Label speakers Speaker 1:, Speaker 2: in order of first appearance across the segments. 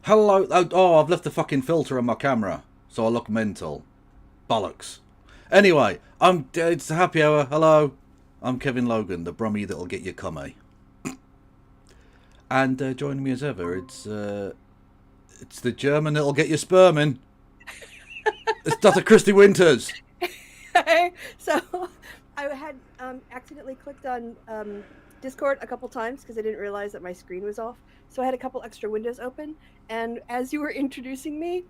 Speaker 1: Hello. I've left the fucking filter on my camera, so I look mental. Bollocks. Anyway, it's a happy hour. Hello. I'm Kevin Logan, the brummie that'll get you cummy. And joining me as ever, it's the German that'll get you sperming. It's Dr. Christy Winters.
Speaker 2: So I had accidentally clicked on Discord a couple times because I didn't realize that my screen was off. So I had a couple extra windows open, and as you were introducing me,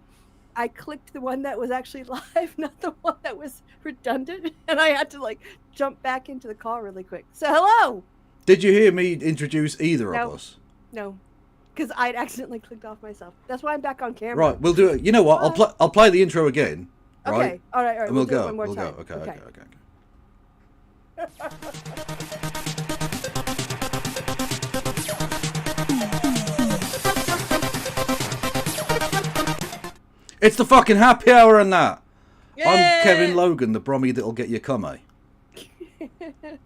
Speaker 2: I clicked the one that was actually live, not the one that was redundant, and I had to jump back into the call really quick. So hello.
Speaker 1: Did you hear me introduce either
Speaker 2: No.
Speaker 1: of us?
Speaker 2: No, because I'd accidentally clicked off myself. That's why I'm back on camera.
Speaker 1: Right, we'll do it. You know what? I'll play the intro again. Right?
Speaker 2: Okay. All right.
Speaker 1: And we'll
Speaker 2: do it
Speaker 1: go.
Speaker 2: one more
Speaker 1: We'll
Speaker 2: time.
Speaker 1: go. Okay. It's the fucking happy hour and that.
Speaker 2: Yay!
Speaker 1: I'm Kevin Logan, the brummie that'll get you cummy.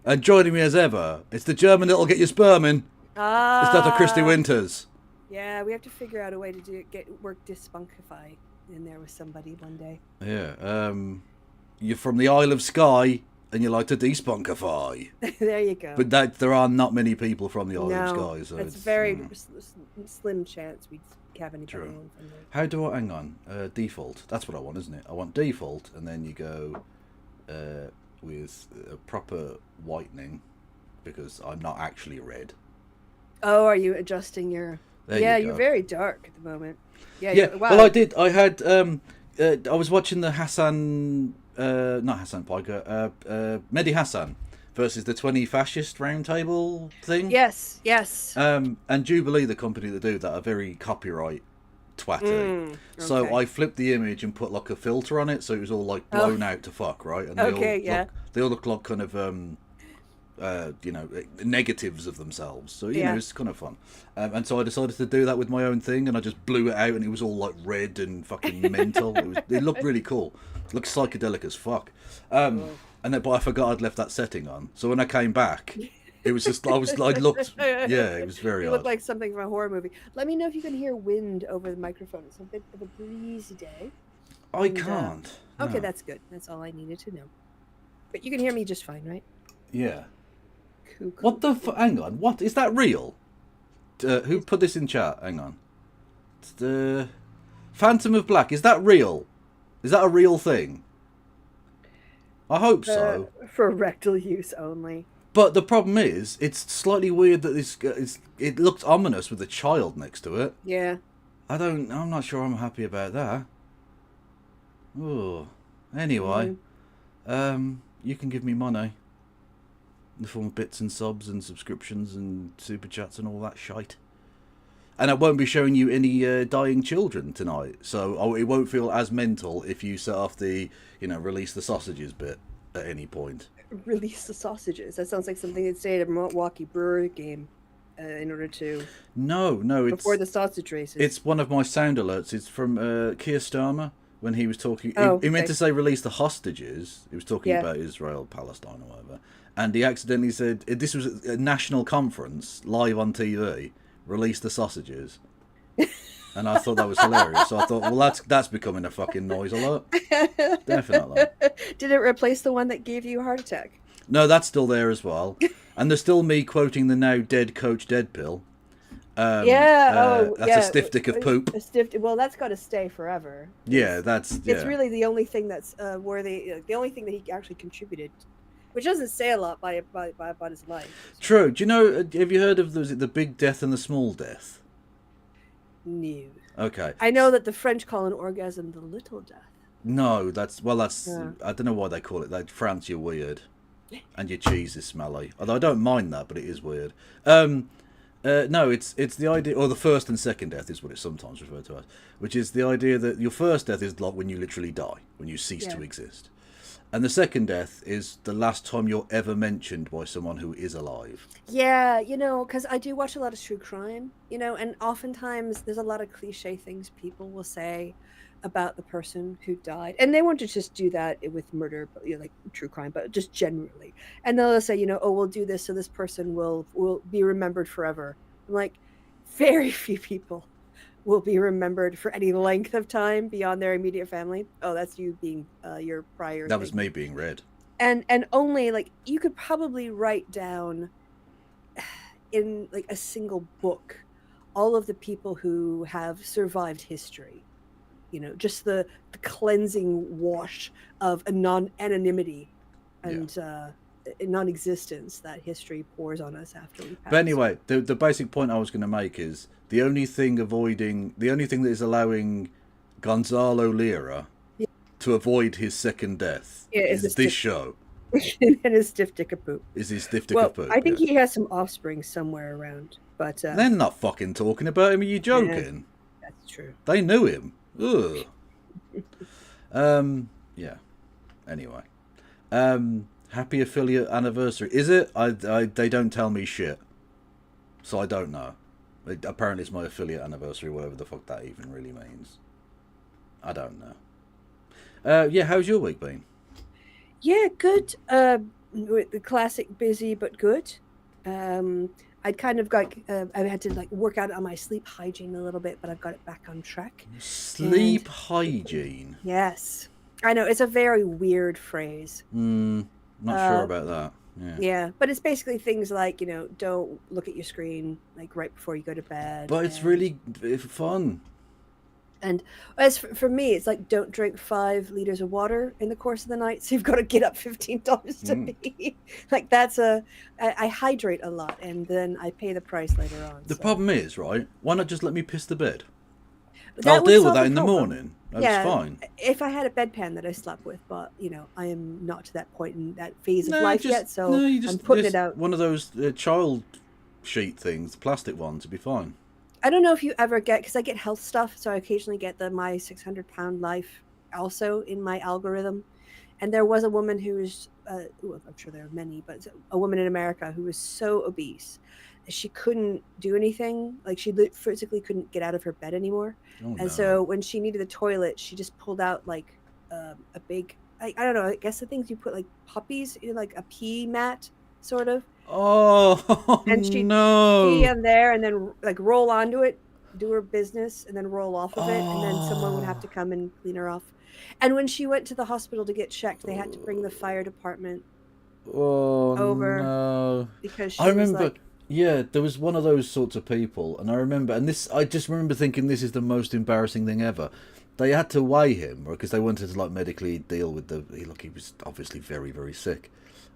Speaker 1: And joining me as ever, it's the German that'll get you sperming. It's Dr. Christy Winters.
Speaker 2: Yeah, we have to figure out a way to get work despunkify in there with somebody one day.
Speaker 1: Yeah, you're from the Isle of Skye and you like to despunkify.
Speaker 2: There you go.
Speaker 1: But there are not many people from the Isle of Skye. So
Speaker 2: it's very slim chance we'd have anybody
Speaker 1: true.
Speaker 2: from there.
Speaker 1: How do I, hang on, default. That's what I want, isn't it? I want default, and then you go with a proper whitening, because I'm not actually red.
Speaker 2: Oh, are you adjusting your...
Speaker 1: There
Speaker 2: you're very dark at the moment.
Speaker 1: Yeah,
Speaker 2: wow.
Speaker 1: well, I did. I had, I was watching the Hassan, not Hassan Piker, Mehdi Hassan versus the 20 fascist roundtable thing.
Speaker 2: Yes.
Speaker 1: And Jubilee, the company that do that, are very copyright twatty.
Speaker 2: Okay.
Speaker 1: So I flipped the image and put like a filter on it, so it was all like blown out to fuck, right? And they all look like kind of negatives of themselves. So you know, it's kind of fun. And so I decided to do that with my own thing, and I just blew it out, and it was all like red and fucking mental. It looked really cool. It looked psychedelic as fuck. But I forgot I'd left that setting on. So when I came back, it was just it was very
Speaker 2: You
Speaker 1: odd.
Speaker 2: look like something from a horror movie. Let me know if you can hear wind over the microphone. It's a bit of a breezy day.
Speaker 1: I can't.
Speaker 2: Okay,
Speaker 1: No.
Speaker 2: that's good. That's all I needed to know. But you can hear me just fine, right?
Speaker 1: Yeah.
Speaker 2: Cool.
Speaker 1: What the hang on, what? Is that real? Who put this in chat? Hang on. It's the Phantom of Black. Is that real? Is that a real thing? I hope so.
Speaker 2: For rectal use only.
Speaker 1: But the problem is, it's slightly weird that it looks ominous with a child next to it.
Speaker 2: Yeah.
Speaker 1: I'm not sure I'm happy about that. Oh. Anyway. You can give me money. In the form of bits and subs and subscriptions and super chats and all that shite. And I won't be showing you any dying children tonight, so it won't feel as mental if you set off the, release the sausages bit at any point.
Speaker 2: Release the sausages. That sounds like something they'd say at a Milwaukee Brewer game in order to...
Speaker 1: No, it's...
Speaker 2: Before the sausage races.
Speaker 1: It's one of my sound alerts. It's from Keir Starmer, when he was talking... He meant to say release the hostages. He was talking about Israel, Palestine, or whatever. And he accidentally said, this was a national conference, live on TV, release the sausages. And I thought that was hilarious. So I thought, well, that's becoming a fucking noise alert. Definitely.
Speaker 2: Did it replace the one that gave you a heart attack?
Speaker 1: No, that's still there as well. And there's still me quoting the now dead Coach Dead pill. That's a stiff dick of poop.
Speaker 2: Well, that's got to stay forever.
Speaker 1: Yeah,
Speaker 2: It's really the only thing that's worthy. The only thing that he actually contributed, which doesn't say a lot about his life. So.
Speaker 1: True. Do you know? Have you heard of the big death and the small death?
Speaker 2: No.
Speaker 1: Okay.
Speaker 2: I know that the French call an orgasm the little death.
Speaker 1: No, that's I don't know why they call it that. France, you're weird, and your cheese is smelly. Although I don't mind that, but it is weird. No, it's the idea, or the first and second death is what it's sometimes referred to as, which is the idea that your first death is like when you literally die, when you cease to exist. And the second death is the last time you're ever mentioned by someone who is alive.
Speaker 2: Yeah, because I do watch a lot of true crime, and oftentimes there's a lot of cliche things people will say about the person who died. And they won't just do that with murder, but like true crime, but just generally. And they'll say, we'll do this so this person will be remembered forever. I'm like, very few people will be remembered for any length of time beyond their immediate family. Oh, that's you being your prior
Speaker 1: That
Speaker 2: thing.
Speaker 1: was me being read.
Speaker 2: And only like you could probably write down in like a single book all of the people who have survived history. You know, just the cleansing wash of a non-anonymity and non-existence that history pours on us after we pass.
Speaker 1: But anyway, the basic point I was going to make is the only thing that is allowing Gonzalo Lira to avoid his second death is this show.
Speaker 2: And his stiff dick of poop.
Speaker 1: Is his stiff dick of poop.
Speaker 2: I think he has some offspring somewhere around. But
Speaker 1: they're not fucking talking about him. Are you joking?
Speaker 2: Yeah, that's true.
Speaker 1: They knew him. Ugh. Yeah. Anyway. Happy affiliate anniversary. Is it? They don't tell me shit. So I don't know. Apparently it's my affiliate anniversary, whatever the fuck that even really means. I don't know. Yeah, how's your week been?
Speaker 2: Yeah, good. The classic busy but good. I'd kind of got I had to like work out on my sleep hygiene a little bit, but I've got it back on track.
Speaker 1: Sleep hygiene?
Speaker 2: Yes. I know, it's a very weird phrase.
Speaker 1: Not sure about that.
Speaker 2: Yeah, but it's basically things like, you know, don't look at your screen like right before you go to bed.
Speaker 1: But it's really fun.
Speaker 2: And as for me, it's like don't drink 5 liters of water in the course of the night. So you've got to get up $15 to pee. Like I hydrate a lot, and then I pay the price later on.
Speaker 1: The problem is, right? Why not just let me piss the bed?
Speaker 2: That
Speaker 1: I'll deal with that in the morning. That's fine.
Speaker 2: If I had a bedpan that I slept with, but you know, I am not to that point in that phase of life yet, so I'm putting it out.
Speaker 1: One of those child sheet things, the plastic ones, would be fine.
Speaker 2: I don't know if you ever get, because I get health stuff, so I occasionally get the My 600 Pound Life also in my algorithm. And there was a woman who was, I'm sure there are many, but a woman in America who was so obese that she couldn't do anything. Like she physically couldn't get out of her bed anymore. So when she needed the toilet, she just pulled out like a big, I don't know, I guess the things you put like puppies, you know, like a pee mat, sort of.
Speaker 1: Oh,
Speaker 2: and she'd
Speaker 1: no.
Speaker 2: pee in there and then like roll onto it, do her business, and then roll off of it, and then someone would have to come and clean her off. And when she went to the hospital to get checked, they had to bring the fire department over.
Speaker 1: No.
Speaker 2: Because
Speaker 1: I remember, there was one of those sorts of people, and I just remember thinking this is the most embarrassing thing ever. They had to weigh him because they wanted to like medically deal with he was obviously very, very sick.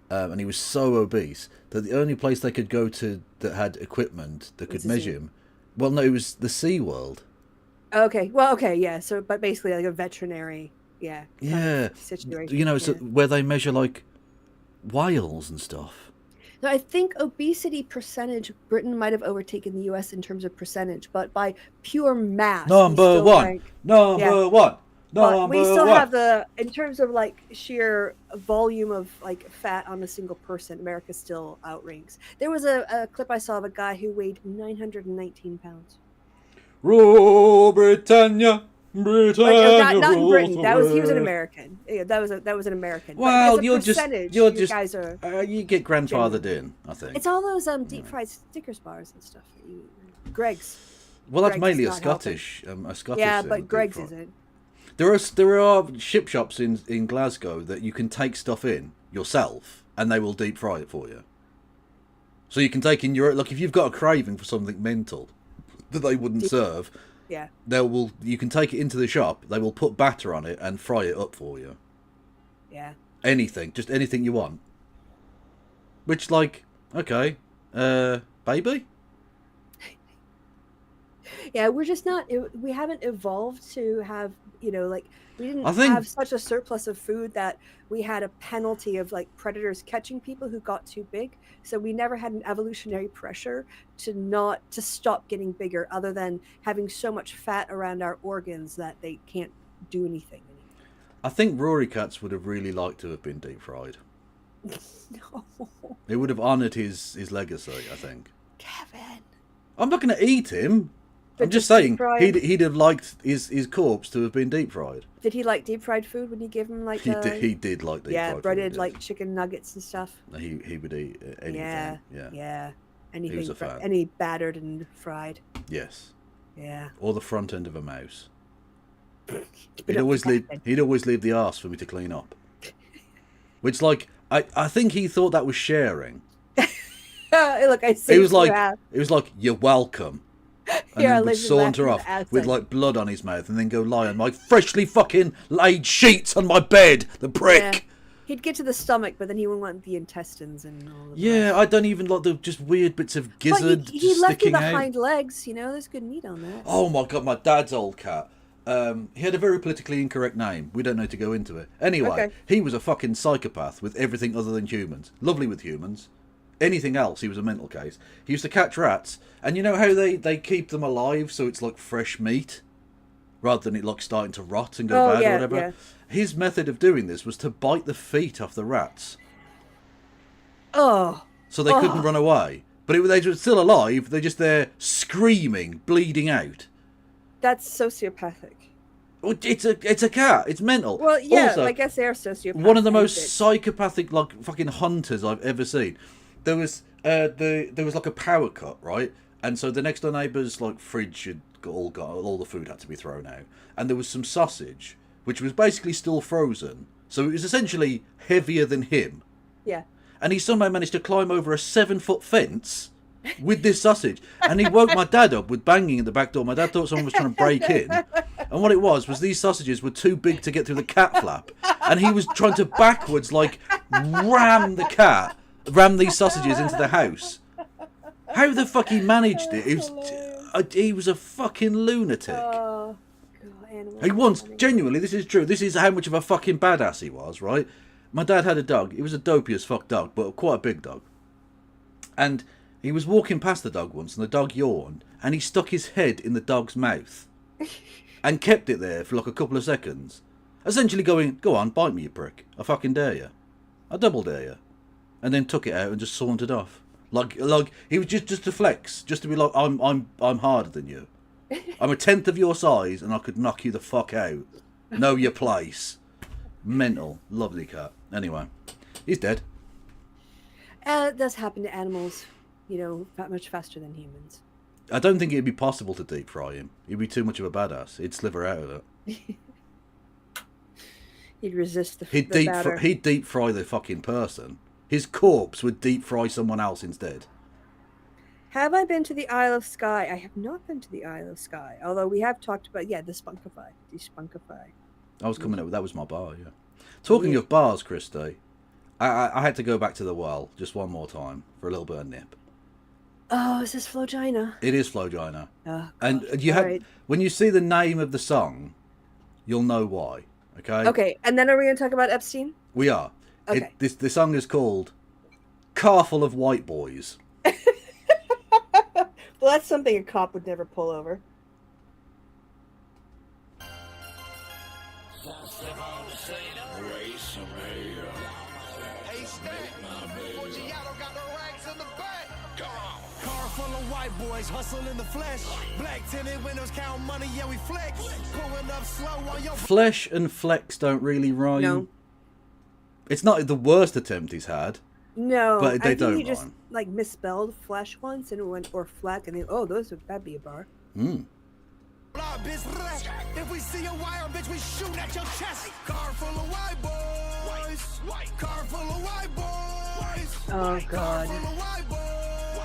Speaker 1: And he was so obese that the only place they could go to that had equipment that could measure him, well, no, it was the Sea World.
Speaker 2: Okay, well, okay, yeah. So, but basically, like a veterinary, situation.
Speaker 1: You know, so where they measure like whales and stuff.
Speaker 2: Now, I think obesity percentage, Britain might have overtaken the U.S. in terms of percentage, but by pure mass,
Speaker 1: number one.
Speaker 2: But we still have in terms of like sheer volume of like fat on a single person, America still outranks. There was a clip I saw of a guy who weighed 919 pounds.
Speaker 1: Rule Britannia, Britannia.
Speaker 2: Not in Britain. He was an American. Yeah, that was an American.
Speaker 1: Well, you're just guys are you get grandfathered in, I think.
Speaker 2: It's all those deep fried Snickers bars and stuff. Greg's.
Speaker 1: Well, that's mainly a Scottish thing.
Speaker 2: Yeah, but Greg's isn't.
Speaker 1: There are ship shops in Glasgow that you can take stuff in yourself and they will deep fry it for you. So you can take in like if you've got a craving for something mental that they wouldn't serve, you can take it into the shop, they will put batter on it and fry it up for you.
Speaker 2: Yeah.
Speaker 1: Just anything you want. Which like, okay, baby?
Speaker 2: Yeah, we're just not. We haven't evolved to have, like we didn't have such a surplus of food that we had a penalty of like predators catching people who got too big. So we never had an evolutionary pressure to stop getting bigger, other than having so much fat around our organs that they can't do anything anymore.
Speaker 1: I think Rory Katz would have really liked to have been deep fried.
Speaker 2: No.
Speaker 1: It would have honoured his legacy, I think.
Speaker 2: Kevin.
Speaker 1: I'm not going to eat him. I'm just saying, he'd have liked his corpse to have been deep fried.
Speaker 2: Did he like deep fried food when you gave him like?
Speaker 1: He did like deep fried food.
Speaker 2: Breaded like chicken nuggets and stuff.
Speaker 1: He would eat anything.
Speaker 2: Yeah. Anything.
Speaker 1: He was a fan.
Speaker 2: Any battered and fried.
Speaker 1: Yes.
Speaker 2: Yeah.
Speaker 1: Or the front end of a mouse.
Speaker 2: But
Speaker 1: He'd always leave the arse for me to clean up. Which, like, I think he thought that was sharing.
Speaker 2: Look, I see.
Speaker 1: It was like, you're welcome. And then would saunter off with like blood on his mouth and then go lie on my freshly fucking laid sheets on my bed. The prick.
Speaker 2: Yeah. He'd get to the stomach, but then he wouldn't want the intestines and all of that.
Speaker 1: Yeah, I don't even like the just weird bits of gizzard
Speaker 2: he left you
Speaker 1: sticking
Speaker 2: the
Speaker 1: out.
Speaker 2: hind legs, you know, there's good meat on that.
Speaker 1: Oh my god, my dad's old cat. He had a very politically incorrect name. We don't need to go into it. Anyway, He was a fucking psychopath with everything other than humans. Lovely with humans. Anything else, he was a mental case. He used to catch rats, and you know how they keep them alive so it's like fresh meat? Rather than it like starting to rot and go bad or whatever. Yeah. His method of doing this was to bite the feet off the rats.
Speaker 2: Oh.
Speaker 1: So they couldn't run away. But they were still alive, they're just there screaming, bleeding out.
Speaker 2: That's sociopathic.
Speaker 1: Well, it's a cat. It's mental.
Speaker 2: Well, yeah,
Speaker 1: also,
Speaker 2: I guess they are sociopathic.
Speaker 1: One of the most psychopathic, like, fucking hunters I've ever seen. There was like a power cut, right? And so the next door neighbour's like fridge had all the food had to be thrown out, and there was some sausage which was basically still frozen. So it was essentially heavier than him.
Speaker 2: Yeah. And
Speaker 1: he somehow managed to climb over a 7-foot fence with this sausage, and he woke my dad up with banging at the back door. My dad thought someone was trying to break in, and what it was these sausages were too big to get through the cat flap, and he was trying to backwards like ram these sausages into the house. How the fuck he managed it? He was a fucking lunatic. Oh, God, he once, genuinely, this is true. This is how much of a fucking badass he was, right? My dad had a dog. It was a dopey as fuck dog, but quite a big dog. And he was walking past the dog once, and the dog yawned, and he stuck his head in the dog's mouth and kept it there for like a couple of seconds, essentially going, "Go on, bite me, you prick. I fucking dare you. I double dare you." And then took it out and just sauntered off. Like he was just to flex, just to be like, I'm harder than you. I'm a tenth of your size, and I could knock you the fuck out. Know your place. Mental, lovely cat. Anyway, he's dead.
Speaker 2: It does happen to animals, you know, much faster than humans.
Speaker 1: I don't think it'd be possible to deep fry him. He'd be too much of a badass. He'd sliver out of it.
Speaker 2: He'd resist the
Speaker 1: He'd deep fry the fucking person. His corpse would deep fry someone else instead.
Speaker 2: Have I been to the Isle of Skye? I have not been to the Isle of Skye. Although we have talked about, the Spunkify.
Speaker 1: I was coming up with that was my bar, yeah. Talking of bars, Christy, I had to go back to the well just one more time for a little bit of nip.
Speaker 2: Oh, is this Flogina?
Speaker 1: It is Flogina.
Speaker 2: Oh,
Speaker 1: and when you see the name of the song, you'll know why. Okay.
Speaker 2: Okay, and then are we going to talk about Epstein?
Speaker 1: We are.
Speaker 2: Okay.
Speaker 1: The song is called "Car Full of White Boys."
Speaker 2: Well, that's something a cop would never pull over.
Speaker 3: Boys hustle in the flesh. Black tinted windows count money, yeah, we flex. Pulling up slow on your
Speaker 1: flesh and flex don't really rhyme.
Speaker 2: No.
Speaker 1: It's not the worst attempt he's had.
Speaker 2: No,
Speaker 1: but they don't
Speaker 2: he
Speaker 1: rhyme.
Speaker 2: Just like misspelled flesh once and it went or fleck and then that'd be a bar.
Speaker 3: If we see a wire, bitch, we shoot at your chest. Car full of white boys. Car full of white boys.
Speaker 2: Oh God.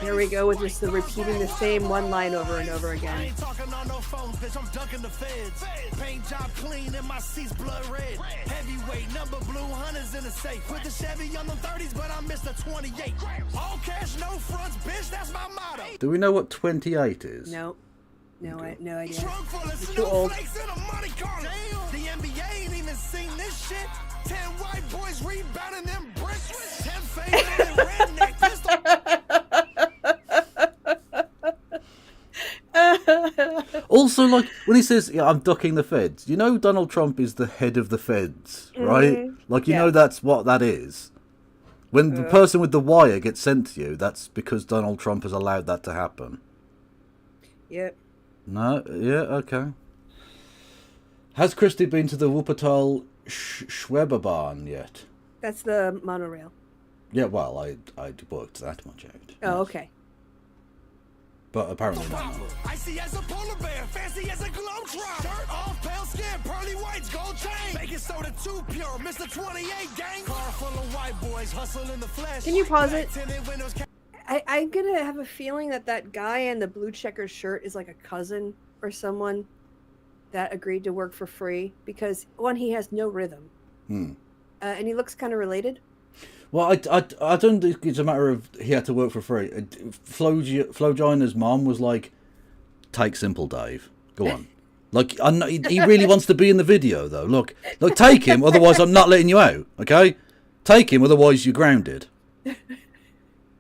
Speaker 2: Here we go with just the repeating the same one line over and over again.
Speaker 3: I ain't talking on no phone, bitch. I'm dunking the feds. Paint job clean and my seats blood red. Heavyweight number blue hunters in the safe. Put the Chevy on the 30s, but I missed the 28. All cash, no fronts, bitch. That's my motto.
Speaker 1: Do we know what 28 is?
Speaker 2: No. No, I no idea.
Speaker 3: Trunk full of
Speaker 2: Too old.
Speaker 3: snowflakes in a money car. The NBA ain't even seen this shit. 10 white boys rebounding them bricks. 10 faded redneck pistol.
Speaker 1: Also, like, when he says, I'm ducking the feds, you know Donald Trump is the head of the feds, right? Mm-hmm. Like, you know that's what that is. When the person with the wire gets sent to you, that's because Donald Trump has allowed that to happen.
Speaker 2: Yep.
Speaker 1: No? Yeah, okay. Has Christy been to the Wuppertal Schwebebahn yet?
Speaker 2: That's the monorail.
Speaker 1: Yeah, well, I'd worked that much out.
Speaker 2: Oh, okay.
Speaker 1: But apparently not.
Speaker 3: Icy as a polar bear, fancy as a globetrotter. Shirt off, pale skin, pearly whites, gold chain. Making soda too pure, Mr. 28 gang. Car full of white boys, hustle in the flesh.
Speaker 2: Can you pause it? I'm gonna have a feeling that guy in the blue checker shirt is like a cousin or someone that agreed to work for free because, one, he has no rhythm. And he looks kind of related.
Speaker 1: Well, I don't think it's a matter of he had to work for free. Flogina's mom was like, take Simple Dave. Go on. Like, I know, he really wants to be in the video, though. Look, take him, otherwise I'm not letting you out, okay? Take him, otherwise you're grounded.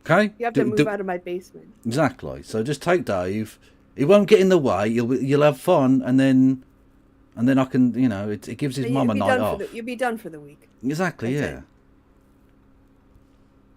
Speaker 1: Okay?
Speaker 2: You have to move out of my basement.
Speaker 1: Exactly. So just take Dave. He won't get in the way. You'll have fun, and then I can, you know, it gives his mum a night off.
Speaker 2: You'll be done for the week.
Speaker 1: Exactly,
Speaker 2: That's
Speaker 1: yeah.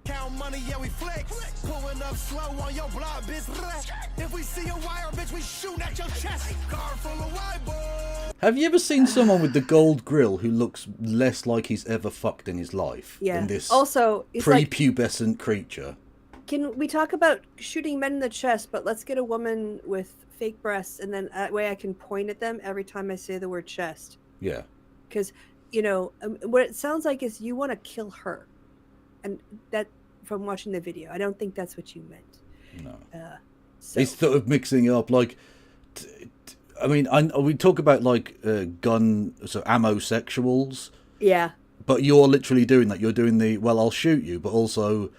Speaker 3: Count money, yeah, we flex. Pulling up slow on your block, bitch. If we see a wire, bitch, we shoot at your chest. Car full of white boys.
Speaker 1: Have you ever seen someone with the gold grill who looks less like he's ever fucked in his life than this
Speaker 2: also,
Speaker 1: prepubescent creature?
Speaker 2: Can we talk about shooting men in the chest, but let's get a woman with fake breasts, and then that way I can point at them every time I say the word chest.
Speaker 1: Yeah.
Speaker 2: Because, you know, what it sounds like is you want to kill her. And that, from watching the video, I don't think that's what you meant.
Speaker 1: No.
Speaker 2: So.
Speaker 1: It's sort of mixing it up. Like, I mean, we talk about like ammo sexuals.
Speaker 2: Yeah.
Speaker 1: But you're literally doing that. You're doing the, well, I'll shoot you, but also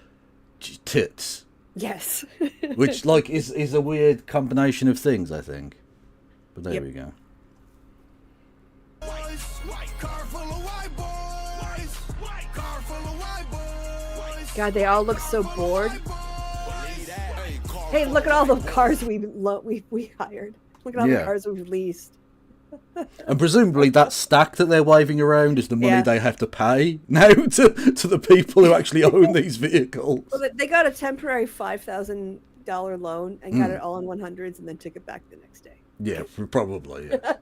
Speaker 1: tits.
Speaker 2: Yes.
Speaker 1: Which, like, is a weird combination of things, I think. But there we go.
Speaker 2: God, they all look so bored. Hey, look at all the cars we hired. Look at all the cars we've leased.
Speaker 1: And presumably that stack that they're waving around is the money they have to pay now to the people who actually own these vehicles.
Speaker 2: Well, they got a temporary $5,000 loan and got it all in 100s and then took it back the next day.
Speaker 1: Yeah, probably. Yeah.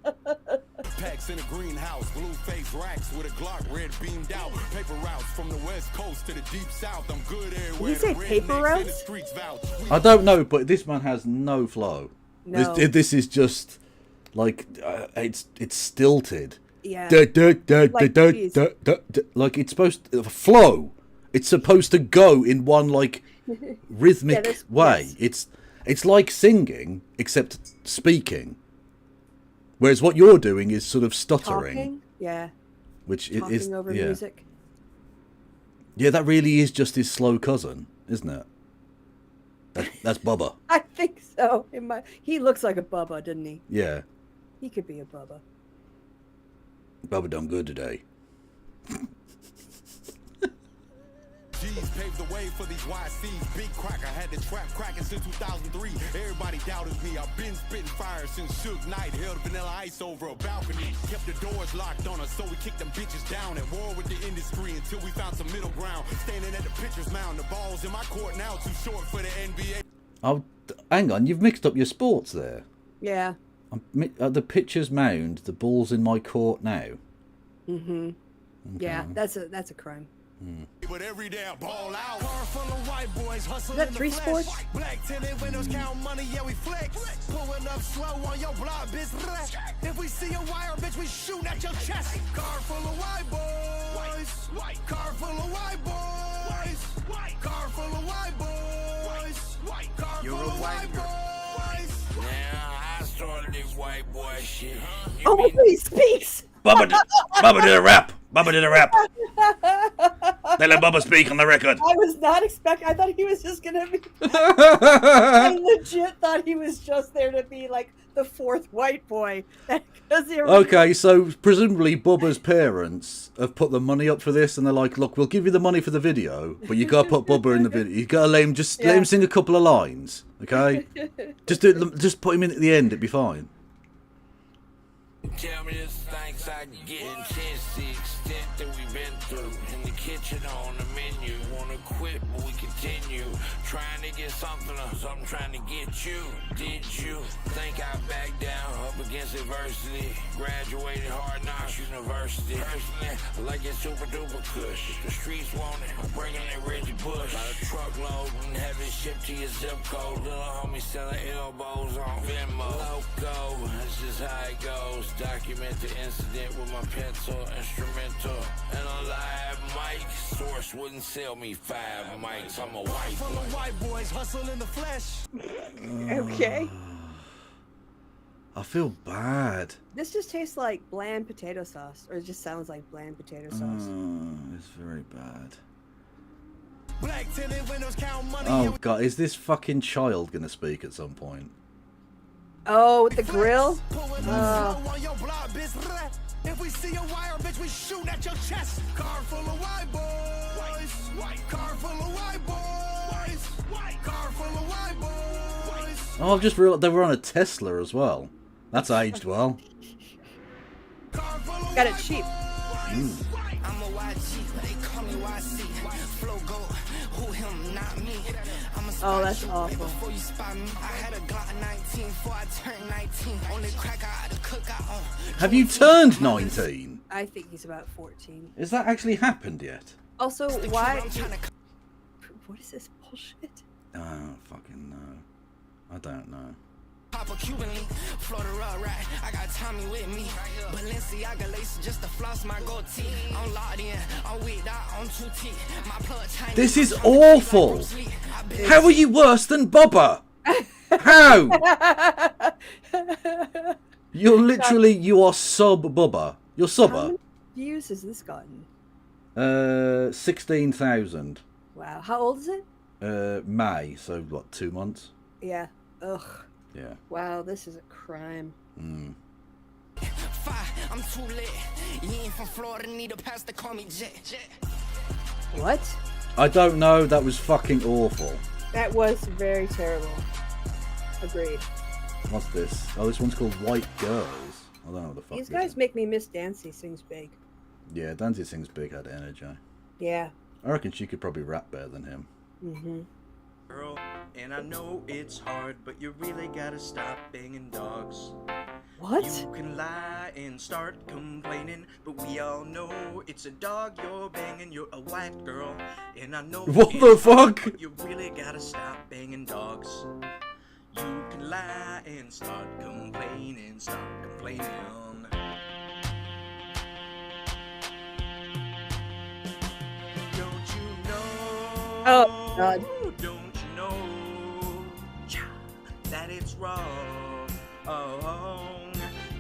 Speaker 3: Packs in a greenhouse, blue face racks with a Glock red beamed out. Paper routes from the west coast to the deep south. I'm good everywhere.
Speaker 2: Did you say paper routes?
Speaker 1: I don't know, but this man has no flow.
Speaker 2: No.
Speaker 1: This is just like it's stilted.
Speaker 2: Yeah.
Speaker 1: Like it's supposed to flow. It's supposed to go in one like rhythmic way.
Speaker 2: Yes.
Speaker 1: It's like singing except speaking. Whereas what you're doing is sort of stuttering.
Speaker 2: Talking? Yeah.
Speaker 1: Which
Speaker 2: Talking
Speaker 1: is
Speaker 2: over music.
Speaker 1: Yeah, that really is just his slow cousin, isn't it? That's Bubba.
Speaker 2: I think so. He looks like a Bubba, doesn't he?
Speaker 1: Yeah.
Speaker 2: He could be a Bubba.
Speaker 1: Bubba done good today.
Speaker 3: G's paved the way for these YCs. Big cracker had the trap cracking since 2003. Everybody doubted me. I've been spitting fire since Suge Knight held Vanilla Ice over a balcony. Kept the doors locked on us, so we kicked them bitches down. At war with the industry until we found some middle ground. Standing at the pitcher's mound. The ball's in my court now, too short for the NBA.
Speaker 1: Oh, hang on. You've mixed up your sports there.
Speaker 2: Yeah.
Speaker 1: The pitcher's mound. The ball's in my court now.
Speaker 2: Mm-hmm.
Speaker 1: Okay.
Speaker 2: Yeah, that's a crime.
Speaker 3: But every day I ball out. Car full of white boys hustle.
Speaker 2: Is that three sports?
Speaker 3: Black tinted windows count money, yeah we flex. Pulling up slow on your block, bitch. If we see a wire, bitch, we shoot at your chest. Car full of white boys. Car full of white boys. Car full of white boys. Car full of white boys.
Speaker 4: Now I started this white boy shit.
Speaker 2: Oh, he speaks.
Speaker 1: Bubba did a rap. Bubba did a rap. They let Bubba speak on the record.
Speaker 2: I was not expecting. I thought he was just gonna be. I legit thought he was just there to be like the fourth white boy.
Speaker 1: Okay, so presumably Bubba's parents have put the money up for this, and they're like, "Look, we'll give you the money for the video, but you gotta put Bubba in the video. You gotta let him sing a couple of lines, okay? Just put him in at the end. It'd be fine."
Speaker 4: Tell me the thanks I can get. Intense the extent that we've been through. In the kitchen on the menu. Wanna wanna quit, but we continue. Trying to get something or something trying to get you. Did you think I backed down up against adversity? Graduated Hard Knocks University. Personally, like it's super duper kush. The streets want it, I'm bringing it Reggie Bush. Got a truckload and have it shipped to your zip code. Little homie selling elbows on Venmo. Loco, that's just how it goes. Document the incident with my pencil, instrumental, and a live mic. Source wouldn't sell me 5 mics. I'm a white
Speaker 3: Full
Speaker 4: boy.
Speaker 3: of white boys hustle in the flesh.
Speaker 2: Okay.
Speaker 1: I feel bad.
Speaker 2: This just tastes like bland potato sauce, or it just sounds like bland potato sauce.
Speaker 1: It's very bad.
Speaker 3: Black tinted windows count money.
Speaker 1: Oh god, is this fucking child gonna speak at some point?
Speaker 2: Oh, with the grill?
Speaker 3: Pulling up slow on your block, bitch. If we see a wire, bitch, we shoot at your chest. Car full of white boys. White. Car full of white boys. White. Car full of white boys.
Speaker 1: Oh, I've just realised they were on a Tesla as well. That's aged well.
Speaker 3: Car full of
Speaker 2: Got it
Speaker 3: white
Speaker 2: cheap.
Speaker 3: boys.
Speaker 5: I'm a YG, they call me YC. Flow go, who him, not me. I'm a
Speaker 2: Oh, that's
Speaker 5: spot you
Speaker 2: awful.
Speaker 5: before you spot me. I had a Glock 19 before I turned 19. Only crack I had to cook out on.
Speaker 1: Have you turned 19?
Speaker 2: I think he's about 14.
Speaker 1: Has that actually happened yet?
Speaker 2: Also,
Speaker 5: The
Speaker 2: why?
Speaker 5: kid I'm trying to
Speaker 2: What is this bullshit?
Speaker 1: I don't fucking know. I don't know.
Speaker 5: pop a Cuban link, float a rug right. I got Tommy with me. Balenciaga lace just to floss my goatee. I'm locked in, I'm wigged out on 2T. My plug Chinese.
Speaker 1: This is awful. How are you worse than Bubba? How? You're literally, you are sub Bubba. You're
Speaker 2: How
Speaker 1: subber.
Speaker 2: many views has this gotten?
Speaker 1: 16,000.
Speaker 2: Wow. How old is it?
Speaker 1: May, so what, 2 months?
Speaker 2: Yeah. Ugh.
Speaker 1: Yeah.
Speaker 2: Wow, this is a crime.
Speaker 5: I'm too lit. You ain't from Florida, need a pass to call me Jet.
Speaker 2: What?
Speaker 1: I don't know, that was fucking awful.
Speaker 2: That was very terrible. Agreed.
Speaker 1: What's this? Oh, this one's called White Girls. I don't know what the fuck
Speaker 2: These
Speaker 1: this
Speaker 2: guys
Speaker 1: is.
Speaker 2: make me miss Dancy Sings Big.
Speaker 1: Yeah, Dancy Sings Big had energy.
Speaker 2: Yeah.
Speaker 1: I reckon she could probably rap better than him.
Speaker 2: Mm-hmm.
Speaker 6: Girl, and I know it's hard, but you really gotta stop banging dogs.
Speaker 2: What?
Speaker 6: You can lie and start complaining, but we all know it's a dog you're banging. You're a white girl, and I know
Speaker 1: What
Speaker 6: it's
Speaker 1: the
Speaker 6: hard,
Speaker 1: fuck?
Speaker 6: but you really gotta stop banging dogs. You can lie and start complaining, stop complaining. Don't you know?
Speaker 2: Oh, God.
Speaker 6: Don't you know that it's wrong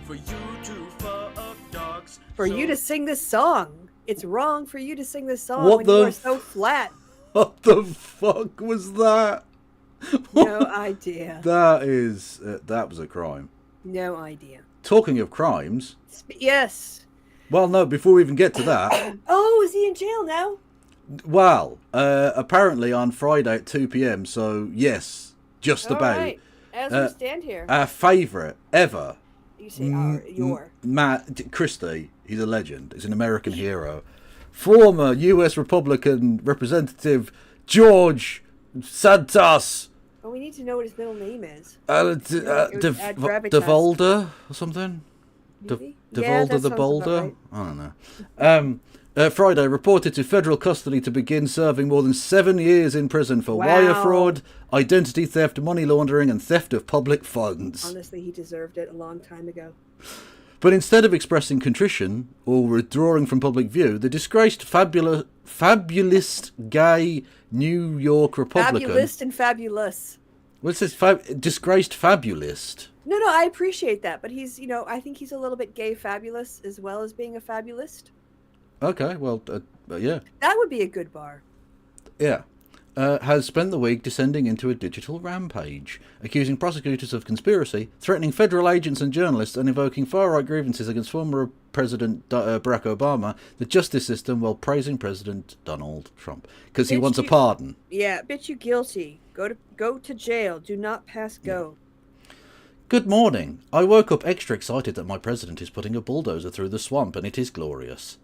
Speaker 6: for you to fuck dogs?
Speaker 2: For you to sing this song. It's wrong for you to sing this song
Speaker 1: What
Speaker 2: when
Speaker 1: the
Speaker 2: you are
Speaker 1: f-
Speaker 2: so flat.
Speaker 1: What the fuck was that?
Speaker 2: No idea.
Speaker 1: That was a crime.
Speaker 2: No idea.
Speaker 1: Talking of crimes,
Speaker 2: Yes.
Speaker 1: well, no, before we even get to that,
Speaker 2: Oh, is he in jail now?
Speaker 1: well, apparently on Friday at 2 p.m, so yes, just
Speaker 2: All
Speaker 1: about,
Speaker 2: right. As
Speaker 1: Uh,
Speaker 2: we stand here.
Speaker 1: our favourite ever,
Speaker 2: You say our, your.
Speaker 1: Matt Christie, he's a legend, he's an American hero, former US Republican Representative George Santos,
Speaker 2: Oh, we need to know what his middle name is.
Speaker 1: De Volder or something?
Speaker 2: Maybe?
Speaker 1: De
Speaker 2: Yeah,
Speaker 1: Volder
Speaker 2: that
Speaker 1: the
Speaker 2: sounds about
Speaker 1: Boulder?
Speaker 2: right.
Speaker 1: I don't know. Friday, reported to federal custody to begin serving more than 7 years in prison for wire
Speaker 2: Wow.
Speaker 1: fraud, identity theft, money laundering, and theft of public funds.
Speaker 2: Honestly, he deserved it a long time ago.
Speaker 1: But instead of expressing contrition or withdrawing from public view, the disgraced fabulist gay New York Republican...
Speaker 2: Fabulous and fabulous.
Speaker 1: What's this? Disgraced fabulist?
Speaker 2: No, I appreciate that, but he's, I think he's a little bit gay fabulous as well as being a fabulist.
Speaker 1: Okay, well, yeah.
Speaker 2: That would be a good bar.
Speaker 1: Yeah. Has spent the week descending into a digital rampage, accusing prosecutors of conspiracy, threatening federal agents and journalists, and invoking far-right grievances against former President Barack Obama, the justice system, while praising President Donald Trump. Because he
Speaker 2: Bitch,
Speaker 1: wants a
Speaker 2: you-
Speaker 1: pardon.
Speaker 2: Yeah, bitch, you guilty. Go to jail. Do not pass go.
Speaker 1: Good morning. I woke up extra excited that my president is putting a bulldozer through the swamp, and it is glorious.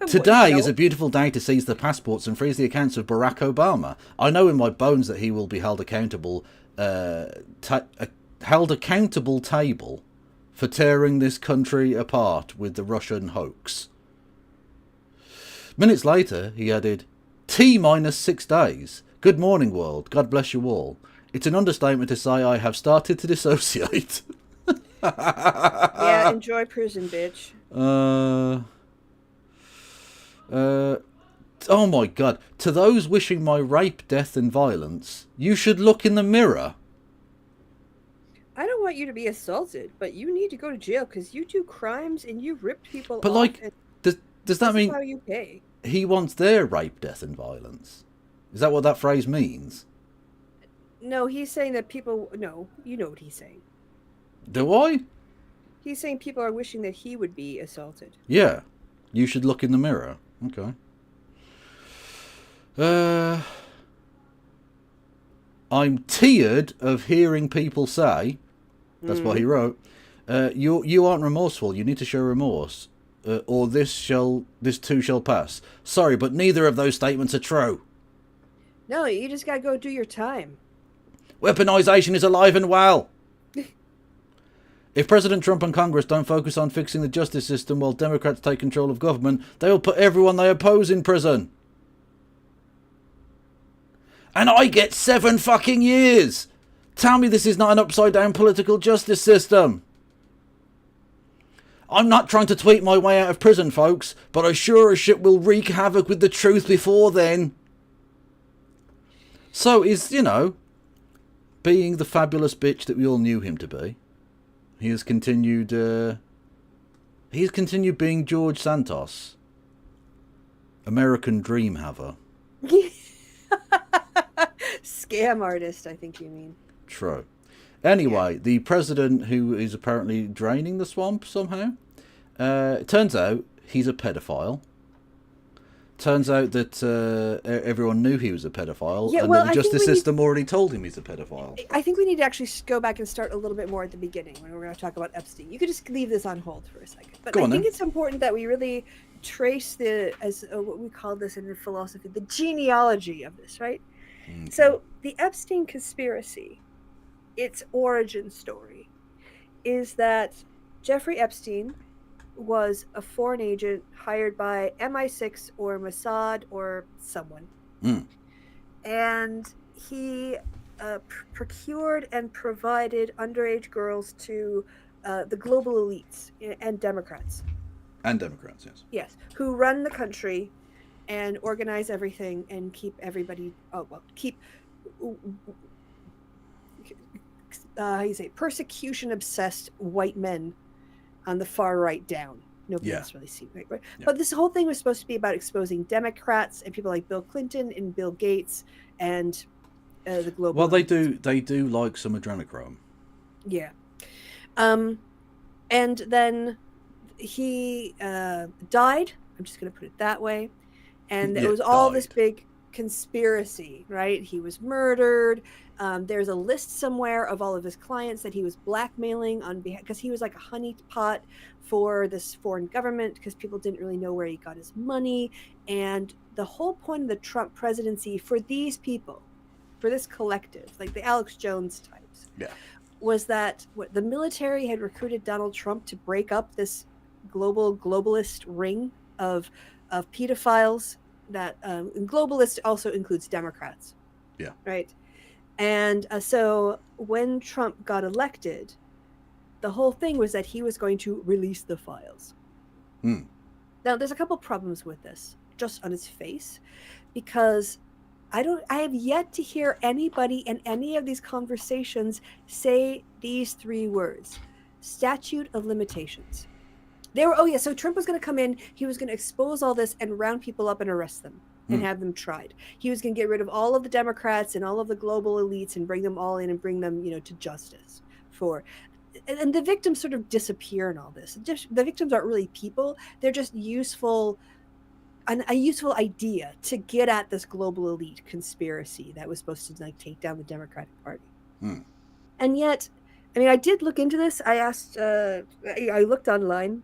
Speaker 1: Today is
Speaker 2: No.
Speaker 1: a beautiful day to seize the passports and freeze the accounts of Barack Obama. I know in my bones that he will be held accountable, table for tearing this country apart with the Russian hoax. Minutes later, he added, T-6 days. Good morning, world. God bless you all. It's an understatement to say I have started to dissociate.
Speaker 2: Yeah, enjoy prison, bitch.
Speaker 1: Oh my God. To those wishing my rape, death and violence, you should look in the mirror.
Speaker 2: I don't want you to be assaulted, but you need to go to jail because you do crimes and you ripped people
Speaker 1: But
Speaker 2: off.
Speaker 1: like,
Speaker 2: And
Speaker 1: does that
Speaker 2: this
Speaker 1: mean
Speaker 2: is how you pay?
Speaker 1: he wants their rape, death and violence? Is that what that phrase means?
Speaker 2: No, he's saying that people. No, you know what he's saying.
Speaker 1: Do I?
Speaker 2: He's saying people are wishing that he would be assaulted.
Speaker 1: Yeah. You should look in the mirror. Okay. I'm tired of hearing people say, that's what he wrote, you aren't remorseful, you need to show remorse, or this too shall pass. Sorry, but neither of those statements are true.
Speaker 2: No, you just gotta go do your time.
Speaker 1: Weaponization is alive and well. If President Trump and Congress don't focus on fixing the justice system while Democrats take control of government, they will put everyone they oppose in prison. And I get 7 fucking years. Tell me this is not an upside down political justice system. I'm not trying to tweet my way out of prison, folks, but I sure as shit will wreak havoc with the truth before then. So is, being the fabulous bitch that we all knew him to be. He has continued being George Santos. American dream haver.
Speaker 2: Scam artist, I think you mean.
Speaker 1: True. Anyway, the president, who is apparently draining the swamp somehow, it turns out he's a pedophile. Turns out that everyone knew he was a pedophile,
Speaker 2: Yeah,
Speaker 1: and
Speaker 2: well,
Speaker 1: that
Speaker 2: I
Speaker 1: the
Speaker 2: think
Speaker 1: justice
Speaker 2: we need-
Speaker 1: system already told him he's a pedophile.
Speaker 2: I think we need to actually go back and start a little bit more at the beginning when we're going to talk about Epstein. You could just leave this on hold for a second. But
Speaker 1: Go
Speaker 2: I
Speaker 1: on,
Speaker 2: think
Speaker 1: then.
Speaker 2: it's important that we really trace what we call this in the philosophy, the genealogy of this, right?
Speaker 1: Okay.
Speaker 2: So the Epstein conspiracy, its origin story, is that Jeffrey Epstein was a foreign agent hired by MI6 or Mossad or someone. And he procured and provided underage girls to the global elites and Democrats.
Speaker 1: And Democrats, yes.
Speaker 2: Yes, who run the country and organize everything and keep everybody, persecution obsessed white men on the far right down. Nobody else really seen right?
Speaker 1: Yeah.
Speaker 2: But this whole thing was supposed to be about exposing Democrats and people like Bill Clinton and Bill Gates and the global.
Speaker 1: Well, they do like some adrenochrome.
Speaker 2: Yeah. And then he died. I'm just going to put it that way. And it was all this big conspiracy, right? He was murdered. There's a list somewhere of all of his clients that he was blackmailing on behalf, because he was like a honeypot for this foreign government, because people didn't really know where he got his money. And the whole point of the Trump presidency for these people, for this collective, like the Alex Jones types, was that the military had recruited Donald Trump to break up this globalist ring of pedophiles. That globalist also includes Democrats.
Speaker 1: Yeah.
Speaker 2: Right. And so when Trump got elected, the whole thing was that he was going to release the files. Now, there's a couple problems with this, just on its face, because I have yet to hear anybody in any of these conversations say these 3 words: statute of limitations. So Trump was going to come in, he was going to expose all this and round people up and arrest them and have them tried. He was going to get rid of all of the Democrats and all of the global elites and bring them all in and bring them, to justice and the victims sort of disappear in all this. The victims aren't really people. They're just a useful idea to get at this global elite conspiracy that was supposed to take down the Democratic Party. And yet, I did look into this. I asked, I looked online,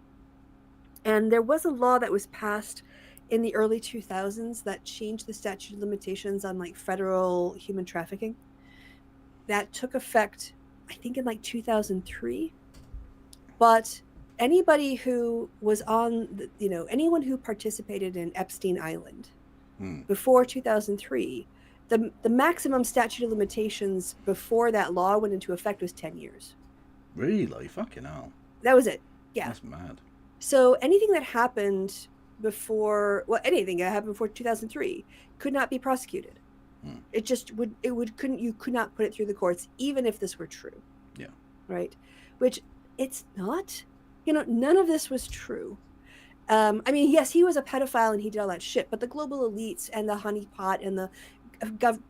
Speaker 2: And there was a law that was passed in the early 2000s that changed the statute of limitations on like federal human trafficking. That took effect, I think, in like 2003. But anybody who was on, anyone who participated in Epstein Island before 2003, the maximum statute of limitations before that law went into effect was 10 years.
Speaker 1: Really? Fucking hell.
Speaker 2: That was it. Yeah.
Speaker 1: That's mad.
Speaker 2: So anything that happened before, anything that happened before 2003 could not be prosecuted. It just you could not put it through the courts, even if this were true.
Speaker 1: Yeah.
Speaker 2: Right. Which it's not. None of this was true. I mean, yes, he was a pedophile and he did all that shit, but the global elites and the honeypot and the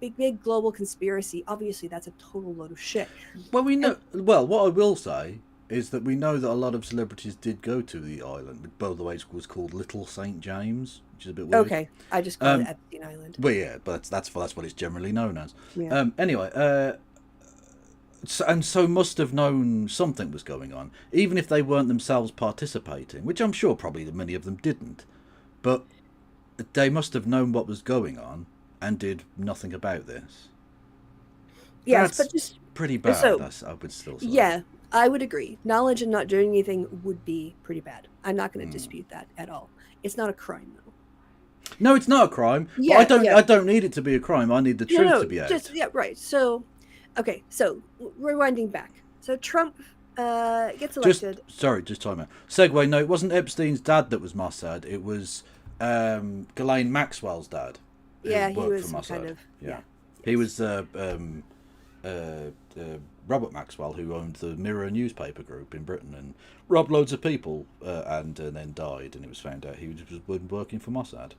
Speaker 2: big global conspiracy, obviously that's a total load of shit.
Speaker 1: Well, we know. What I will say is that we know that a lot of celebrities did go to the island. By the way, it was called Little St. James, which is a bit weird.
Speaker 2: Okay, I just call it Epstein Island.
Speaker 1: Well, yeah, but that's what it's generally known as.
Speaker 2: Yeah.
Speaker 1: Anyway, so must have known something was going on, even if they weren't themselves participating, which I'm sure probably many of them didn't. But they must have known what was going on and did nothing about this.
Speaker 2: Yes,
Speaker 1: that's
Speaker 2: but just
Speaker 1: pretty bad.
Speaker 2: So,
Speaker 1: I would still say.
Speaker 2: Yeah, I would agree. Knowledge and not doing anything would be pretty bad. I'm not going to dispute that at all. It's not a crime, though.
Speaker 1: No, it's not a crime.
Speaker 2: Yeah,
Speaker 1: I don't need it to be a crime. I need the truth to be out.
Speaker 2: Right. So, okay. So rewinding back. So Trump gets elected.
Speaker 1: Just time out. Segue. No, it wasn't Epstein's dad that was Mossad. It was Ghislaine Maxwell's dad.
Speaker 2: Yeah, he
Speaker 1: worked
Speaker 2: was
Speaker 1: for Mossad.
Speaker 2: kind of. Yeah.
Speaker 1: He was Robert Maxwell, who owned the Mirror newspaper group in Britain and robbed loads of people and then died, and it was found out he was working for Mossad.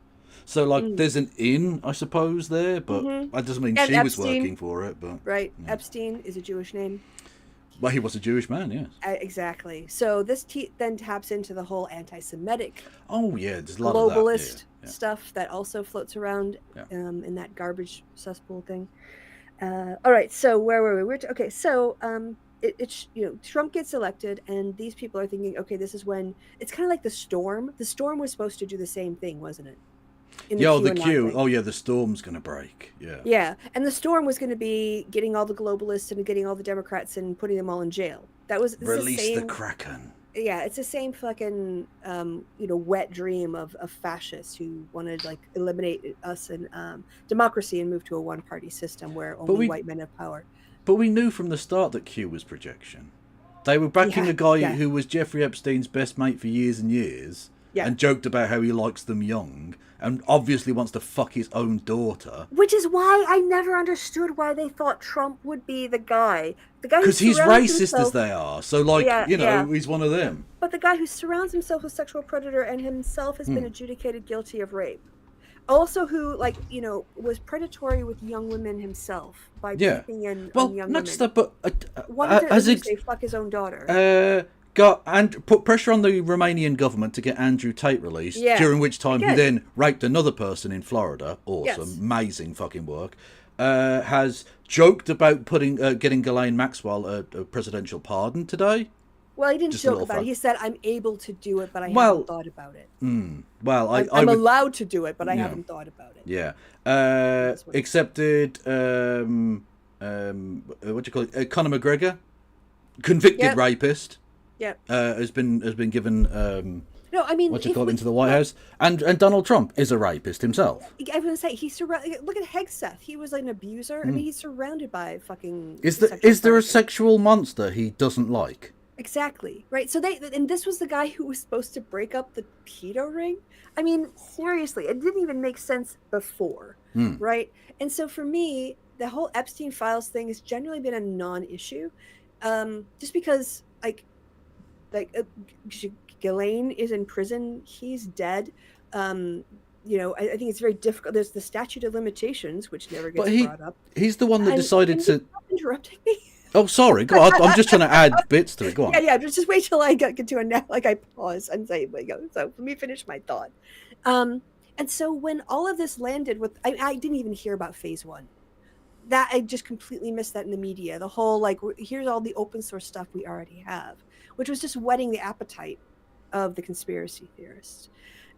Speaker 1: So, there's an in, I suppose, there, but that doesn't mean she was working for it. But
Speaker 2: right, yeah. Epstein is a Jewish name.
Speaker 1: Well, he was a Jewish man, yes.
Speaker 2: Exactly. So this then taps into the whole anti-Semitic.
Speaker 1: Oh yeah, there's a lot
Speaker 2: globalist
Speaker 1: of that.
Speaker 2: stuff that also floats around in that garbage cesspool thing. All right, so where were we? Okay, so Trump gets elected, and these people are thinking, okay, this is when it's kind of like the storm. The storm was supposed to do the same thing, wasn't it?
Speaker 1: The Q. Oh yeah, the storm's gonna break. Yeah.
Speaker 2: Yeah, and the storm was going to be getting all the globalists and getting all the Democrats and putting them all in jail. That was
Speaker 1: release the Kraken.
Speaker 2: Yeah, it's the same fucking wet dream of fascists who want to eliminate us and democracy and move to a one-party system where only white men have power.
Speaker 1: But we knew from the start that Q was projection. They were backing a guy who was Jeffrey Epstein's best mate for years and years, and joked about how he likes them young, and obviously wants to fuck his own daughter.
Speaker 2: Which is why I never understood why they thought Trump would be the guy.
Speaker 1: Because he's racist as they are. So, he's one of them.
Speaker 2: But the guy who surrounds himself with sexual predator and himself has been adjudicated guilty of rape. Also who, was predatory with young women himself by peeping in on young women.
Speaker 1: Just that, but...
Speaker 2: wanted to say fuck his own daughter.
Speaker 1: Put pressure on the Romanian government to get Andrew Tate released, during which time he then raped another person in Florida. Awesome, amazing fucking work. Has joked about getting Ghislaine Maxwell a presidential pardon today.
Speaker 2: Well, he didn't joke about it. He said, "I'm able to do it, but I haven't thought about it."
Speaker 1: Well,
Speaker 2: I'm allowed to do it, but I haven't thought about it.
Speaker 1: Yeah. Accepted. What do you call it? Conor McGregor, convicted rapist.
Speaker 2: Yeah.
Speaker 1: Has been given.
Speaker 2: No, I mean,
Speaker 1: into the White House, and Donald Trump is a rapist himself.
Speaker 2: I was gonna say look at Hegseth. He was an abuser. I mean, he's surrounded by fucking.
Speaker 1: Is there a sexual monster he doesn't like?
Speaker 2: Exactly, right. So and this was the guy who was supposed to break up the pedo ring. I mean, seriously, it didn't even make sense before, right? And so for me, the whole Epstein files thing has generally been a non-issue, just because Ghislaine is in prison. He's dead. I think it's very difficult. There's the statute of limitations, which never gets brought up.
Speaker 1: He's the one that decided to.
Speaker 2: Stop interrupting me.
Speaker 1: Oh, sorry. Go on. I'm just trying to add bits to it. Go on.
Speaker 2: Yeah. Just wait till I get to a now. I pause and say, so let me finish my thought. And so when all of this landed with, I didn't even hear about phase one. That I just completely missed that in the media. The whole here's all the open source stuff we already have, which was just whetting the appetite of the conspiracy theorists.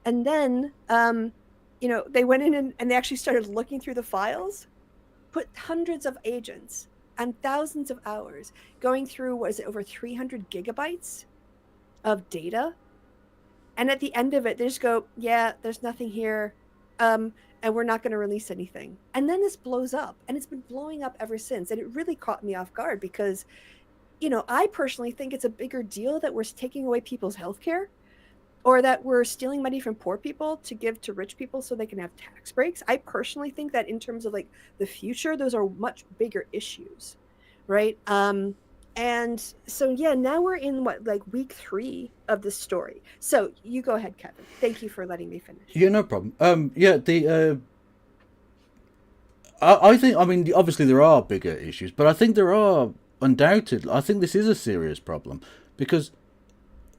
Speaker 2: And then, they went in and they actually started looking through the files, put hundreds of agents and thousands of hours going through, what is it, over 300 gigabytes of data. And at the end of it, they just go, yeah, there's nothing here. And we're not going to release anything. And then this blows up, and it's been blowing up ever since. And it really caught me off guard because, I personally think it's a bigger deal that we're taking away people's health care, or that we're stealing money from poor people to give to rich people so they can have tax breaks. I personally think that in terms of like the future, those are much bigger issues, right? And so, yeah, now we're in week 3 of this story. So you go ahead, Kevin. Thank you for letting me finish.
Speaker 1: Yeah, no problem. I think, obviously there are bigger issues, but I think there are undoubtedly, I think this is a serious problem because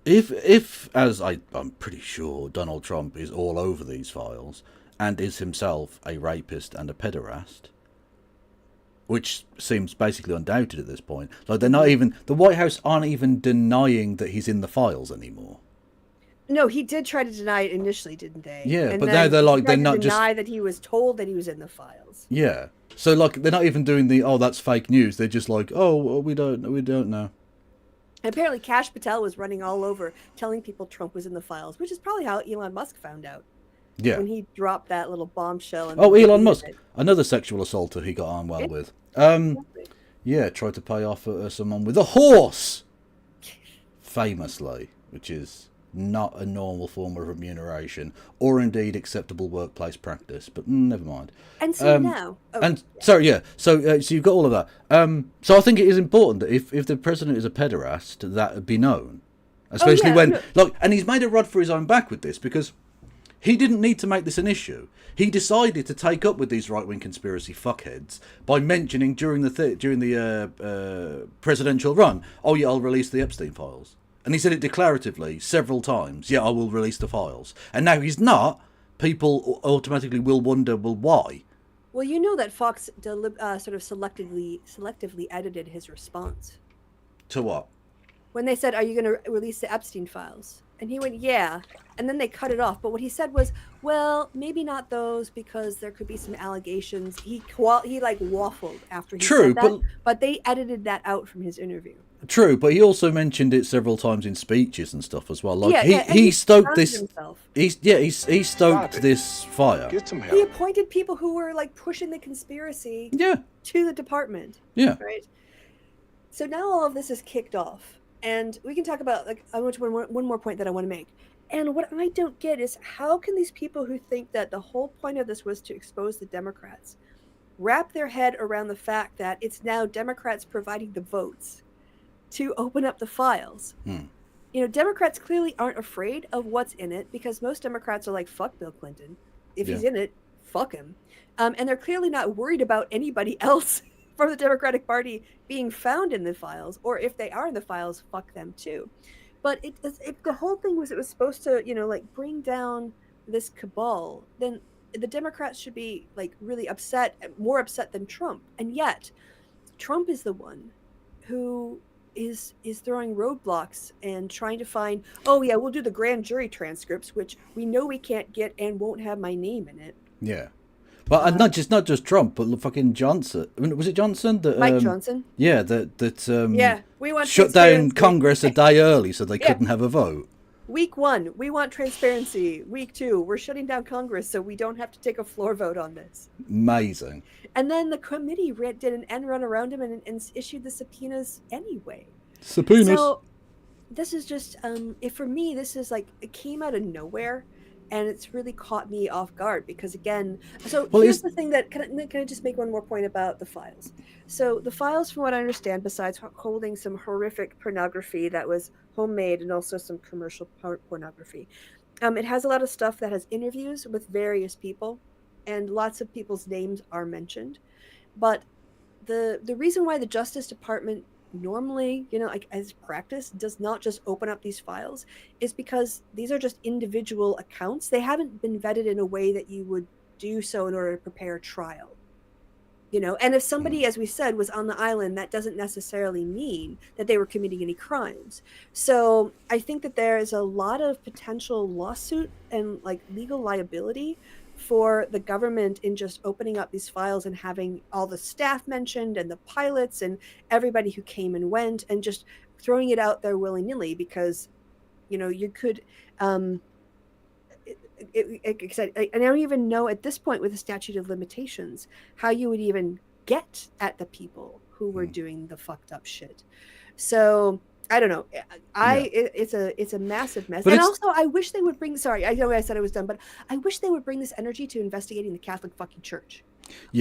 Speaker 1: if as I'm pretty sure Donald Trump is all over these files and is himself a rapist and a pederast, which seems basically undoubted at this point. Like, they're not even, the White House aren't even denying that he's in the files anymore.
Speaker 2: No, he did try to deny it initially, didn't they?
Speaker 1: Yeah,
Speaker 2: and
Speaker 1: but now they're like, they're not just
Speaker 2: deny that he was told that he was in the files.
Speaker 1: Yeah, so like they're not even doing the that's fake news. They're just like, we don't know.
Speaker 2: And apparently, Kash Patel was running all over telling people Trump was in the files, which is probably how Elon Musk found out.
Speaker 1: Yeah.
Speaker 2: When he dropped that little bombshell.
Speaker 1: Elon Musk, another sexual assaulter he got on well with. Yeah, tried to pay off someone with a horse, famously, which is not a normal form of remuneration or indeed acceptable workplace practice. But never mind.
Speaker 2: And so now,
Speaker 1: so you've got all of that. So I think it is important that if the president is a pederast, that would be known, especially and he's made a rod for his own back with this because he didn't need to make this an issue. He decided to take up with these right-wing conspiracy fuckheads by mentioning during the presidential run, I'll release the Epstein files. And he said it declaratively several times, I will release the files. And now he's not. People automatically will wonder, well, why?
Speaker 2: Well, you know that Fox sort of selectively edited his response.
Speaker 1: To what?
Speaker 2: When they said, are you going to release the Epstein files? And he went, yeah. And then they cut it off. But what he said was, well, maybe not those because there could be some allegations. He waffled after he said that. But they edited that out from his interview.
Speaker 1: True, but he also mentioned it several times in speeches and stuff as well. Like he stoked this. Himself. He stoked this fire.
Speaker 3: Get some help.
Speaker 2: He appointed people who were like pushing the conspiracy to the department.
Speaker 1: Yeah.
Speaker 2: Right. So now all of this is kicked off. And we can talk about, I want to one more point that I want to make. And what I don't get is how can these people who think that the whole point of this was to expose the Democrats wrap their head around the fact that it's now Democrats providing the votes to open up the files. Democrats clearly aren't afraid of what's in it because most Democrats are like, fuck Bill Clinton. If he's in it, fuck him. And they're clearly not worried about anybody else from the Democratic Party being found in the files, or if they are in the files, fuck them too. But the whole thing was, it was supposed to, bring down this cabal, then the Democrats should be really upset, more upset than Trump. And yet Trump is the one who is throwing roadblocks and trying to find, we'll do the grand jury transcripts, which we know we can't get and won't have my name in it.
Speaker 1: Yeah. But not just Trump, but fucking Johnson. Was it Johnson?
Speaker 2: Mike Johnson.
Speaker 1: Yeah,
Speaker 2: we want
Speaker 1: shut down Congress a day early so they couldn't have a vote.
Speaker 2: Week 1, we want transparency. Week 2, we're shutting down Congress so we don't have to take a floor vote on this.
Speaker 1: Amazing.
Speaker 2: And then the committee did an end run around him and issued the subpoenas anyway.
Speaker 1: Subpoenas.
Speaker 2: So this is just, for me, this is it came out of nowhere. And it's really caught me off guard because, again, here's the thing that, can I just make one more point about the files? So the files, from what I understand, besides holding some horrific pornography that was homemade and also some commercial pornography, it has a lot of stuff that has interviews with various people, and lots of people's names are mentioned. But the reason why the Justice Department normally, as practice, does not just open up these files is because these are just individual accounts. They haven't been vetted in a way that you would do so in order to prepare a trial. And if somebody, as we said, was on the island, that doesn't necessarily mean that they were committing any crimes. So I think that there is a lot of potential lawsuit and like legal liability for the government in just opening up these files and having all the staff mentioned and the pilots and everybody who came and went and just throwing it out there willy-nilly, because you could I don't even know at this point with the statute of limitations how you would even get at the people who were doing the fucked up shit. So I don't know. It's a massive mess.
Speaker 1: But
Speaker 2: and also, I wish they would bring. Sorry, I know I said I was done, but I wish they would bring this energy to investigating the Catholic fucking Church,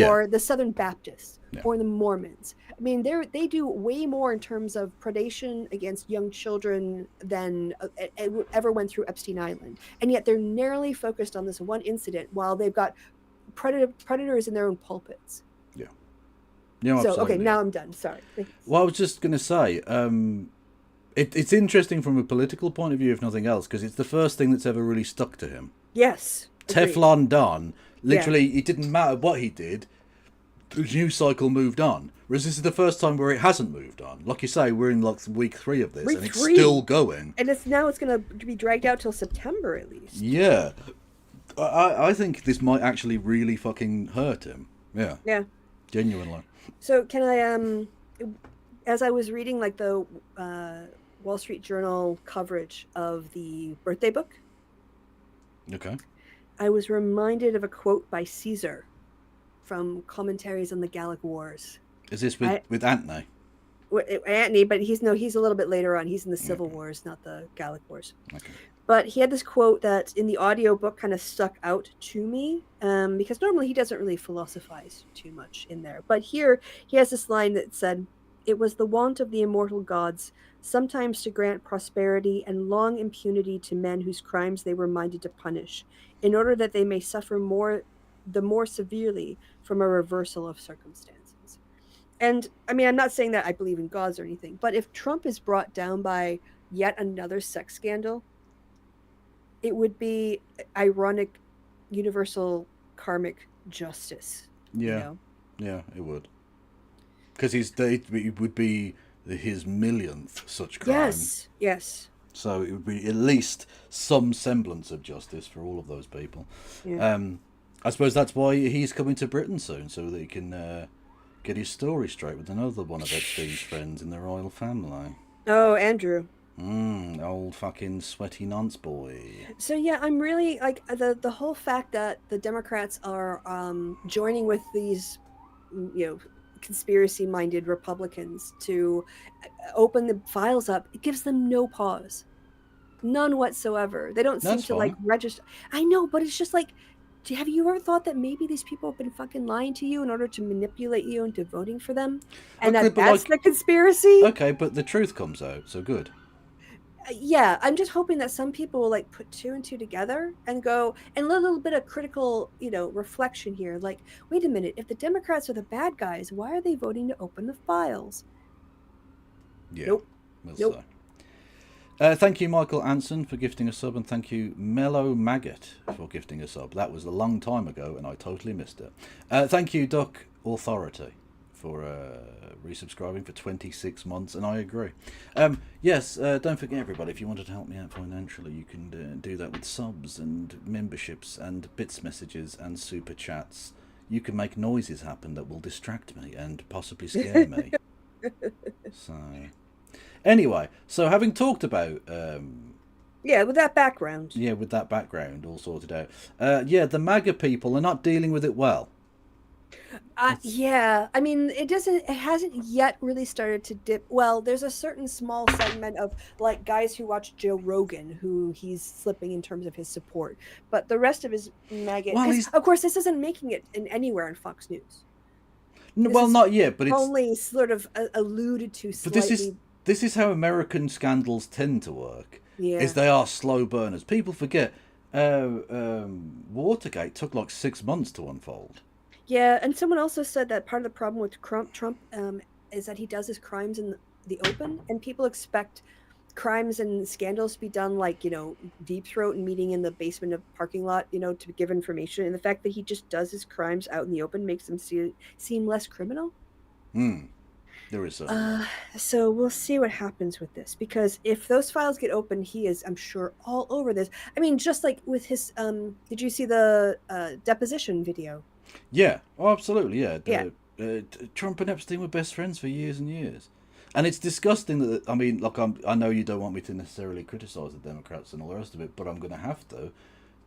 Speaker 2: or the Southern Baptists, or the Mormons. I mean, they do way more in terms of predation against young children than ever went through Epstein Island, and yet they're narrowly focused on this one incident while they've got predators in their own pulpits.
Speaker 1: Yeah.
Speaker 2: So okay, now I'm done. Sorry.
Speaker 1: Well, I was just going to say, it's interesting from a political point of view, if nothing else, because it's the first thing that's ever really stuck to him.
Speaker 2: Yes. Agreed.
Speaker 1: Teflon Don. Literally, it didn't matter what he did. The news cycle moved on. Whereas this is the first time where it hasn't moved on. Like you say, we're in like week 3 of this, and it's still going.
Speaker 2: And it's going to be dragged out till September at least.
Speaker 1: Yeah. I think this might actually really fucking hurt him. Yeah.
Speaker 2: Yeah.
Speaker 1: Genuinely.
Speaker 2: So can I, as I was reading like the Wall Street Journal coverage of the birthday book,
Speaker 1: Okay.
Speaker 2: I was reminded of a quote by Caesar from Commentaries on the Gallic Wars.
Speaker 1: Is this with Antony?
Speaker 2: Antony, but he's a little bit later on. He's in the Civil Wars, not the Gallic Wars.
Speaker 1: Okay.
Speaker 2: But he had this quote that in the audiobook kind of stuck out to me, because normally he doesn't really philosophize too much in there. But here he has this line that said, "It was the wont of the immortal gods sometimes to grant prosperity and long impunity to men whose crimes they were minded to punish, in order that they may suffer the more severely from a reversal of circumstances." And I mean, I'm not saying that I believe in gods or anything, but if Trump is brought down by yet another sex scandal, it would be ironic, universal karmic justice.
Speaker 1: Yeah. Yeah, it would. Because it would be his millionth such crime.
Speaker 2: Yes.
Speaker 1: So it would be at least some semblance of justice for all of those people.
Speaker 2: Yeah.
Speaker 1: I suppose that's why he's coming to Britain soon, so that he can get his story straight with another one of Epstein's friends in the royal family.
Speaker 2: Oh, Andrew.
Speaker 1: Old fucking sweaty nonce boy.
Speaker 2: So yeah, I'm really like the whole fact that the Democrats are joining with these, conspiracy-minded Republicans to open the files up. It gives them no pause, none whatsoever. They don't seem to like register. I know, but it's just like, have you ever thought that maybe these people have been fucking lying to you in order to manipulate you into voting for them, and that's the conspiracy?
Speaker 1: Okay, but the truth comes out, so good.
Speaker 2: Yeah, I'm just hoping that some people will like put 2 and 2 together and go, and a little bit of critical, reflection here. Like, wait a minute, if the Democrats are the bad guys, why are they voting to open the files?
Speaker 1: Yeah.
Speaker 2: Nope.
Speaker 1: Thank you, Michael Anson, for gifting a sub, and thank you, Mellow Maggot, for gifting a sub. That was a long time ago, and I totally missed it. Thank you, Duck Authority, for resubscribing for 26 months, and I agree. Yes, don't forget, everybody, if you wanted to help me out financially, you can do that with subs and memberships and bits messages and super chats. You can make noises happen that will distract me and possibly scare me. So, anyway, so having talked about...
Speaker 2: with that background.
Speaker 1: Yeah, with that background all sorted out. The MAGA people are not dealing with it well.
Speaker 2: Yeah, I mean, it hasn't yet really started to dip. Well, there's a certain small segment of like guys who watch Joe Rogan who he's slipping in terms of his support, but the rest of his maggot, of course, this isn't making it anywhere on Fox News.
Speaker 1: Not yet, but it's
Speaker 2: only sort of alluded to slightly.
Speaker 1: But this is how American scandals tend to work.
Speaker 2: Yeah,
Speaker 1: is they are slow burners. People forget Watergate took like 6 months to unfold.
Speaker 2: Yeah, and someone also said that part of the problem with Trump is that he does his crimes in the open, and people expect crimes and scandals to be done like, deep throat and meeting in the basement of parking lot, to give information. And the fact that he just does his crimes out in the open makes him seem less criminal.
Speaker 1: There is some.
Speaker 2: So we'll see what happens with this, because if those files get open, he is, I'm sure, all over this. I mean, just like with his, did you see the deposition video?
Speaker 1: Yeah, oh, absolutely, yeah.
Speaker 2: Yeah.
Speaker 1: Trump and Epstein were best friends for years and years. And it's disgusting that, I mean, look, I know you don't want me to necessarily criticise the Democrats and all the rest of it, but I'm going to have to.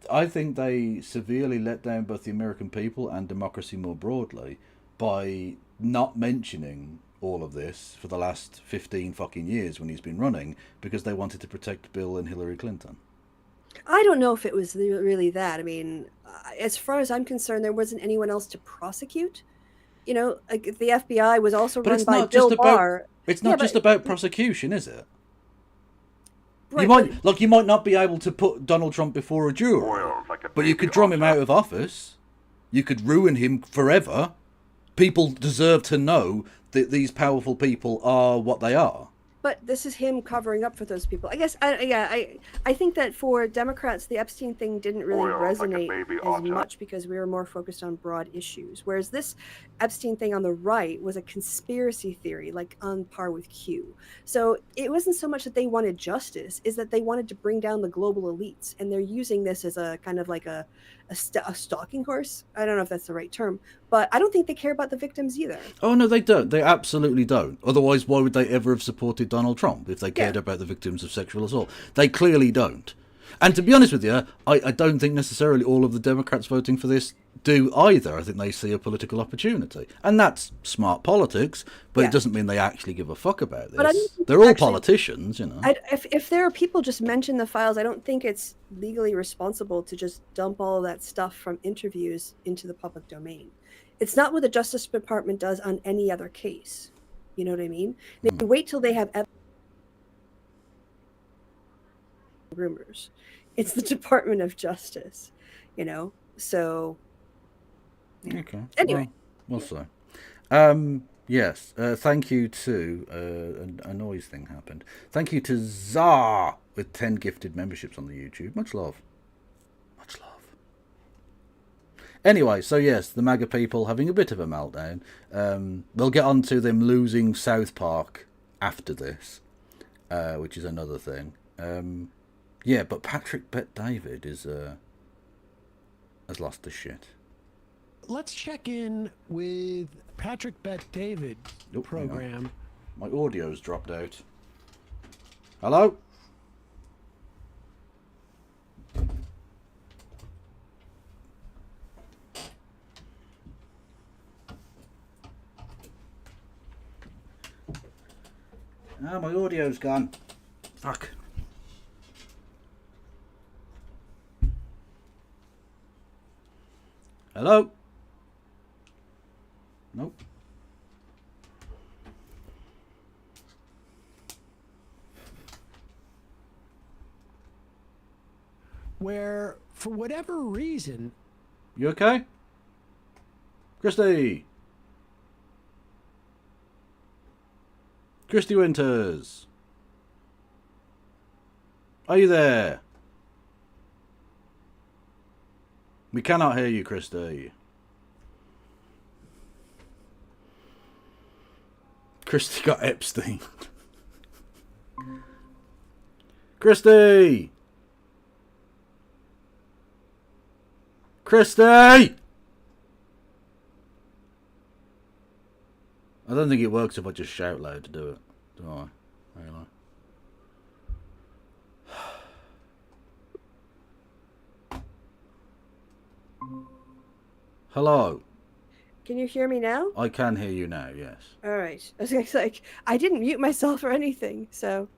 Speaker 1: I think they severely let down both the American people and democracy more broadly by not mentioning all of this for the last 15 fucking years when he's been running, because they wanted to protect Bill and Hillary Clinton.
Speaker 2: I don't know if it was really that. I mean, as far as I'm concerned, there wasn't anyone else to prosecute. Like the FBI was also run by Bill Barr.
Speaker 1: It's not just about prosecution, is it?
Speaker 2: Right,
Speaker 1: you might not be able to put Donald Trump before a jury, but you could drum him out of office. You could ruin him forever. People deserve to know that these powerful people are what they are.
Speaker 2: But this is him covering up for those people. I guess, I think that for Democrats, the Epstein thing didn't really resonate as much because we were more focused on broad issues. Whereas this Epstein thing on the right was a conspiracy theory, like on par with Q. So it wasn't so much that they wanted justice, is that they wanted to bring down the global elites. And they're using this as a kind of like a stalking horse. I don't know if that's the right term, but I don't think they care about the victims either.
Speaker 1: Oh, no, they don't. They absolutely don't. Otherwise, why would they ever have supported Donald Trump if they cared about the victims of sexual assault? They clearly don't. And to be honest with you, I don't think necessarily all of the Democrats voting for this do either. I think they see a political opportunity. And that's smart politics, but it doesn't mean they actually give a fuck about this.
Speaker 2: But
Speaker 1: they're all politicians,
Speaker 2: If there are people just mention the files, I don't think it's legally responsible to just dump all of that stuff from interviews into the public domain. It's not what the Justice Department does on any other case. You know what I mean? They wait till they have rumors. It's the Department of Justice, so
Speaker 1: Okay.
Speaker 2: Anyway,
Speaker 1: we'll see. Yes. Thank you to a noise thing happened. Thank you to Zar with 10 gifted memberships on the YouTube. Much love. Much love. Anyway, so yes, the MAGA people having a bit of a meltdown. We'll get on to them losing South Park after this, which is another thing. Yeah, but Patrick Bet-David has lost his shit.
Speaker 7: Let's check in with Patrick Bet-David program.
Speaker 1: My audio's dropped out. Hello? Ah, my audio's gone. Fuck. Hello? Nope.
Speaker 7: Where, for whatever reason...
Speaker 1: You okay? Christy! Christy Winters! Are you there? We cannot hear you, Christy. Christy got Epstein. Christy! Christy! I don't think it works if I just shout loud to do it, do I? Really? Hello.
Speaker 2: Can you hear me now?
Speaker 1: I can hear you now, yes.
Speaker 2: All right. I was like, I didn't mute myself or anything, so.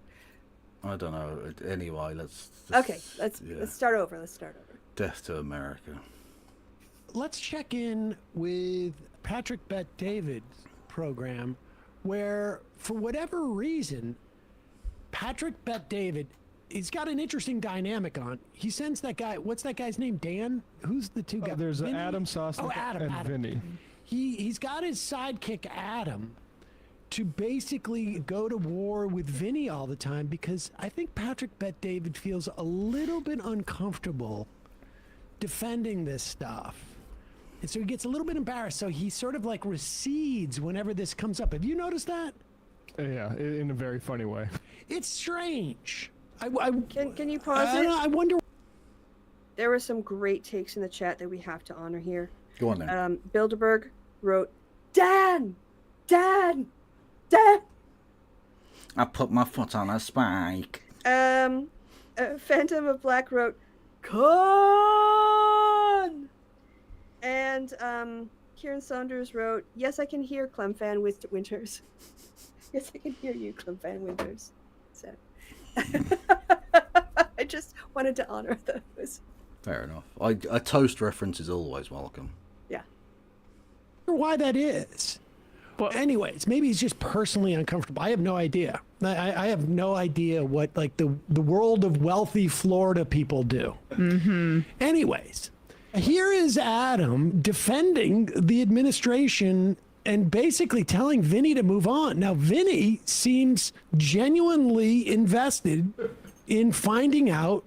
Speaker 1: I don't know. Anyway, let's
Speaker 2: start over. Let's start over.
Speaker 1: Death to America.
Speaker 7: Let's check in with Patrick Bet-David's program, where, for whatever reason, Patrick Bet-David, he's got an interesting dynamic on. He sends that guy, what's that guy's name, Dan? Who's the two guys?
Speaker 8: There's Adam Sosnick and
Speaker 7: Adam.
Speaker 8: Vinny.
Speaker 7: He's got his sidekick, Adam, to basically go to war with Vinny all the time because I think Patrick Bet-David feels a little bit uncomfortable defending this stuff. And so he gets a little bit embarrassed. So he sort of like recedes whenever this comes up. Have you noticed that?
Speaker 8: Yeah, in a very funny way.
Speaker 7: It's strange.
Speaker 2: Can you pause it?
Speaker 7: I wonder.
Speaker 2: There were some great takes in the chat that we have to honor here.
Speaker 1: Go on then.
Speaker 2: Bilderberg wrote, Dan! I
Speaker 1: put my foot on a spike.
Speaker 2: Phantom of Black wrote, Con! And Kieran Saunders wrote, yes, I can hear Clem Fan Winters. Yes, I can hear you, Clem Fan Winters. So I just wanted to honor those.
Speaker 1: Fair enough. A toast reference is always welcome.
Speaker 2: Yeah.
Speaker 7: Why that is. But anyways, maybe he's just personally uncomfortable. I have no idea. I have no idea what like the world of wealthy Florida people do. Mm-hmm. Anyways, here is Adam defending the administration and basically telling Vinny to move on. Now, Vinny seems genuinely invested in finding out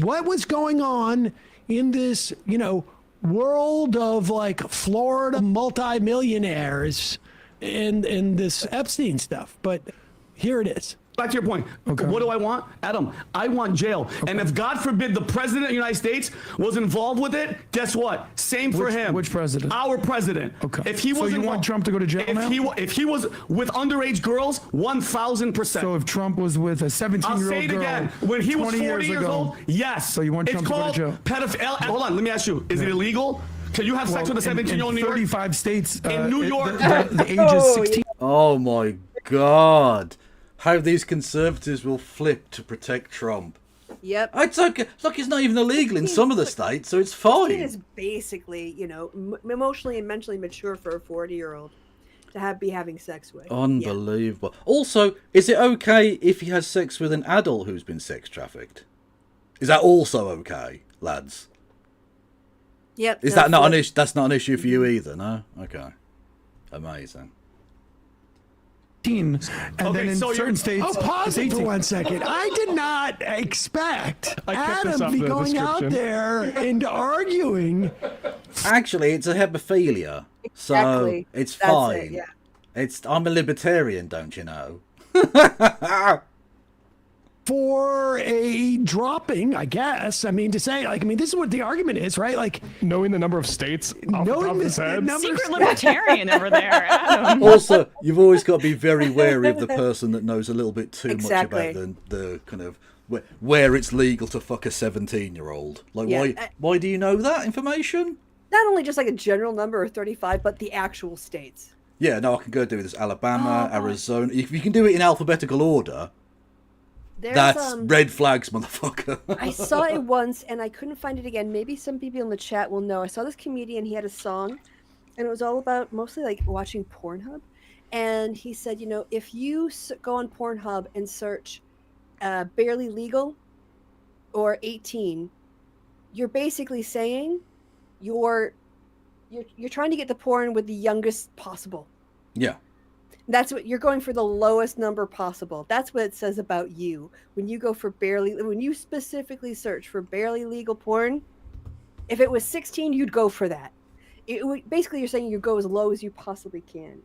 Speaker 7: what was going on in this, world of like Florida multimillionaires and this Epstein stuff. But here it is.
Speaker 9: Back to your point. Okay. What do I want? Adam, I want jail. Okay. And if God forbid the president of the United States was involved with it, guess what? Same for him.
Speaker 8: Which president?
Speaker 9: Our president.
Speaker 8: Okay.
Speaker 9: If he was
Speaker 8: want Trump to go to jail now?
Speaker 9: If he was with underage girls, 1,000%.
Speaker 8: So if Trump was with a 17-year-old girl,
Speaker 9: I'll say it again. When he was 40 years old, yes.
Speaker 8: So you want Trump to go to jail?
Speaker 9: Pedophilia. Hold on, let me ask you. Is it illegal? Can you have sex with a 17-year-old in New York?
Speaker 8: 35 states.
Speaker 9: In New York.
Speaker 8: The age is 16.
Speaker 1: Oh my God. How these conservatives will flip to protect Trump.
Speaker 2: Yep.
Speaker 1: It's okay. Look, it's not even illegal in some of the states, so it's fine.
Speaker 2: It is basically, emotionally and mentally mature for a 40-year-old to be having sex with.
Speaker 1: Unbelievable. Yeah. Also, is it okay if he has sex with an adult who's been sex trafficked? Is that also okay, lads?
Speaker 2: Yep.
Speaker 1: Is that not an issue? That's not an issue for you either, no? Okay. Amazing.
Speaker 8: And then in certain states,
Speaker 7: pause it for 1 second. I did not expect Adam to be going out there and arguing.
Speaker 1: Actually, it's a hebephilia,
Speaker 2: exactly.
Speaker 1: So it's
Speaker 2: That's
Speaker 1: fine.
Speaker 2: It, yeah.
Speaker 1: I'm a libertarian, don't you know?
Speaker 7: For a dropping, I guess. I mean, to say, this is what the argument is, right? Like,
Speaker 8: knowing the number of states off the top of his head.
Speaker 10: Secret libertarian over there, Adam.
Speaker 1: Also, you've always got to be very wary of the person that knows a little bit too much about the kind of where it's legal to fuck a 17-year-old. Like, why do you know that information?
Speaker 2: Not only just like a general number of 35, but the actual states.
Speaker 1: Yeah, no, I can go do this. Alabama, Arizona. If you can do it in alphabetical order, that's red flags, motherfucker.
Speaker 2: I saw it once and I couldn't find it again. Maybe some people in the chat will know. I saw this comedian. He had a song and it was all about mostly like watching Pornhub. And he said, if you go on Pornhub and search barely legal or 18, you're basically saying you're trying to get the porn with the youngest possible.
Speaker 1: Yeah.
Speaker 2: That's what you're going for, the lowest number possible. That's what it says about you. When you go for when you specifically search for barely legal porn, if it was 16, you'd go for that. Basically, you're saying you go as low as you possibly can.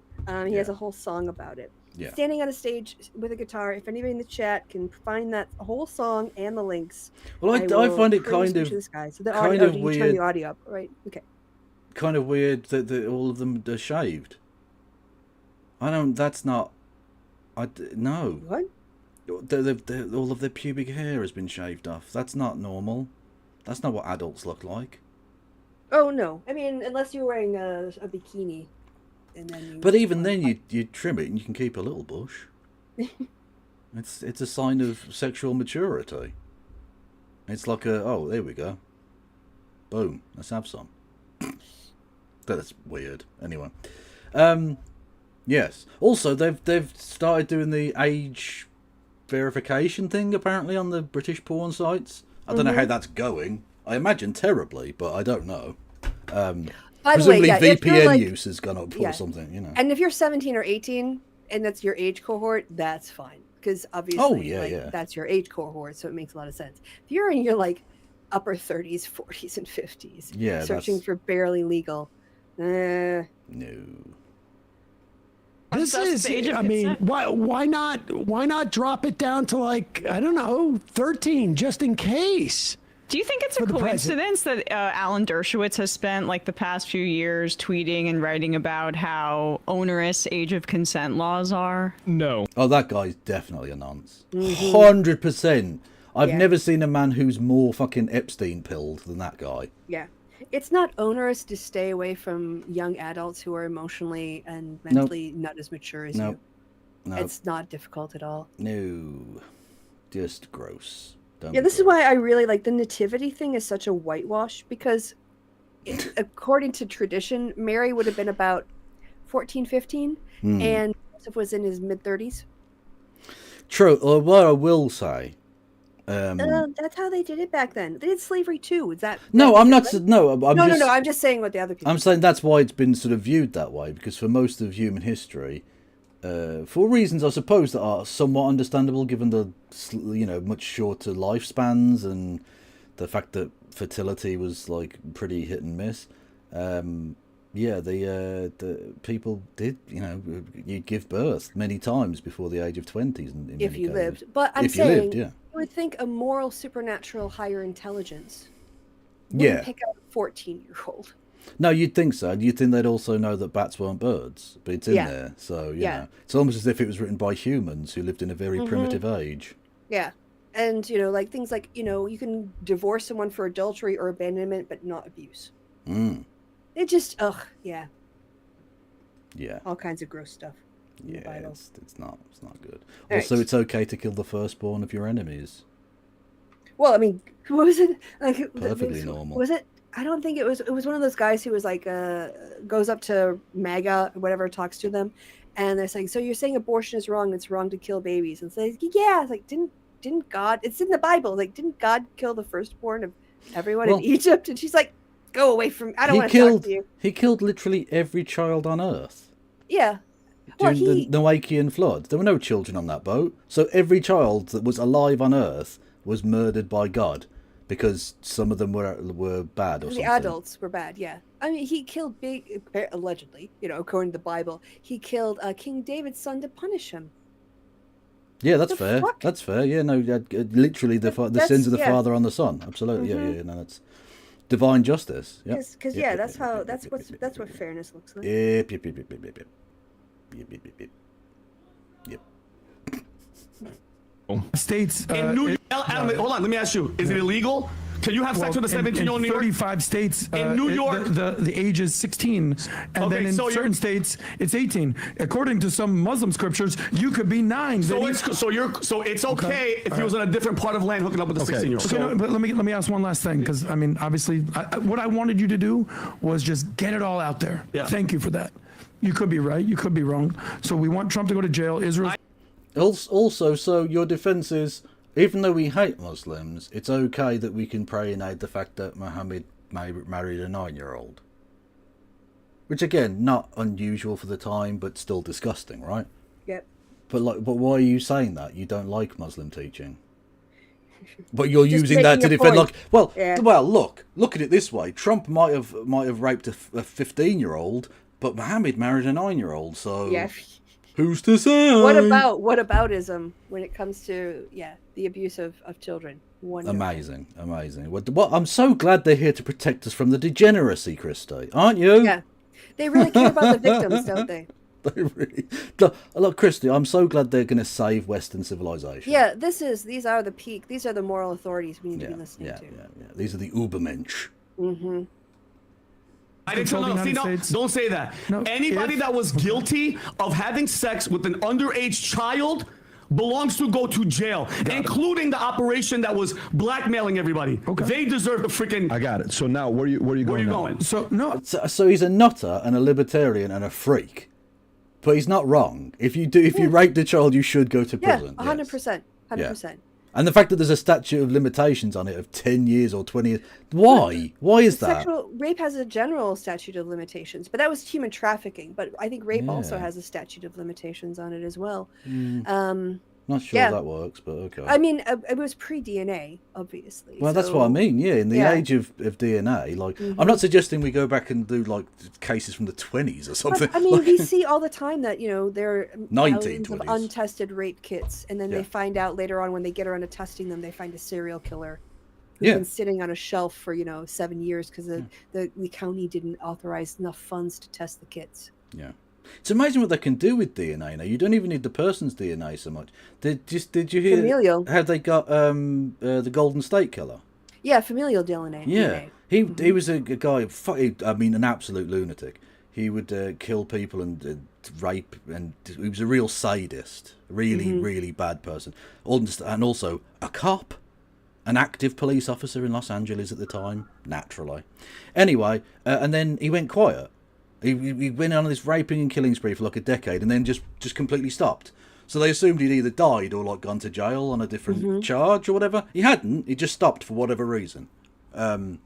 Speaker 2: He has a whole song about it.
Speaker 1: Yeah.
Speaker 2: Standing on a stage with a guitar. If anybody in the chat can find that whole song and the links.
Speaker 1: Well, I find it kind of
Speaker 2: weird. Turn the audio up, right? Okay.
Speaker 1: Kind of weird that all of them are shaved. That's not. No.
Speaker 2: What?
Speaker 1: All of their pubic hair has been shaved off. That's not normal. That's not what adults look like.
Speaker 2: Oh no! I mean, unless you're wearing a bikini, and then.
Speaker 1: But even then, you trim it and you can keep a little bush. It's a sign of sexual maturity. It's like there we go. Boom. Let's have some. That's weird. Anyway. Yes. Also, they've started doing the age verification thing apparently on the British porn sites. I don't know how that's going. I imagine terribly, but I don't know. Presumably VPN use has gone up or something,
Speaker 2: And if you're 17 or 18 and that's your age cohort, that's fine. Because obviously,
Speaker 1: yeah.
Speaker 2: that's your age cohort, so it makes a lot of sense. If you're in your like upper 30s, 40s, and 50s, searching for barely legal,
Speaker 1: no.
Speaker 7: This is, I mean, why not drop it down to like, I don't know, 13, just in case?
Speaker 10: Do you think it's a coincidence that Alan Dershowitz has spent like the past few years tweeting and writing about how onerous age of consent laws are?
Speaker 8: No.
Speaker 1: Oh, that guy's definitely a nonce. 100%. I've never seen a man who's more fucking Epstein pilled than that guy.
Speaker 2: Yeah. It's not onerous to stay away from young adults who are emotionally and mentally not as mature as you.
Speaker 1: No.
Speaker 2: It's not difficult at all.
Speaker 1: No. Just gross.
Speaker 2: Yeah, this is why I really like the nativity thing is such a whitewash, because according to tradition, Mary would have been about 14, 15, and Joseph was in his mid-30s.
Speaker 1: True. What I will say...
Speaker 2: that's how they did it back then. They did slavery too. Is that?
Speaker 1: No, I'm not. No,
Speaker 2: I'm just saying what the other people.
Speaker 1: I'm saying that's why it's been sort of viewed that way, because for most of human history, for reasons I suppose that are somewhat understandable, given the much shorter lifespans and the fact that fertility was like pretty hit and miss. The people did, you'd give birth many times before the age of 20s.
Speaker 2: If you lived, but I'm saying. You would think a moral, supernatural, higher intelligence wouldn't pick out a 14-year-old.
Speaker 1: No, you'd think so. You'd think they'd also know that bats weren't birds, but it's in there. So, you know, it's almost as if it was written by humans who lived in a very primitive age.
Speaker 2: Yeah. And, like things like, you can divorce someone for adultery or abandonment, but not abuse. It just, yeah.
Speaker 1: Yeah.
Speaker 2: All kinds of gross stuff.
Speaker 1: Yeah, it's not good. Also, it's okay to kill the firstborn of your enemies.
Speaker 2: Well, I mean, what was it? Like
Speaker 1: perfectly normal.
Speaker 2: Was it? I don't think it was. It was one of those guys who was like, goes up to MAGA, whatever, talks to them, and they're saying, "So you're saying abortion is wrong? It's wrong to kill babies?" And says, "Yeah." It's like, didn't God? It's in the Bible. Like, didn't God kill the firstborn of everyone in Egypt? And she's like, "Go away from. I don't want to talk to you."
Speaker 1: He killed literally every child on Earth.
Speaker 2: Yeah.
Speaker 1: During the Noachian flood, there were no children on that boat, so every child that was alive on Earth was murdered by God, because some of them were bad or something.
Speaker 2: The adults were bad, yeah. I mean, he killed allegedly, according to the Bible, he killed King David's son to punish him.
Speaker 1: Yeah, that's fair. Fuck? That's fair. Yeah, no, literally the sins of the father on the son. Absolutely. Yeah. No, that's divine justice. Yeah.
Speaker 2: Because that's what fairness looks like.
Speaker 1: Yep.
Speaker 8: States
Speaker 9: in New York. Hold on, let me ask you: is it illegal? Can you have sex with a 17-year-old in New York?
Speaker 8: 35 states.
Speaker 9: In New York,
Speaker 8: the age is 16, and then in certain states it's 18. According to some Muslim scriptures, you could be 9.
Speaker 9: So it's okay if he was on a different part of land hooking up with a 16-year-old.
Speaker 8: Okay, no, but let me ask one last thing, because I mean, obviously, what I wanted you to do was just get it all out there.
Speaker 9: Yeah.
Speaker 8: Thank you for that. You could be right, you could be wrong. So we want Trump to go to jail. Israel.
Speaker 1: Also, so your defense is, even though we hate Muslims, it's okay that we can pray and aid the fact that Muhammad married a 9-year-old. Which, again, not unusual for the time, but still disgusting, right?
Speaker 2: Yep.
Speaker 1: But why are you saying that? You don't like Muslim teaching. But you're using that to defend, look at it this way. Trump might have raped a 15-year-old, but Muhammad married a 9-year-old, so...
Speaker 2: Yeah.
Speaker 1: Who's to say?
Speaker 2: What aboutism when it comes to the abuse of children? Wonderful.
Speaker 1: Amazing. Well, I'm so glad they're here to protect us from the degeneracy, Christy, aren't you?
Speaker 2: Yeah, they really care about the victims, don't they?
Speaker 1: They really. Look, Christy, I'm so glad they're going to save Western civilization.
Speaker 2: Yeah, these are the peak. These are the moral authorities we need to be listening to.
Speaker 1: Yeah. These are the Ubermensch.
Speaker 2: Mm-hmm.
Speaker 9: I didn't don't say that. No, anybody that was guilty of having sex with an underage child belongs to go to jail, including the operation that was blackmailing everybody. Okay. They deserve the freaking...
Speaker 11: I got it. So now, where are you going?
Speaker 1: So he's a nutter and a libertarian and a freak. But he's not wrong. If you rape the child, you should go to prison.
Speaker 2: Yeah, 100%. 100%.
Speaker 1: And the fact that there's a statute of limitations on it of 10 years or 20 years. Why? Why is that?
Speaker 2: Sexual rape has a general statute of limitations, but that was human trafficking. But I think rape also has a statute of limitations on it as well.
Speaker 1: Not sure that works, but okay.
Speaker 2: I mean, it was pre-DNA, obviously.
Speaker 1: Well, that's what I mean. Yeah, in the age of DNA, like, I'm not suggesting we go back and do like cases from the 20s or something.
Speaker 2: But, I mean, we see all the time that there are thousands of
Speaker 1: 1920s.
Speaker 2: untested rape kits, and then they find out later on when they get around to testing them, they find a serial killer who's been sitting on a shelf for 7 years because the county didn't authorize enough funds to test the kits.
Speaker 1: Yeah. It's amazing what they can do with DNA now. You don't even need the person's DNA so much. Did you hear
Speaker 2: familial.
Speaker 1: How they got the Golden State Killer?
Speaker 2: Yeah, familial DNA.
Speaker 1: Yeah, he was a guy. I mean, an absolute lunatic. He would kill people and rape, and he was a real sadist. Really bad person. And also a cop, an active police officer in Los Angeles at the time, naturally. Anyway, and then he went quiet. He went on this raping and killing spree for like a decade, and then just completely stopped. So they assumed he'd either died or like gone to jail on a different charge or whatever. He hadn't. He just stopped for whatever reason. And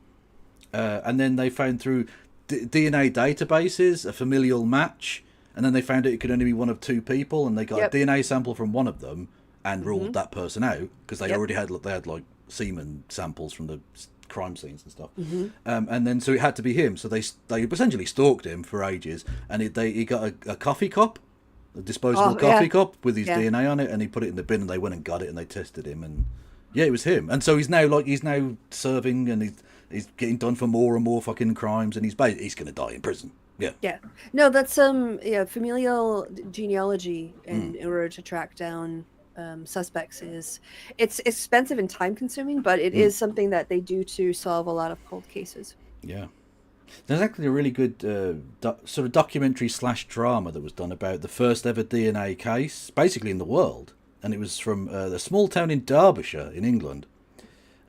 Speaker 1: then they found through DNA databases a familial match, and then they found out it could only be one of two people, and they got a DNA sample from one of them and ruled that person out because they already had like semen samples from the crime scenes and stuff, and then so it had to be him. So they essentially stalked him for ages, and he got a coffee cup, a disposable coffee cup with his DNA on it, and he put it in the bin, and they went and got it, and they tested him, and it was him. And so he's now serving, and he's getting done for more and more fucking crimes, and he's gonna die in prison. Yeah.
Speaker 2: No, that's familial genealogy, in order to track down suspects it's expensive and time consuming, but it is something that they do to solve a lot of cold cases.
Speaker 1: Yeah. There's actually a really good sort of documentary / drama that was done about the first ever DNA case, basically in the world. And it was from the small town in Derbyshire in England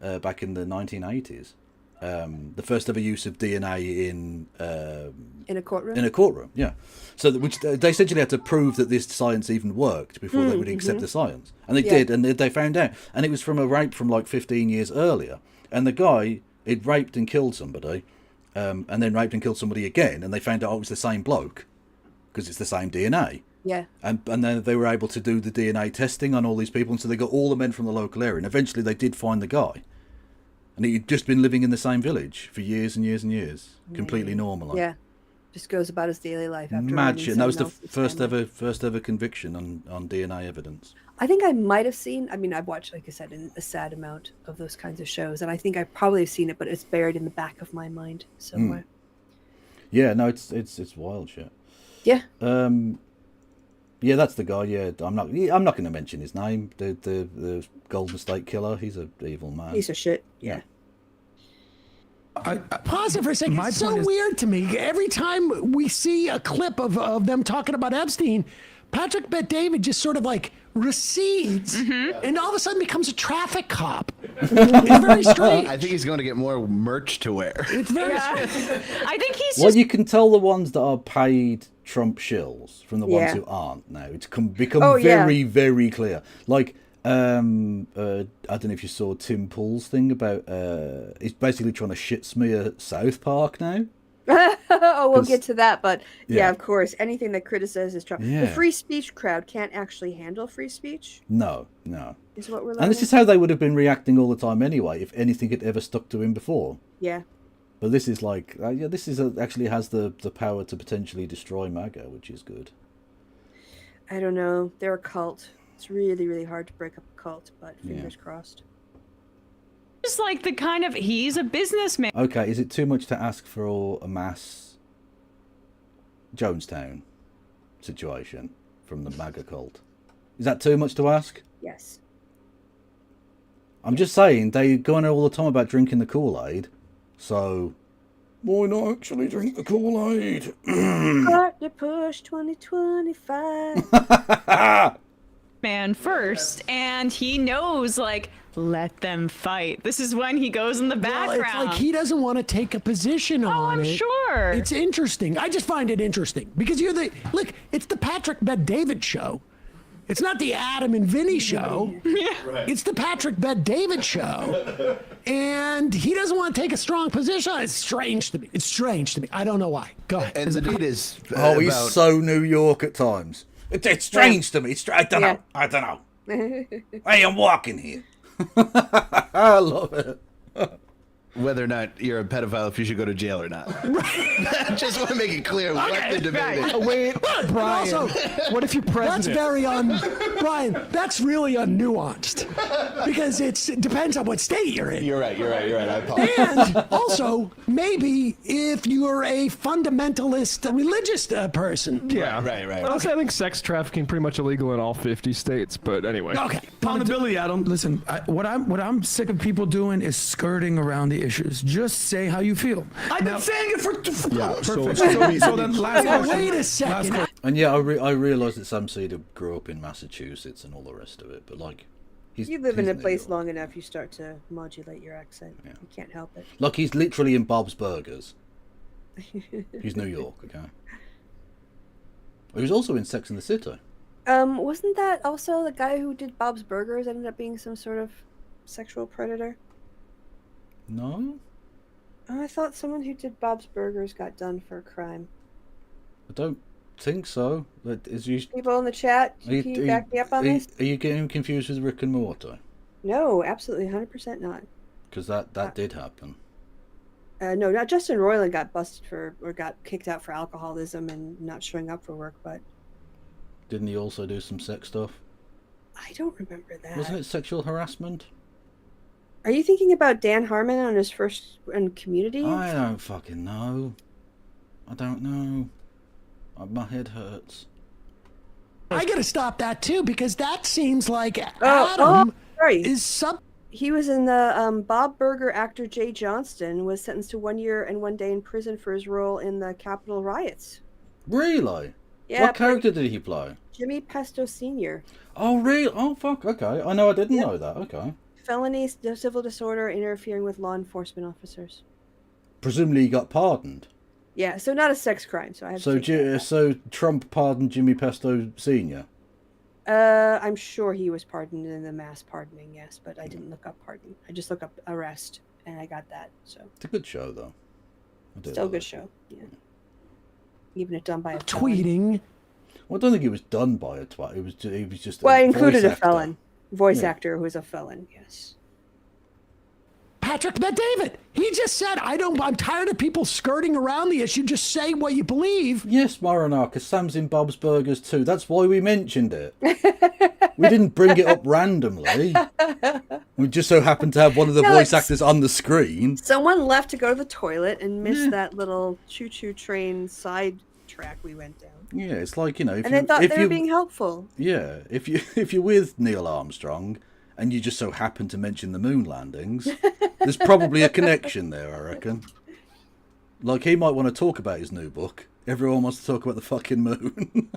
Speaker 1: back in the 1980s. The first ever use of DNA in
Speaker 2: a courtroom.
Speaker 1: In a courtroom, yeah. So which they essentially had to prove that this science even worked before they would accept the science, and they did, and they found out. And it was from a rape from like 15 years earlier, and the guy had raped and killed somebody, and then raped and killed somebody again, and they found out it was the same bloke because it's the same DNA.
Speaker 2: Yeah.
Speaker 1: And then they were able to do the DNA testing on all these people, and so they got all the men from the local area, and eventually they did find the guy. And he'd just been living in the same village for years and years and years, completely normal.
Speaker 2: Yeah, just goes about his daily life. After
Speaker 1: imagine that was the first ever conviction on DNA evidence.
Speaker 2: I think I might have seen. I mean, I've watched, like I said, a sad amount of those kinds of shows, and I think I probably have seen it, but it's buried in the back of my mind somewhere.
Speaker 1: Yeah, no, it's wild shit.
Speaker 2: Yeah.
Speaker 1: Yeah, that's the guy. Yeah, I'm not going to mention his name. The Golden State Killer. He's an evil man.
Speaker 2: Piece of shit. Yeah.
Speaker 7: Pause it for a second. It's so weird to me. Every time we see a clip of them talking about Epstein, Patrick Bet-David just sort of like recedes and all of a sudden becomes a traffic cop. It's very strange.
Speaker 12: I think he's going to get more merch to wear.
Speaker 7: It's very
Speaker 10: I think he's
Speaker 1: Well, you can tell the ones that are paid Trump shills from the ones who aren't now. It's become very, very clear. Like, I don't know if you saw Tim Pool's thing about he's basically trying to shit smear South Park now.
Speaker 2: Oh, we'll get to that, but yeah, of course, anything that criticizes Trump.
Speaker 1: Yeah.
Speaker 2: The free speech crowd can't actually handle free speech.
Speaker 1: No.
Speaker 2: Is what we're
Speaker 1: And this is how they would have been reacting all the time anyway, if anything had ever stuck to him before.
Speaker 2: Yeah.
Speaker 1: But this is like, actually has the power to potentially destroy MAGA, which is good.
Speaker 2: I don't know. They're a cult. It's really, really hard to break up a cult, but fingers crossed.
Speaker 10: Just like the kind of, he's a businessman.
Speaker 1: Okay, is it too much to ask for a mass Jonestown situation from the MAGA cult? Is that too much to ask?
Speaker 2: Yes.
Speaker 1: I'm just saying, they go on all the time about drinking the Kool-Aid, so why not actually drink the Kool-Aid?
Speaker 2: Start to push 2025.
Speaker 10: Man first, and he knows, like, let them fight. This is when he goes in the background.
Speaker 7: It's like he doesn't want to take a position on it.
Speaker 10: I'm sure.
Speaker 7: It's interesting. I just find it interesting because it's the Patrick Bet-David show. It's not the Adam and Vinny show. It's the Patrick Bet David show. And he doesn't want to take a strong position. It's strange to me. It's strange to me. I don't know why. Go ahead.
Speaker 12: And the tweet is
Speaker 1: he's so New York at times. It's strange to me. I don't know. I don't know. Hey, I'm walking here. I love it.
Speaker 12: Whether or not you're a pedophile, if you should go to jail or not. Just want to make it clear what the debate is.
Speaker 13: Wait, Brian. Also, what if you president?
Speaker 7: That's very Brian. That's really unnuanced because it depends on what state you're in.
Speaker 12: You're right. I apologize.
Speaker 7: And also, maybe if you're a fundamentalist religious person.
Speaker 13: Yeah,
Speaker 12: right.
Speaker 13: Also, I think sex trafficking pretty much illegal in all 50 states. But anyway.
Speaker 7: Okay.
Speaker 9: Accountability, Adam.
Speaker 8: Listen, what I'm sick of people doing is skirting around the issues. Just say how you feel.
Speaker 9: I've been saying it for
Speaker 8: perfect.
Speaker 11: So
Speaker 8: So then, last question.
Speaker 7: Wait a second.
Speaker 1: And yeah, I realised that Sam Cedar grew up in Massachusetts and all the rest of it, but like,
Speaker 2: You live in
Speaker 1: he's
Speaker 2: a
Speaker 1: New
Speaker 2: place
Speaker 1: York.
Speaker 2: long enough, you start to modulate your accent. You can't help it.
Speaker 1: Like, he's literally in Bob's Burgers. He's New York, okay? He was also in Sex and the City.
Speaker 2: Wasn't that also the guy who did Bob's Burgers ended up being some sort of sexual predator?
Speaker 1: No?
Speaker 2: Oh, I thought someone who did Bob's Burgers got done for a crime.
Speaker 1: I don't think so.
Speaker 2: People in the chat, can you back me up on this?
Speaker 1: Are you getting confused with Rick and Morty?
Speaker 2: No, absolutely, 100% not.
Speaker 1: Because that did happen.
Speaker 2: No, not Justin Roiland got busted or got kicked out for alcoholism and not showing up for work, but...
Speaker 1: Didn't he also do some sex stuff?
Speaker 2: I don't remember that.
Speaker 1: Wasn't it sexual harassment?
Speaker 2: Are you thinking about Dan Harmon on his first in Community?
Speaker 1: I don't fucking know. I don't know. My head hurts.
Speaker 7: I gotta stop that too because that seems like Adam is sub.
Speaker 2: He was in the Bob Burger actor Jay Johnston was sentenced to 1 year and 1 day in prison for his role in the Capitol riots.
Speaker 1: Really?
Speaker 2: Yeah.
Speaker 1: What character did he play?
Speaker 2: Jimmy Pesto Sr.
Speaker 1: Oh, really? Oh, fuck. Okay. I know. I didn't know that. Okay.
Speaker 2: Felony, civil disorder, interfering with law enforcement officers.
Speaker 1: Presumably he got pardoned.
Speaker 2: Yeah, so not a sex crime. So I have
Speaker 1: So Trump pardoned Jimmy Pesto Sr.
Speaker 2: I'm sure he was pardoned in the mass pardoning, yes, but I didn't look up pardon. I just looked up arrest, and I got that. So
Speaker 1: it's a good show, though.
Speaker 2: Still a good show. Yeah. Even if done by a
Speaker 7: tweeting.
Speaker 1: Well, I don't think it was done by a twat. He was just.
Speaker 2: Well, I included a felon, voice actor who was a felon. Yes.
Speaker 7: Patrick Bet David. He just said, I'm tired of people skirting around the issue. Just say what you believe.
Speaker 1: Yes, Marinar, because Sam's in Bob's Burgers too. That's why we mentioned it. We didn't bring it up randomly. We just so happened to have one of the voice actors on the screen.
Speaker 2: Someone left to go to the toilet and missed that little choo-choo train side track we went down.
Speaker 1: Yeah, it's like, if
Speaker 2: they thought they were being helpful.
Speaker 1: Yeah, if you're with Neil Armstrong and you just so happen to mention the moon landings, there's probably a connection there, I reckon. Like, he might want to talk about his new book. Everyone wants to talk about the fucking moon.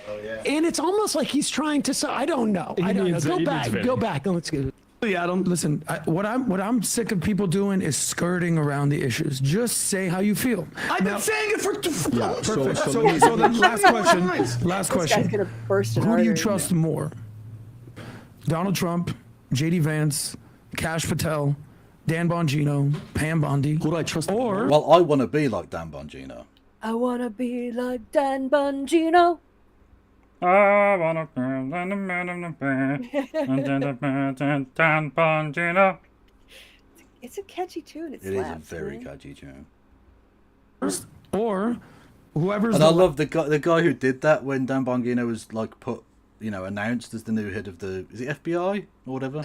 Speaker 12: Oh, yeah.
Speaker 7: And it's almost like he's trying to say, I don't know. Go back and let's go.
Speaker 8: Adam, listen, what I'm sick of people doing is skirting around the issues. Just say how you feel.
Speaker 9: I've been saying it for
Speaker 8: perfect. So then last question.
Speaker 2: This guy's gonna burst
Speaker 8: Who do you trust more? Donald Trump, JD Vance, Kash Patel, Dan Bongino, Pam Bondi.
Speaker 9: Who do I trust
Speaker 8: more?
Speaker 1: Well, I want to be like Dan Bongino.
Speaker 2: I want to be like Dan Bongino.
Speaker 1: I want to be Dan Bongino.
Speaker 2: It's a catchy tune. It
Speaker 1: is a
Speaker 2: slaps,
Speaker 1: very
Speaker 2: man.
Speaker 1: catchy tune.
Speaker 8: Or whoever's.
Speaker 1: And I love the guy who did that when Dan Bongino was like announced as the new head of the FBI or whatever.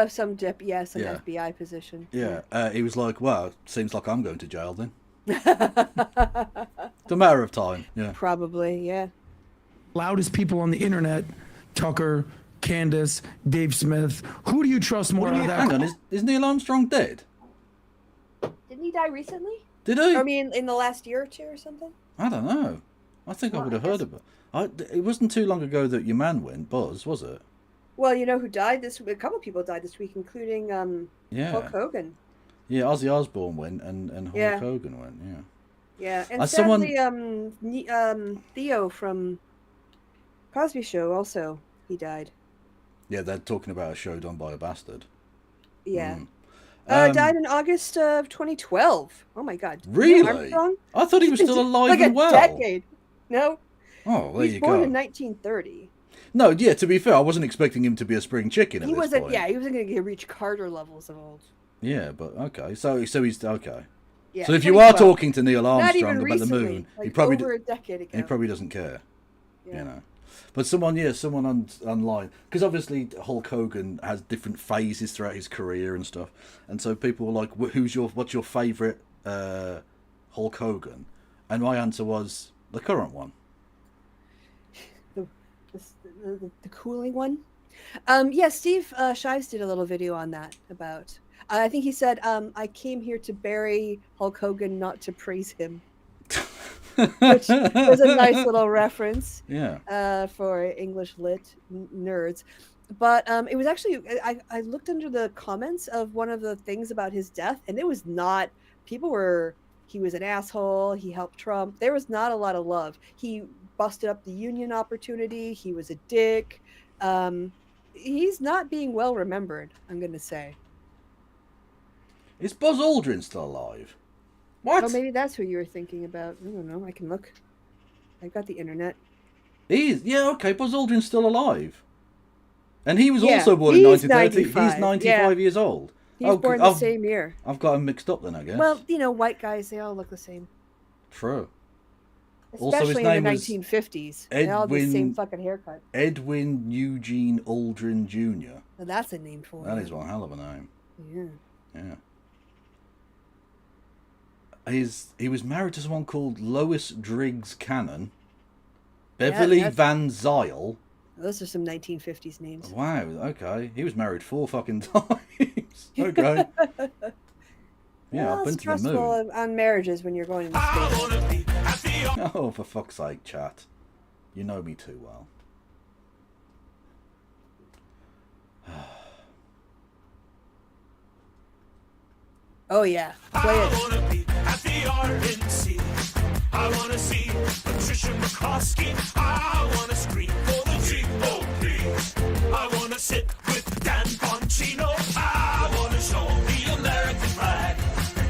Speaker 2: Some FBI position.
Speaker 1: Yeah, he was like, "Well, seems like I'm going to jail then." It's a matter of time. Yeah,
Speaker 2: probably. Yeah.
Speaker 8: Loudest people on the internet: Tucker, Candace, Dave Smith. Who do you trust more?
Speaker 1: Hang on, is Neil Armstrong dead?
Speaker 2: Didn't he die recently?
Speaker 1: Did he?
Speaker 2: I mean, in the last year or two or something.
Speaker 1: I don't know. I think I would have heard of it. It wasn't too long ago that your man went, Buzz, was it?
Speaker 2: Well, you know who died this week? A couple people died this week, including Hulk Hogan.
Speaker 1: Yeah, Ozzy Osbourne went and Hulk Hogan went. Yeah.
Speaker 2: Yeah, and sadly, Theo from Cosby Show also, he died.
Speaker 1: Yeah, they're talking about a show done by a bastard.
Speaker 2: Yeah. Died in August of 2012. Oh my God.
Speaker 1: Really?
Speaker 2: Neil Armstrong?
Speaker 1: I thought he was still alive
Speaker 2: like
Speaker 1: and
Speaker 2: a
Speaker 1: well.
Speaker 2: decade. No.
Speaker 1: Oh, there
Speaker 2: He's
Speaker 1: you
Speaker 2: born
Speaker 1: go.
Speaker 2: in 1930.
Speaker 1: No, yeah, to be fair, I wasn't expecting him to be a spring chicken at
Speaker 2: He
Speaker 1: this
Speaker 2: wasn't.
Speaker 1: point.
Speaker 2: Yeah, he wasn't going to reach Carter levels of old.
Speaker 1: Yeah, but okay. So he's okay.
Speaker 2: Yeah,
Speaker 1: So if you are
Speaker 2: 2012.
Speaker 1: talking to Neil
Speaker 2: Not
Speaker 1: Armstrong
Speaker 2: even
Speaker 1: about the
Speaker 2: recently,
Speaker 1: moon,
Speaker 2: like
Speaker 1: he probably
Speaker 2: over a decade ago.
Speaker 1: he probably doesn't care.
Speaker 2: Yeah.
Speaker 1: You know. But someone online, because obviously Hulk Hogan has different phases throughout his career and stuff, and so people were like, "What's your favourite Hulk Hogan?" And my answer was the current one.
Speaker 2: The cooling one. Yeah, Steve Shives did a little video on that about. I think he said, "I came here to bury Hulk Hogan, not to praise him." Which was a nice little reference.
Speaker 1: Yeah.
Speaker 2: For English lit nerds. But it was actually, I looked under the comments of one of the things about his death, and it was not, he was an asshole, he helped Trump. There was not a lot of love. He busted up the union opportunity, he was a dick. He's not being well remembered, I'm going to say.
Speaker 1: Is Buzz Aldrin still alive? What?
Speaker 2: Oh, maybe that's who you were thinking about. I don't know. I can look. I've got the internet.
Speaker 1: Okay. Buzz Aldrin's still alive, and he was
Speaker 2: Yeah,
Speaker 1: also born in 1930.
Speaker 2: 95.
Speaker 1: He's 95
Speaker 2: Yeah.
Speaker 1: years old.
Speaker 2: He was born the same year.
Speaker 1: I've got him mixed up then, I guess.
Speaker 2: Well, white guys, they all look the same.
Speaker 1: True.
Speaker 2: Especially in the 1950s. They all have the same fucking haircut.
Speaker 1: Edwin Eugene Aldrin Jr.
Speaker 2: Well, that's a name for him.
Speaker 1: That is one hell of a name.
Speaker 2: Yeah.
Speaker 1: Yeah. He was married to someone called Lois Driggs Cannon, Beverly Van Zyl.
Speaker 2: Those are some 1950s names.
Speaker 1: Wow, okay. He was married 4 fucking times. Okay. Yeah,
Speaker 2: well,
Speaker 1: I've been
Speaker 2: it's
Speaker 1: to the moon.
Speaker 2: stressful on marriages when you're going to space.
Speaker 1: Oh, for fuck's sake, chat. You know me too well.
Speaker 2: Oh, yeah. Play it.
Speaker 3: I wanna be at the RNC. I wanna see Patricia McCloskey. I wanna scream for the GOP. I wanna sit with Dan Bongino. I wanna show the American flag.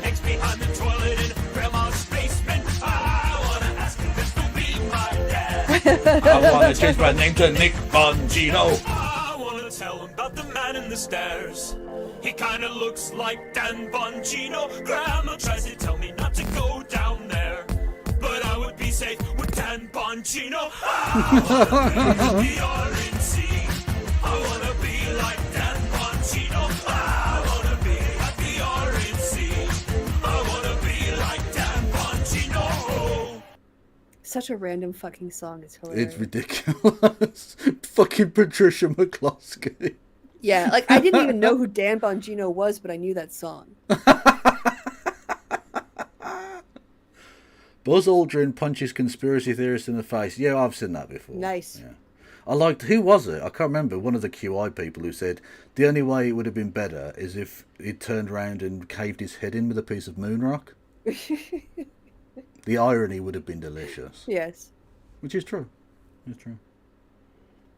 Speaker 3: Eggs behind the toilet in Grandma's basement. I wanna ask him if he'll be my dad.
Speaker 1: I want to change my name to Nick Bongino.
Speaker 3: I wanna tell him about the man in the stairs. He kinda looks like Dan Bongino. Grandma tries to tell me not to go down there, but I would be safe with Dan Bongino. I wanna be the RNC. I wanna be like Dan Bongino. I wanna be at the RNC. I wanna be like Dan Bongino.
Speaker 2: Such a random fucking song. It's hilarious.
Speaker 1: It's ridiculous. Fucking Patricia McCloskey.
Speaker 2: Yeah, like I didn't even know who Dan Bongino was, but I knew that song.
Speaker 1: Buzz Aldrin punches conspiracy theorists in the face. Yeah, I've seen that before.
Speaker 2: Nice.
Speaker 1: Yeah. I liked, who was it? I can't remember. One of the QI people who said the only way it would have been better is if he'd turned around and caved his head in with a piece of moon rock. The irony would have been delicious.
Speaker 2: Yes.
Speaker 1: Which is true. It's true.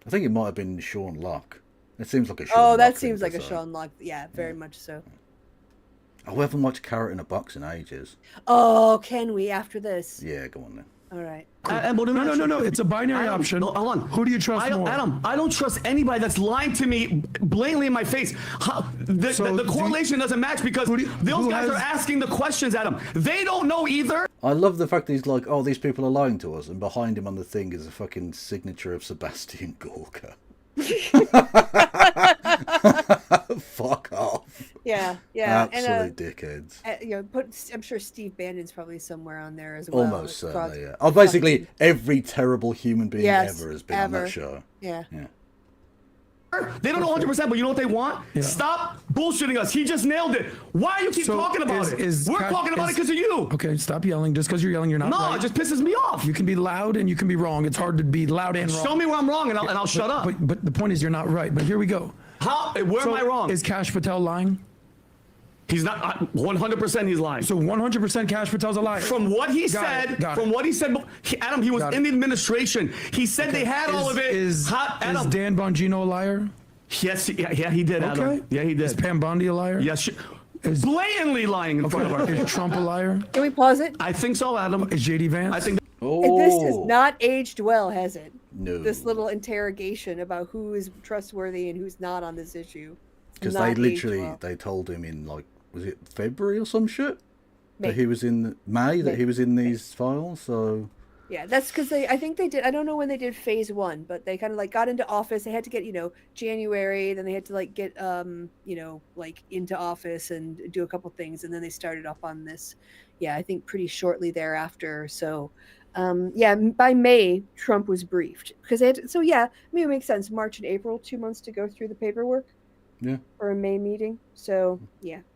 Speaker 1: I think it might have been Sean Locke. It seems like a Sean Locke.
Speaker 2: Oh, that
Speaker 1: thing
Speaker 2: seems
Speaker 1: to
Speaker 2: like a
Speaker 1: say.
Speaker 2: Sean Locke. Yeah, very much so.
Speaker 1: I haven't watched Carrot in a Box in ages.
Speaker 2: Oh, can we after this?
Speaker 1: Yeah, go on then.
Speaker 2: All right.
Speaker 8: No. It's a binary option.
Speaker 9: Hold on.
Speaker 8: Who do you trust more?
Speaker 9: Adam, I don't trust anybody that's lying to me blatantly in my face. The correlation doesn't match because those guys are asking the questions, Adam. They don't know either.
Speaker 1: I love the fact that he's like, oh, these people are lying to us, and behind him on the thing is a fucking signature of Sebastian Gorka. Fuck off.
Speaker 2: Yeah.
Speaker 1: Absolute dickheads.
Speaker 2: I'm sure Steve Bannon's probably somewhere on there as well.
Speaker 1: Almost certainly, yeah. Oh, basically, every terrible human being
Speaker 2: Yes,
Speaker 1: ever has been on that show.
Speaker 2: Yeah.
Speaker 9: They don't know 100%, but you know what they want?
Speaker 8: Yeah.
Speaker 9: Stop bullshitting us. He just nailed it. Why do you keep talking about it? We're talking about it because of you.
Speaker 8: Okay, stop yelling. Just because you're yelling, you're not right.
Speaker 9: No, it just pisses me off.
Speaker 8: You can be loud and you can be wrong. It's hard to be loud and wrong.
Speaker 9: Show me where I'm wrong and I'll shut up.
Speaker 8: But the point is you're not right. But here we go.
Speaker 9: Where am I wrong?
Speaker 8: Is Kash Patel lying?
Speaker 9: He's not 100%. He's lying.
Speaker 8: So 100% Cash Patel's a liar.
Speaker 9: From what he
Speaker 8: Got
Speaker 9: said,
Speaker 8: it.
Speaker 9: from what he said, Adam, he was in the administration. He said they had all of it.
Speaker 8: Is Dan Bongino a liar?
Speaker 9: Yes, yeah, he did, Adam.
Speaker 8: Okay.
Speaker 9: Yeah, he did.
Speaker 8: Is Pam Bondi a liar?
Speaker 9: Yes, blatantly lying in front of her.
Speaker 8: Is Trump a liar?
Speaker 2: Can we pause it?
Speaker 9: I think so, Adam.
Speaker 8: Is JD Vance?
Speaker 9: I think.
Speaker 2: This has not aged well, has it?
Speaker 1: No.
Speaker 2: This little interrogation about who is trustworthy and who's not on this issue.
Speaker 1: Because they literally, they told him in like, was it February or some shit? That he was in May, that he was in these files, so...
Speaker 2: Yeah, that's because I think they did, I don't know when they did phase 1, but they kind of like got into office. They had to get, January, then they had to like get, like into office and do a couple things. And then they started up on this, I think pretty shortly thereafter. So, by May, Trump was briefed because it makes sense. March and April, 2 months to go through the paperwork.
Speaker 1: Yeah.
Speaker 2: For a May meeting. So,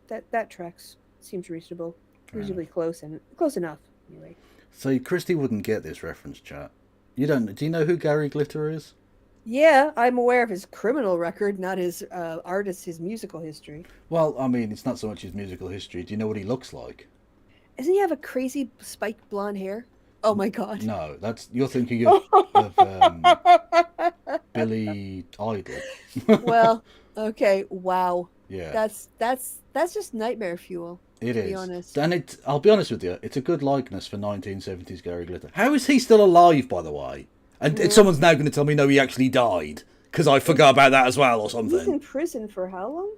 Speaker 2: that tracks. Seems reasonable. Reasonably close enough, anyway.
Speaker 1: So Christy wouldn't get this reference, chat. Do you know who Gary Glitter is?
Speaker 2: Yeah, I'm aware of his criminal record, not his his musical history.
Speaker 1: Well, I mean, it's not so much his musical history. Do you know what he looks like?
Speaker 2: Doesn't he have a crazy spiked blonde hair? Oh my god.
Speaker 1: No, you're thinking of Billy Idol.
Speaker 2: Well, okay, wow.
Speaker 1: Yeah.
Speaker 2: That's just nightmare fuel.
Speaker 1: It is.
Speaker 2: To be honest.
Speaker 1: And I'll be honest with you, it's a good likeness for 1970s Gary Glitter. How is he still alive, by the way? And someone's now going to tell me, no, he actually died. Because I forgot about that as well, or something.
Speaker 2: He's in prison for how long?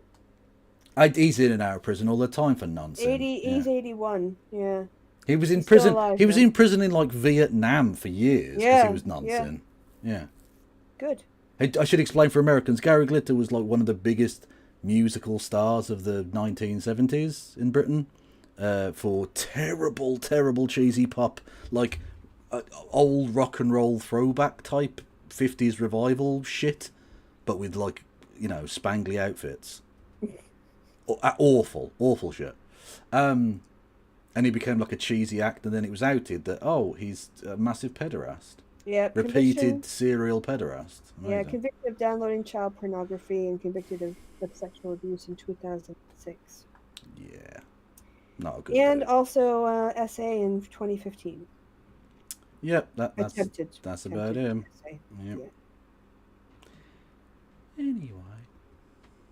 Speaker 1: He's in and out of prison all the time for nonsense.
Speaker 2: He's 81, yeah.
Speaker 1: He was in prison.
Speaker 2: Alive,
Speaker 1: he was in prison in like Vietnam for years because he was nonsense. Yeah.
Speaker 2: Good.
Speaker 1: I should explain for Americans, Gary Glitter was like one of the biggest musical stars of the 1970s in Britain for terrible cheesy pop, like old rock and roll throwback type 50s revival shit, but with like, spangly outfits. Awful shit. And he became like a cheesy act, and then it was outed that, he's a massive pederast.
Speaker 2: Yeah,
Speaker 1: repeated serial pederast. Amazing.
Speaker 2: Yeah, convicted of downloading child pornography and convicted of sexual abuse in 2006.
Speaker 1: Yeah, not a good.
Speaker 2: And also SA in 2015.
Speaker 1: Yep, that's about him. Yep.
Speaker 2: Yeah.
Speaker 1: Anyway.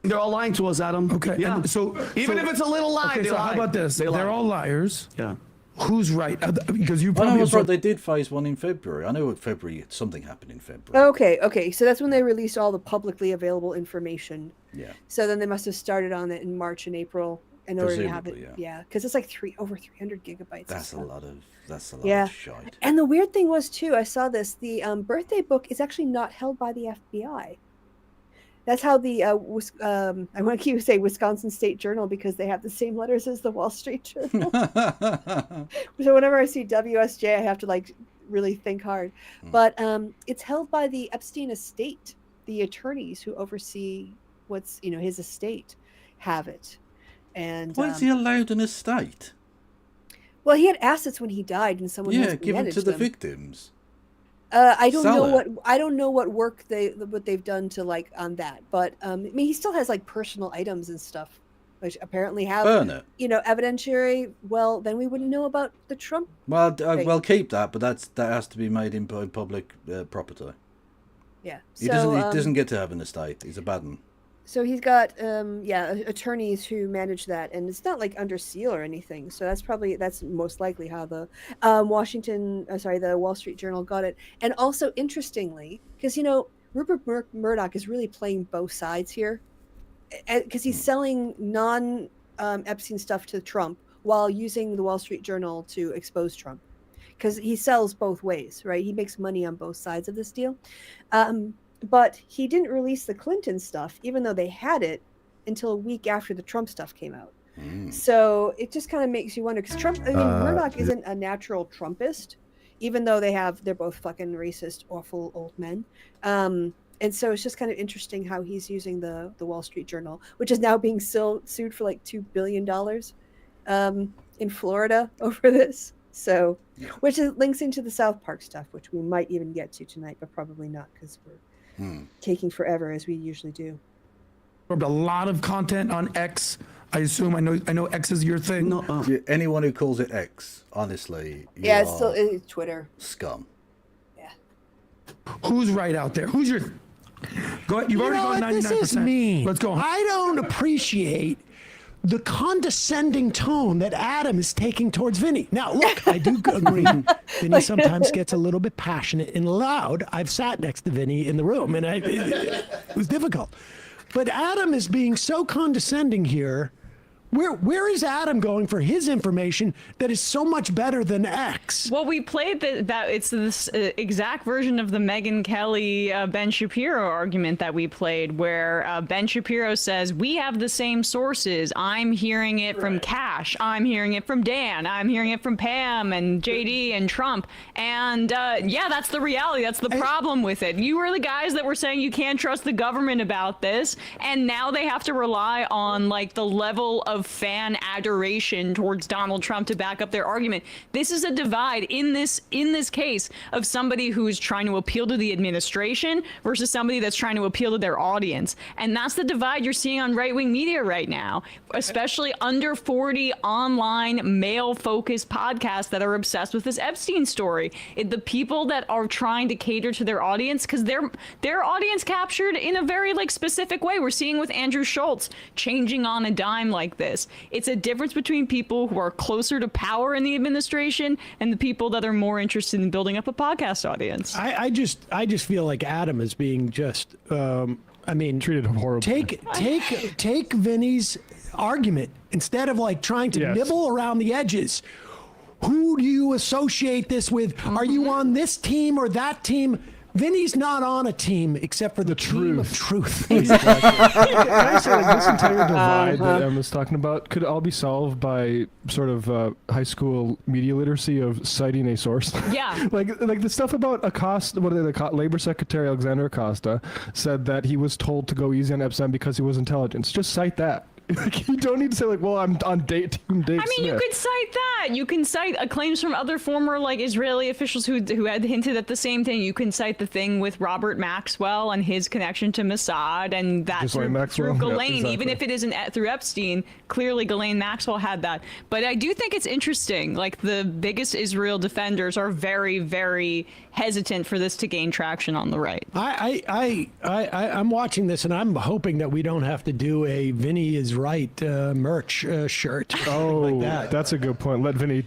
Speaker 9: They're all lying to us, Adam.
Speaker 8: Okay.
Speaker 9: Yeah. If it's a little lie, they lie.
Speaker 8: How about this? They're all liars.
Speaker 9: Yeah.
Speaker 8: Who's right? Because you
Speaker 1: I
Speaker 8: probably...
Speaker 1: was right. They did phase 1 in February. I know something happened in February.
Speaker 2: Okay. So that's when they released all the publicly available information.
Speaker 1: Yeah.
Speaker 2: So then they must have started on it in March and April in order to have it. Yeah. Because it's like over 300 gigabytes.
Speaker 1: That's a lot of shite.
Speaker 2: And the weird thing was too, I saw this. The birthday book is actually not held by the FBI. That's how the I want to keep saying Wisconsin State Journal because they have the same letters as the Wall Street Journal. So whenever I see WSJ, I have to like really think hard. But it's held by the Epstein estate. The attorneys who oversee what's his estate have it. And
Speaker 1: why is he allowed an estate?
Speaker 2: Well, he had assets when he died, and someone
Speaker 1: give it to the victims.
Speaker 2: I don't know what work they've done to like on that, but I mean he still has like personal items and stuff, which apparently have
Speaker 1: burn it.
Speaker 2: Evidentiary. Well, then we wouldn't know about the Trump.
Speaker 1: Well, keep that, but that has to be made in public property.
Speaker 2: Yeah,
Speaker 1: he doesn't get to have an estate. He's a bad one.
Speaker 2: So he's got attorneys who manage that, and it's not like under seal or anything. So that's most likely how the the Wall Street Journal got it. And also interestingly, because Rupert Murdoch is really playing both sides here, because he's selling Epstein stuff to Trump while using the Wall Street Journal to expose Trump, because he sells both ways, right? He makes money on both sides of this deal. But he didn't release the Clinton stuff, even though they had it, until a week after the Trump stuff came out. So it just kind of makes you wonder, because Murdoch isn't a natural Trumpist, even though they're both fucking racist, awful old men. And so it's just kind of interesting how he's using the Wall Street Journal, which is now being sued for like $2 billion in Florida over this. So, which links into the South Park stuff, which we might even get to tonight, but probably not because we're taking forever as we usually do.
Speaker 8: A lot of content on X. I assume I know X is your thing.
Speaker 9: No,
Speaker 1: Anyone who calls it X, honestly,
Speaker 2: Yeah, it's Twitter.
Speaker 1: Scum.
Speaker 2: Yeah.
Speaker 8: Who's right out there? Who's your? Go ahead. You've already gone 99%.
Speaker 7: This is mean.
Speaker 8: Let's go.
Speaker 7: I don't appreciate the condescending tone that Adam is taking towards Vinny. Now, look, I do agree. Vinny sometimes gets a little bit passionate and loud. I've sat next to Vinny in the room, and it was difficult. But Adam is being so condescending here. Where is Adam going for his information that is so much better than X?
Speaker 10: Well, we played that it's this exact version of the Megyn Kelly Ben Shapiro argument that we played, where Ben Shapiro says, we have the same sources. I'm hearing it from Cash. I'm hearing it from Dan. I'm hearing it from Pam and JD and Trump. And yeah, that's the reality. That's the problem with it. You were the guys that were saying you can't trust the government about this. And now they have to rely on like the level of fan adoration towards Donald Trump to back up their argument. This is a divide in this case of somebody who is trying to appeal to the administration versus somebody that's trying to appeal to their audience. And that's the divide you're seeing on right-wing media right now, especially under 40 online male-focused podcasts that are obsessed with this Epstein story. The people that are trying to cater to their audience, because their audience captured in a very like specific way. We're seeing with Andrew Schultz changing on a dime like this. It's a difference between people who are closer to power in the administration and the people that are more interested in building up a podcast audience.
Speaker 7: I just feel like Adam is being just
Speaker 13: treated horribly.
Speaker 7: Take Vinny's argument instead of like trying to nibble around the edges. Who do you associate this with? Are you on this team or that team? Vinny's not on a team except for the team of truth.
Speaker 13: Exactly. Can I say, like, this entire divide that Emma's talking about could all be solved by sort of high school media literacy of citing a source.
Speaker 10: Yeah.
Speaker 13: like the stuff about Acosta, Labor Secretary Alexander Acosta said that he was told to go easy on Epstein because he was intelligence. Just cite that. You don't need to say like, well, I'm on Team Dave Smith.
Speaker 10: You could cite that. You can cite claims from other former like Israeli officials who had hinted at the same thing. You can cite the thing with Robert Maxwell and his connection to Mossad, and that's through Ghislaine. Exactly. Even if it isn't through Epstein, clearly Ghislaine Maxwell had that. But I do think it's interesting. Like the biggest Israel defenders are very, very hesitant for this to gain traction on the right.
Speaker 7: I'm watching this and I'm hoping that we don't have to do a Vinny is right merch shirt.
Speaker 13: Oh,
Speaker 7: like that.
Speaker 13: That's a good point. Let Vinny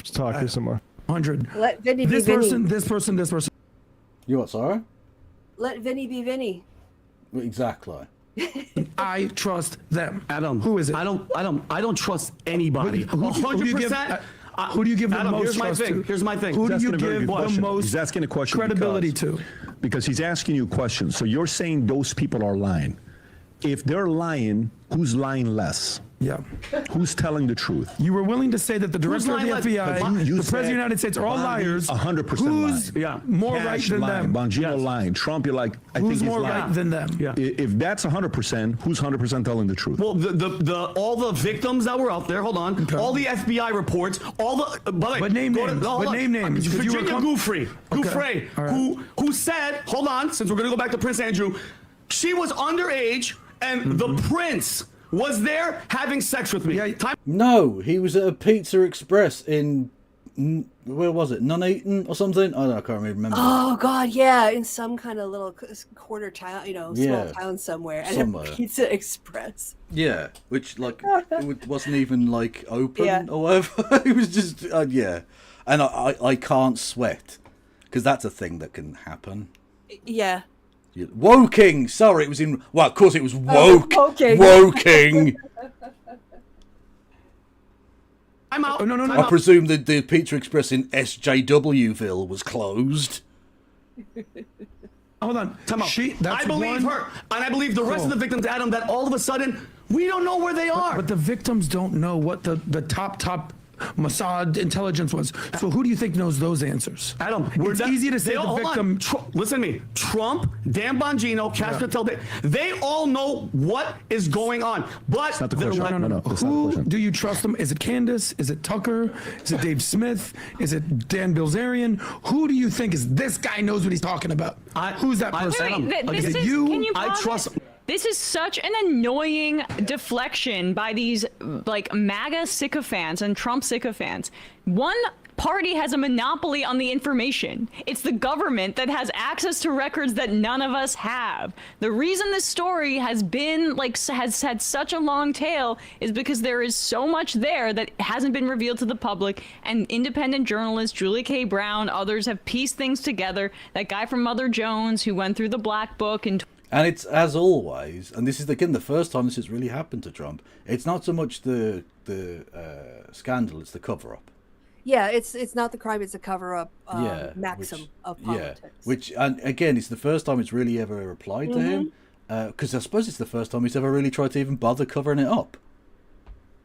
Speaker 13: talk here some more.
Speaker 8: 100.
Speaker 2: Let Vinny
Speaker 8: this
Speaker 2: be
Speaker 8: person,
Speaker 2: Vinny.
Speaker 8: this person, this person.
Speaker 1: You what, sorry?
Speaker 2: Let Vinny be Vinny.
Speaker 1: Exactly.
Speaker 8: I trust them.
Speaker 9: Adam.
Speaker 8: Who is it?
Speaker 9: I don't trust anybody. 100%.
Speaker 8: Who do you give the
Speaker 9: Adam,
Speaker 8: most
Speaker 9: here's my
Speaker 8: trust
Speaker 9: thing.
Speaker 8: to?
Speaker 9: Here's my thing.
Speaker 8: Who do
Speaker 11: He's
Speaker 8: you
Speaker 11: asking a very
Speaker 8: give
Speaker 11: good
Speaker 8: the
Speaker 11: question.
Speaker 8: most
Speaker 11: He's asking a question
Speaker 8: credibility to?
Speaker 11: Because he's asking you questions. So you're saying those people are lying. If they're lying, who's lying less?
Speaker 8: Yeah.
Speaker 11: Who's telling the truth?
Speaker 8: You were willing to say that the director of the FBI, the President of the United States are all liars.
Speaker 11: 100%
Speaker 8: Who's
Speaker 11: lying.
Speaker 8: more
Speaker 11: Cash
Speaker 8: right than
Speaker 11: lying,
Speaker 8: them?
Speaker 11: Bongino lying. Trump, you're like, I
Speaker 8: Who's
Speaker 11: think
Speaker 8: more
Speaker 11: he's lying.
Speaker 8: right than them?
Speaker 9: Yeah.
Speaker 11: If that's 100%, who's 100% telling the truth?
Speaker 9: Well, all the victims that were out there. Hold on. Okay. All the FBI reports. All the.
Speaker 8: But name names.
Speaker 9: Virginia Giuffre,
Speaker 8: Right.
Speaker 9: who said, hold on, since we're gonna go back to Prince Andrew, she was underage and the prince was there having sex with me.
Speaker 8: Yeah.
Speaker 1: No, he was at a Pizza Express in, where was it? Nuneaton or something? I don't know, I can't really remember.
Speaker 2: Oh God, yeah, in some kind of little quarter town, small town somewhere, at a Pizza Express.
Speaker 1: Yeah, which like it wasn't even like open or whatever. It was just and I can't sweat because that's a thing that can happen.
Speaker 2: Yeah.
Speaker 1: Woking. Sorry, it was in. Well, of course it was woke. Woking.
Speaker 9: I'm out.
Speaker 8: Oh, no.
Speaker 1: I presume that the Pizza Express in SJWville was closed.
Speaker 8: Hold on.
Speaker 9: Time out. I believe her, and I believe the rest of the victims, Adam, that all of a sudden we don't know where they are.
Speaker 8: But the victims don't know what the top Mossad intelligence was. So who do you think knows those answers?
Speaker 9: Adam,
Speaker 8: it's easy to say the victim.
Speaker 9: Listen to me. Trump, Dan Bongino, Cash Patel, they all know what is going on. But
Speaker 11: that's not the question. No.
Speaker 8: Who do you trust them? Is it Candace? Is it Tucker? Is it Dave Smith? Is it Dan Bilzerian? Who do you think is this guy knows what he's talking about? Who's that person?
Speaker 10: Wait,
Speaker 8: is it you?
Speaker 10: Can you
Speaker 9: I trust.
Speaker 10: This is such an annoying deflection by these like MAGA sycophants and Trump sycophants. One party has a monopoly on the information. It's the government that has access to records that none of us have. The reason this story has been has had such a long tail is because there is so much there that hasn't been revealed to the public, and independent journalists Julie K. Brown, others have pieced things together. That guy from Mother Jones who went through the Black Book and
Speaker 1: it's, as always, and this is again the first time this has really happened to Trump, it's not so much the scandal, it's the cover-up.
Speaker 2: Yeah, it's not the crime; it's a cover-up maxim of politics.
Speaker 1: Yeah, which, and again, it's the first time it's really ever applied to him, because I suppose it's the first time he's ever really tried to even bother covering it up.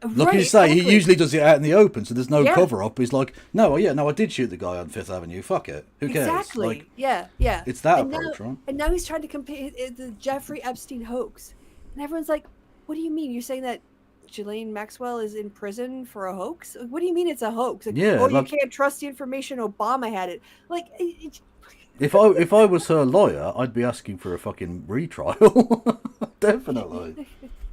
Speaker 1: Like you say, he usually does it out in the open, so there's no cover-up. He's like, no, I did shoot the guy on Fifth Avenue. Fuck it, who cares?
Speaker 2: Exactly.
Speaker 1: Like,
Speaker 2: yeah.
Speaker 1: It's that
Speaker 2: and
Speaker 1: approach,
Speaker 2: now,
Speaker 1: right?
Speaker 2: And now he's trying to compare the Jeffrey Epstein hoax, and everyone's like, "What do you mean? You're saying that Ghislaine Maxwell is in prison for a hoax? What do you mean it's a hoax? Like,
Speaker 1: Yeah,
Speaker 2: you can't trust the information. Obama had it. Like,
Speaker 1: if I was her lawyer, I'd be asking for a fucking retrial. Definitely.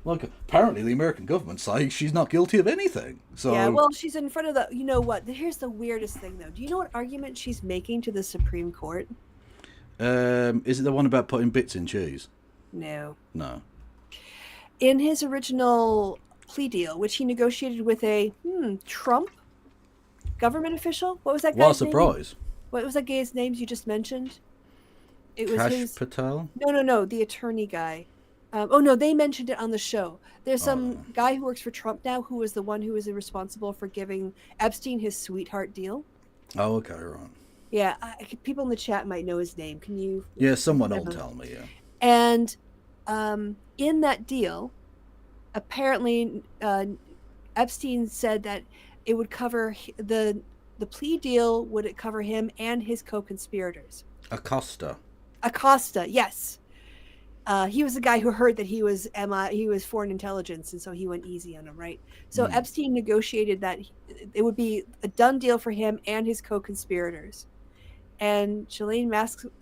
Speaker 1: Like, apparently the American government's saying she's not guilty of anything. So
Speaker 2: yeah, well, she's in front of the. You know what? Here's the weirdest thing, though. Do you know what argument she's making to the Supreme Court?
Speaker 1: Is it the one about putting bits in cheese?
Speaker 2: No. In his original plea deal, which he negotiated with a Trump government official. What was that guy's
Speaker 1: What a surprise!
Speaker 2: name? What was that guy's name you just mentioned? It was
Speaker 1: Kash Patel?
Speaker 2: No, the attorney guy. Oh no, they mentioned it on the show. There's some guy who works for Trump now who was the one who was responsible for giving Epstein his sweetheart deal.
Speaker 1: Oh, okay, right.
Speaker 2: Yeah, people in the chat might know his name. Can you?
Speaker 1: Yeah, someone will tell me. Yeah.
Speaker 2: And in that deal, apparently Epstein said that it would cover the plea deal would cover him and his co-conspirators.
Speaker 1: Acosta,
Speaker 2: yes. He was the guy who heard that he was foreign intelligence, and so he went easy on him, right? So Epstein negotiated that it would be a done deal for him and his co-conspirators. And Ghislaine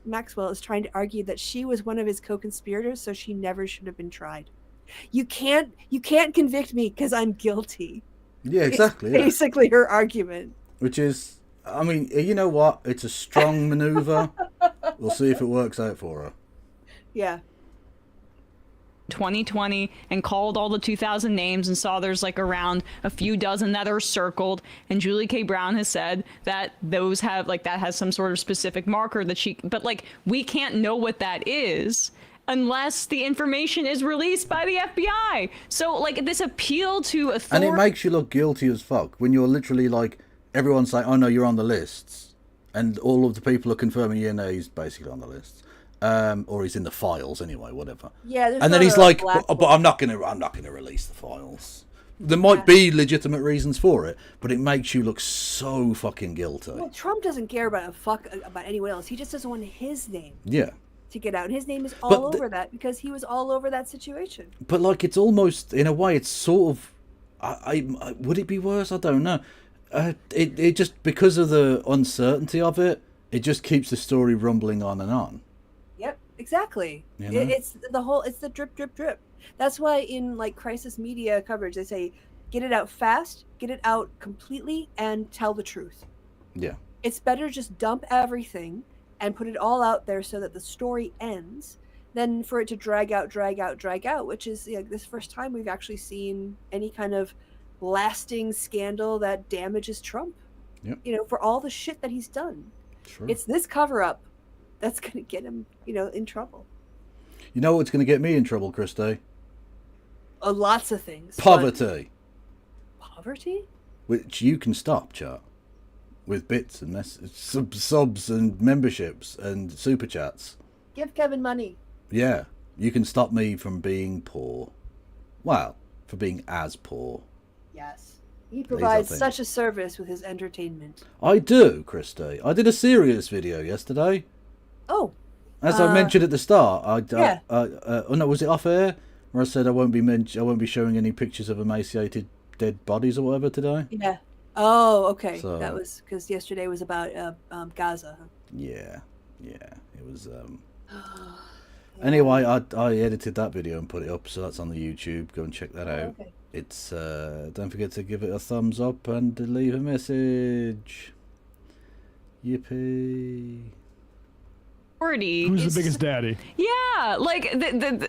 Speaker 2: Maxwell is trying to argue that she was one of his co-conspirators, so she never should have been tried. You can't convict me because I'm guilty.
Speaker 1: Yeah, exactly.
Speaker 2: It's basically her argument.
Speaker 1: Which is, I mean, you know what? It's a strong maneuver. We'll see if it works out for her.
Speaker 2: Yeah.
Speaker 10: 2020 and called all the 2,000 names and saw there's like around a few dozen that are circled, and Julie K. Brown has said that those have like that has some sort of specific marker that but like we can't know what that is unless the information is released by the FBI. So like this appeal to authority,
Speaker 1: and it makes you look guilty as fuck when you're literally like everyone's like, oh no, you're on the lists, and all of the people are confirming, yeah, no, he's basically on the lists. Or he's in the files anyway, whatever.
Speaker 2: Yeah,
Speaker 1: and then he's like, but I'm not gonna release the files. There might be legitimate reasons for it, but it makes you look so fucking guilty.
Speaker 2: Well, Trump doesn't care about about anyone else. He just doesn't want his name to get out. And his name is all over that because he was all over that situation.
Speaker 1: But like, it's almost, in a way, it's sort of, I would it be worse? I don't know. It just, because of the uncertainty of it, it just keeps the story rumbling on and on.
Speaker 2: Yep, exactly. You know? It's the drip, drip, drip. That's why in like crisis media coverage, they say, get it out fast, get it out completely, and tell the truth.
Speaker 1: Yeah.
Speaker 2: It's better just dump everything and put it all out there so that the story ends than for it to drag out, which is this first time we've actually seen any kind of lasting scandal that damages Trump.
Speaker 1: Yep.
Speaker 2: For all the shit that he's done.
Speaker 1: Sure.
Speaker 2: It's this cover-up that's going to get him, in trouble.
Speaker 1: You know what's going to get me in trouble, Christy?
Speaker 2: Lots of things.
Speaker 1: Poverty.
Speaker 2: Poverty?
Speaker 1: Which you can stop, chat. With bits and subs and memberships and super chats.
Speaker 2: Give Kevin money.
Speaker 1: Yeah. You can stop me from being poor. Well, for being as poor.
Speaker 2: Yes. He provides such a service with his entertainment.
Speaker 1: I do, Christy. I did a serious video yesterday.
Speaker 2: Oh.
Speaker 1: As I mentioned at the start, was it off air? Where I said I won't be showing any pictures of emaciated dead bodies or whatever today.
Speaker 2: Yeah. Oh, okay.
Speaker 1: So,
Speaker 2: that was because yesterday was about Gaza. Huh?
Speaker 1: Yeah. It was. Anyway, I edited that video and put it up, so that's on the YouTube. Go and check that out.
Speaker 2: Okay.
Speaker 1: It's don't forget to give it a thumbs up and leave a message. Yippee!
Speaker 13: Who's the biggest daddy?
Speaker 10: Yeah, like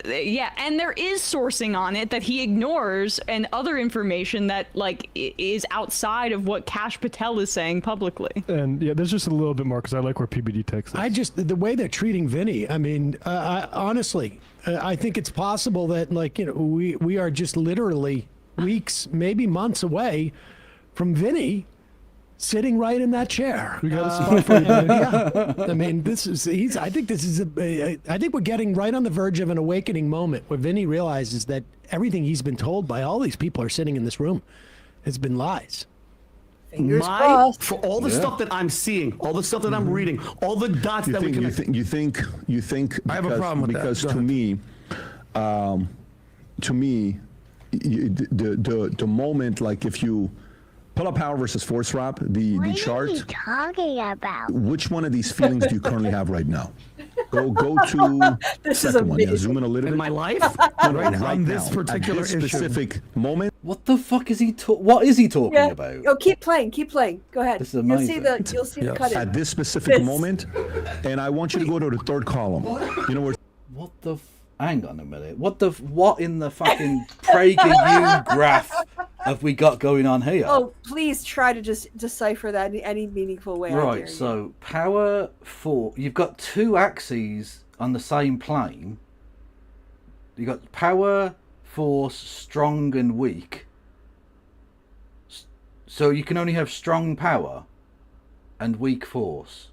Speaker 10: yeah, and there is sourcing on it that he ignores, and other information that like is outside of what Kash Patel is saying publicly.
Speaker 13: And yeah, there's just a little bit more because I like where PBD takes this.
Speaker 7: The way they're treating Vinny. I mean, honestly, I think it's possible that we are just literally weeks, maybe months away from Vinny sitting right in that chair.
Speaker 13: We got a spot for you.
Speaker 7: Yeah, I mean, I think we're getting right on the verge of an awakening moment where Vinny realizes that everything he's been told by all these people are sitting in this room has been lies.
Speaker 2: Fingers crossed.
Speaker 9: For all the stuff that I'm seeing, all the stuff that I'm reading, all the dots that we can.
Speaker 11: You think?
Speaker 8: I have a problem with
Speaker 11: because
Speaker 8: that.
Speaker 11: to me, the moment, like if you pull up power versus force, Rob, the chart.
Speaker 14: What are you talking about?
Speaker 11: Which one of these feelings do you currently have right now? Go to second one. Yeah, zoom in a little bit.
Speaker 9: In my life?
Speaker 11: right
Speaker 8: on this
Speaker 11: now,
Speaker 8: particular
Speaker 11: at this
Speaker 8: issue.
Speaker 11: specific moment.
Speaker 1: What the fuck is he? What is he talking
Speaker 2: Yeah.
Speaker 1: about?
Speaker 2: Oh, keep playing. Go ahead.
Speaker 1: This is amazing.
Speaker 2: You'll see the cut in.
Speaker 11: At this specific moment, and I want you to go to the third column. You know where?
Speaker 1: What the? Hang on a minute. What in the fucking PragerU graph have we got going on here?
Speaker 2: Oh, please try to just decipher that in any meaningful way. I dare
Speaker 1: Right,
Speaker 2: you.
Speaker 1: so power for you've got two axes on the same plane. You got power, force, strong and weak. So you can only have strong power and weak force.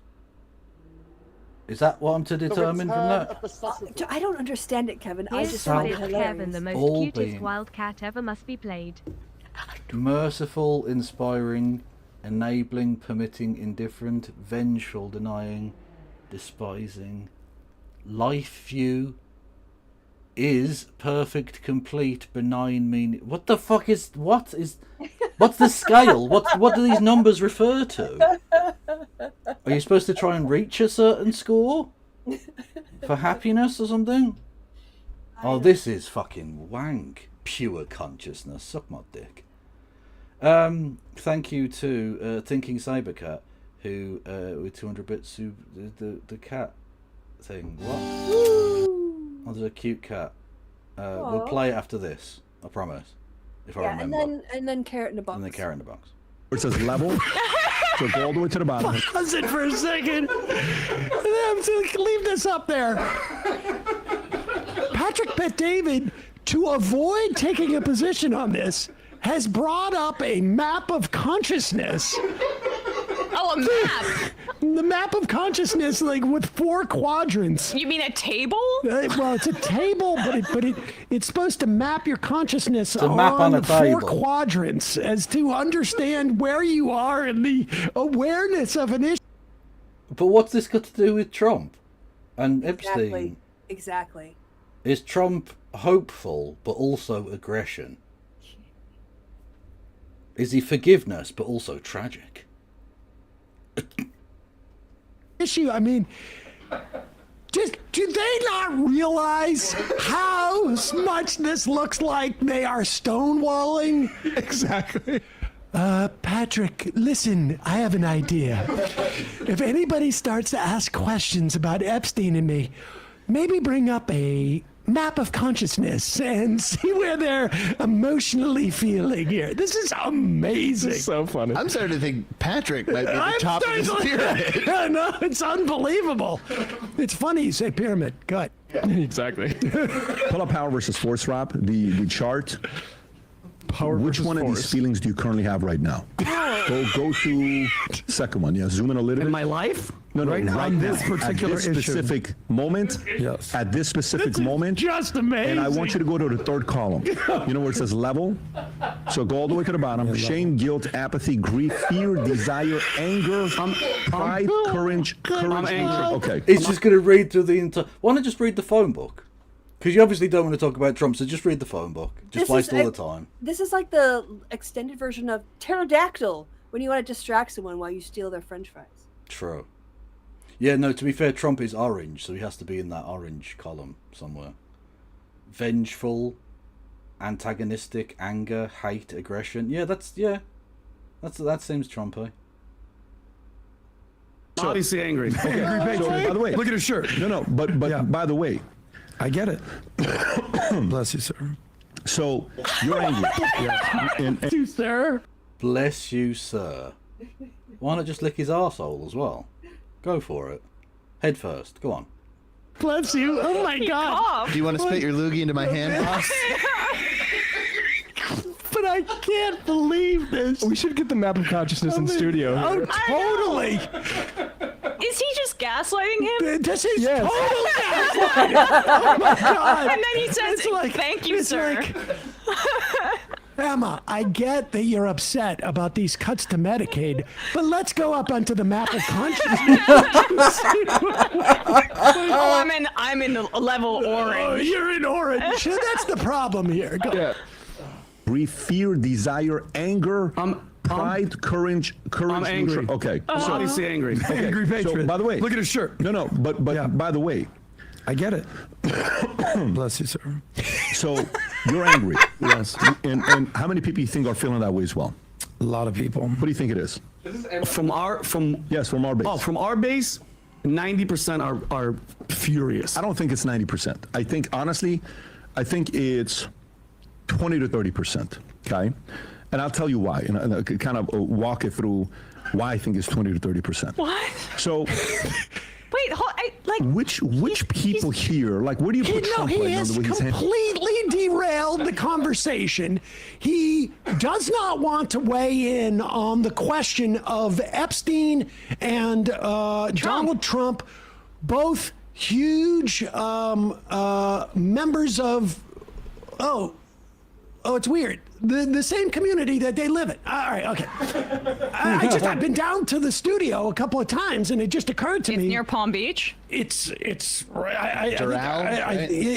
Speaker 1: Is that what I'm to determine from that?
Speaker 2: I don't understand it, Kevin. I
Speaker 14: Here's
Speaker 2: just
Speaker 14: what
Speaker 2: find it
Speaker 14: is
Speaker 2: hilarious.
Speaker 14: Kevin, the most
Speaker 1: All
Speaker 14: cutest
Speaker 1: being-
Speaker 14: wildcat ever must be played.
Speaker 1: Merciful, inspiring, enabling, permitting, indifferent, vengeful, denying, despising. Life view is perfect, complete, benign, meaning. What the fuck is what's the scale? What do these numbers refer to? Are you supposed to try and reach a certain score for happiness or something? Oh, this is fucking wank. Pure consciousness. Suck my dick. Thank you to Thinking Sabercat, who with 200 bits, who the cat thing. What? Oh, there's a cute cat. We'll play it after this. I promise. If I remember.
Speaker 2: and then carrot in a box.
Speaker 1: And then carrot in the box.
Speaker 11: Where it says level. So go all the way to the bottom.
Speaker 7: Pause it for a second. Leave this up there. Patrick Bet-David, to avoid taking a position on this, has brought up a map of consciousness.
Speaker 10: Oh, a map.
Speaker 7: The map of consciousness, like with 4 quadrants.
Speaker 10: You mean a table?
Speaker 7: Well, it's a table, but it's supposed to map your consciousness
Speaker 1: a map on a
Speaker 7: 4
Speaker 1: table.
Speaker 7: quadrants as to understand where you are in the awareness of an issue.
Speaker 1: But what's this got to do with Trump and Epstein?
Speaker 2: Exactly.
Speaker 1: Is Trump hopeful but also aggression? Is he forgiveness but also tragic?
Speaker 7: Issue. I mean, just do they not realize how much this looks like they are stonewalling?
Speaker 13: Exactly.
Speaker 7: Patrick, listen, I have an idea. If anybody starts to ask questions about Epstein and me, maybe bring up a map of consciousness and see where they're emotionally feeling here. This is amazing.
Speaker 13: This is so funny.
Speaker 12: I'm starting to think Patrick might be the top of the pyramid.
Speaker 7: No, it's unbelievable. It's funny you say pyramid. Good.
Speaker 13: Exactly.
Speaker 11: Pull up power versus force, Rob, the chart.
Speaker 13: Power
Speaker 11: Which
Speaker 13: versus
Speaker 11: one of these
Speaker 13: force.
Speaker 11: feelings do you currently have right now? Go to second one. Yeah, zoom in a little bit.
Speaker 9: In my life?
Speaker 11: No,
Speaker 8: Right on this
Speaker 11: now.
Speaker 8: particular
Speaker 11: at this
Speaker 8: issue.
Speaker 11: specific moment.
Speaker 8: Yes.
Speaker 11: At this specific moment.
Speaker 7: Just amazing.
Speaker 11: And I want you to go to the third column. You know where it says level? So go all the way to the bottom. Shame, guilt, apathy, grief, fear, desire, anger, pride, courage.
Speaker 9: I'm angry.
Speaker 11: Okay.
Speaker 1: It's just going to read through the entire... Why not just read the phone book? Because you obviously don't want to talk about Trump, so just read the phone book. Just waste all the time.
Speaker 2: This is like the extended version of pterodactyl when you want to distract someone while you steal their French fries.
Speaker 1: True. Yeah, no, to be fair, Trump is orange, so he has to be in that orange column somewhere. Vengeful, antagonistic, anger, hate, aggression. Yeah, that seems Trumpy.
Speaker 9: Obviously angry.
Speaker 11: Okay. So, by the way,
Speaker 8: Look at his shirt.
Speaker 11: no, but
Speaker 8: Yeah.
Speaker 11: by the way,
Speaker 8: I get it. Bless you, sir.
Speaker 11: so you're angry.
Speaker 7: Thank you, sir.
Speaker 1: Bless you, sir. Why not just lick his arsehole as well? Go for it. Head first. Go on.
Speaker 7: Bless you. Oh my God.
Speaker 12: Do you want to spit your loogie into my hand, boss?
Speaker 7: But I can't believe this.
Speaker 13: We should get the map of consciousness in studio.
Speaker 7: Oh, totally.
Speaker 10: Is he just gaslighting him?
Speaker 7: This is
Speaker 13: Yes.
Speaker 7: total gaslighting. Oh my God.
Speaker 10: And then he says, "Thank you, sir."
Speaker 7: Emma, I get that you're upset about these cuts to Medicaid, but let's go up onto the map of consciousness.
Speaker 10: Oh, I'm in the level
Speaker 7: Oh,
Speaker 10: orange.
Speaker 7: you're in orange. That's the problem here. Go.
Speaker 13: Yeah.
Speaker 11: Fear, desire, anger, pride, courage.
Speaker 9: I'm angry.
Speaker 11: Okay.
Speaker 9: I'm obviously angry.
Speaker 8: Angry patriot.
Speaker 11: So, by the way,
Speaker 8: Look at his shirt.
Speaker 11: no, but by the way,
Speaker 8: I get it. Bless you, sir.
Speaker 11: so you're angry. Yes. And how many people you think are feeling that way as well?
Speaker 8: A lot of people.
Speaker 11: What do you think it is?
Speaker 9: From our base.
Speaker 11: Oh,
Speaker 9: from our base, 90% are furious.
Speaker 11: I don't think it's 90%. I think honestly, it's 20 to 30%. Okay, and I'll tell you why, and I kind of walk it through why I think it's 20 to 30%.
Speaker 10: What?
Speaker 11: So.
Speaker 10: Wait,
Speaker 11: Which people here, like, where do you put Trump
Speaker 7: he
Speaker 11: right now?
Speaker 7: has
Speaker 11: The way he's
Speaker 7: completely derailed the conversation. He does not want to weigh in on the question of Epstein and Donald Trump, both huge members of, it's weird. The same community that they live in. All right, okay. I've been down to the studio a couple of times, and it just occurred to me.
Speaker 10: Near Palm Beach.
Speaker 7: It's
Speaker 12: Doral,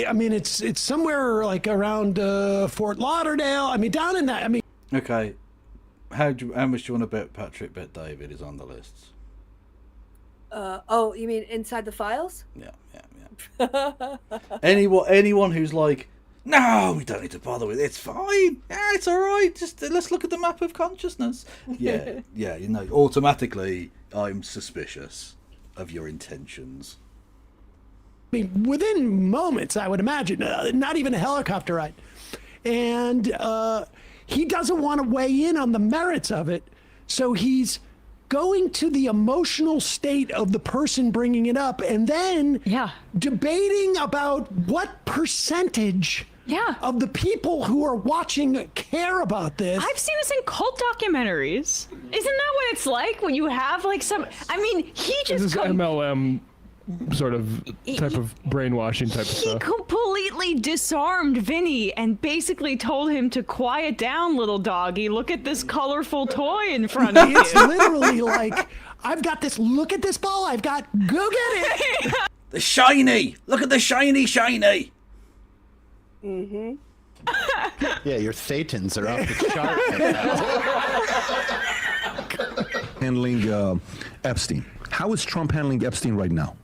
Speaker 7: I mean, it's somewhere like around Fort Lauderdale. I mean, down in that. I mean,
Speaker 1: Okay. How much do you want to bet Patrick Bet David is on the lists?
Speaker 2: Oh, you mean inside the files?
Speaker 1: Yeah. Anyone who's like, no, we don't need to bother with it. It's fine. Yeah, it's all right. Just let's look at the map of consciousness. Yeah. You know, automatically, I'm suspicious of your intentions.
Speaker 7: I mean, within moments, I would imagine, not even a helicopter ride, and he doesn't want to weigh in on the merits of it, so he's going to the emotional state of the person bringing it up, and then debating about what percentage of the people who are watching care about this.
Speaker 10: I've seen this in cult documentaries. Isn't that what it's like when you have like some? I mean, he just
Speaker 13: This is MLM sort of type of brainwashing type of
Speaker 10: He
Speaker 13: stuff.
Speaker 10: completely disarmed Vinny and basically told him to quiet down, little doggy. Look at this colorful toy in front of you.
Speaker 7: It's literally like, I've got this. Look at this ball. I've got. Go get it.
Speaker 1: The shiny. Look at the shiny.
Speaker 2: Mm-hmm.
Speaker 12: Yeah, your thetans are off the chart right now.
Speaker 11: handling Epstein. How is Trump handling Epstein right now?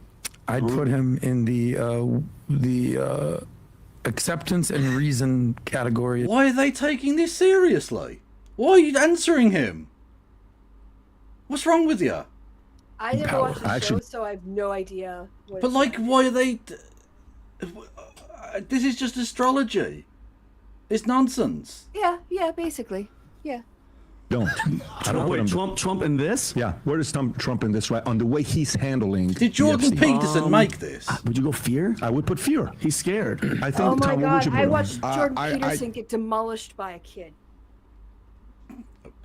Speaker 8: I'd put him in the acceptance and reason category.
Speaker 1: Why are they taking this seriously? Why are you answering him? What's wrong with you?
Speaker 2: I never watched the show, so I have no idea.
Speaker 1: But like, why are they? This is just astrology. It's nonsense.
Speaker 2: Yeah, basically. Yeah.
Speaker 11: Wait,
Speaker 9: Trump in this?
Speaker 11: Yeah, where is Trump in this, right? On the way he's handling.
Speaker 1: Did Jordan Peterson make this?
Speaker 9: Would you go fear?
Speaker 11: I would put fear.
Speaker 9: He's scared.
Speaker 11: I think.
Speaker 2: Oh my
Speaker 11: Tom, what would
Speaker 2: God!
Speaker 11: you put
Speaker 2: I
Speaker 11: him?
Speaker 2: watched Jordan Peterson get demolished by a kid.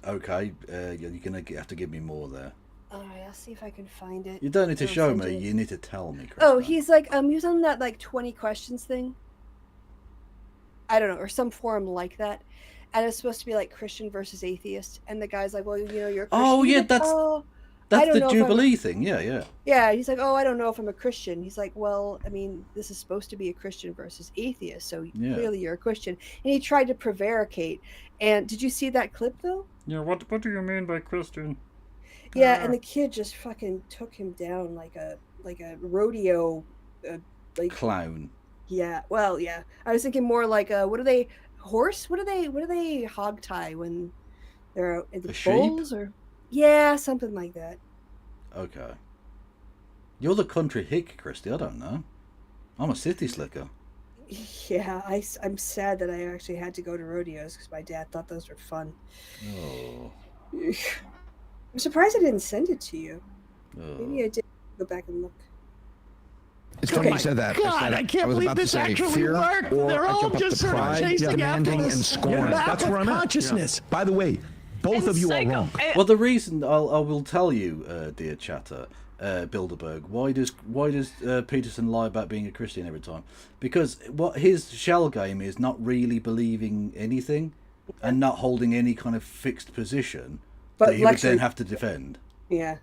Speaker 1: Okay, you're gonna have to give me more there.
Speaker 2: All right, I'll see if I can find it.
Speaker 1: You don't need to
Speaker 2: I'll
Speaker 1: show
Speaker 2: send
Speaker 1: me.
Speaker 2: it.
Speaker 1: You need to tell me.
Speaker 2: Oh, he's like he was on that like 20 questions thing. I don't know, or some forum like that. And it's supposed to be like Christian versus atheist, and the guy's like, "Well, you know, you're a Christian."
Speaker 1: Oh
Speaker 2: He's
Speaker 1: yeah,
Speaker 2: like,
Speaker 1: that's
Speaker 2: I
Speaker 1: that's
Speaker 2: don't
Speaker 1: the
Speaker 2: know if I'm-
Speaker 1: Jubilee thing. Yeah.
Speaker 2: Yeah, he's like, "Oh, I don't know if I'm a Christian." He's like, "Well, I mean, this is supposed to be a Christian versus atheist, so
Speaker 1: Yeah.
Speaker 2: clearly you're a Christian." And he tried to prevaricate. And did you see that clip though?
Speaker 15: Yeah, what do you mean by Christian?
Speaker 2: Yeah, and the kid just fucking took him down like a rodeo, like
Speaker 1: Clown.
Speaker 2: Yeah, well, yeah. I was thinking more like what are they horse? What do they hog tie when they're out in the bulls or yeah, something like that.
Speaker 1: Okay. You're the country hick, Christy. I don't know. I'm a city slicker.
Speaker 2: Yeah, I'm sad that I actually had to go to rodeos because my dad thought those were fun.
Speaker 1: Oh.
Speaker 2: I'm surprised I didn't send it to you.
Speaker 1: Oh.
Speaker 2: Maybe I did. Go back and look.
Speaker 11: It's funny you said that.
Speaker 7: God, I can't
Speaker 11: was
Speaker 7: believe
Speaker 11: about to
Speaker 7: this
Speaker 11: say
Speaker 7: actually
Speaker 11: fear
Speaker 7: worked.
Speaker 11: or
Speaker 7: They're all
Speaker 11: jump up
Speaker 7: just
Speaker 11: to
Speaker 7: sort of
Speaker 11: pride,
Speaker 7: chasing after
Speaker 11: demanding,
Speaker 7: this
Speaker 11: and scorn.
Speaker 7: map
Speaker 11: That's
Speaker 7: of
Speaker 11: where I'm at.
Speaker 7: consciousness.
Speaker 11: By the way, both of you are wrong.
Speaker 1: Well, the reason I will tell you, dear chatter, Bilderberg, why does Peterson lie about being a Christian every time? Because what his shell game is not really believing anything and not holding any kind of fixed position that he would then have to defend.
Speaker 2: Yeah.